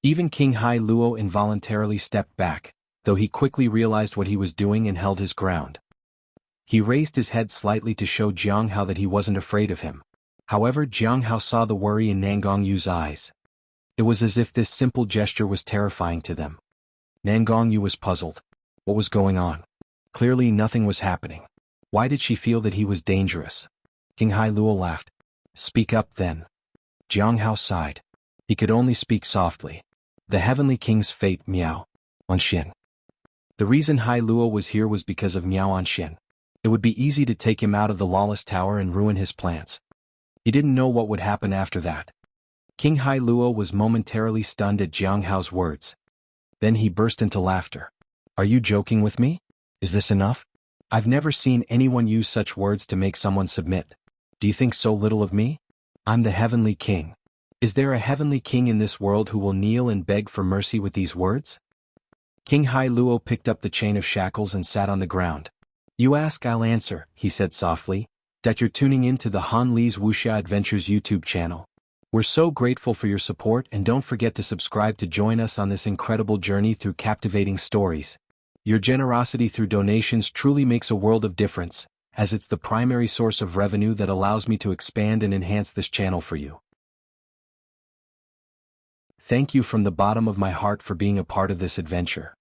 Even King Hai Luo involuntarily stepped back, though he quickly realized what he was doing and held his ground. He raised his head slightly to show Jiang Hao that he wasn't afraid of him. However, Jiang Hao saw the worry in Nangong Yu's eyes. It was as if this simple gesture was terrifying to them. Nangong Yu was puzzled. What was going on? Clearly nothing was happening. Why did she feel that he was dangerous? King Hai Luo laughed. Speak up then. Jiang Hao sighed. He could only speak softly. The Heavenly King's fate, Miao Anxian. The reason Hai Luo was here was because of Miao Anxian. It would be easy to take him out of the Lawless Tower and ruin his plans. He didn't know what would happen after that. King Hai Luo was momentarily stunned at Jiang Hao's words. Then he burst into laughter. Are you joking with me? Is this enough? I've never seen anyone use such words to make someone submit. Do you think so little of me? I'm the Heavenly King. Is there a Heavenly King in this world who will kneel and beg for mercy with these words? King Hai Luo picked up the chain of shackles and sat on the ground. You ask, I'll answer, he said softly. That you're tuning in to the Han Li's Wuxia Adventures YouTube channel. We're so grateful for your support, and don't forget to subscribe to join us on this incredible journey through captivating stories. Your generosity through donations truly makes a world of difference, as it's the primary source of revenue that allows me to expand and enhance this channel for you. Thank you from the bottom of my heart for being a part of this adventure.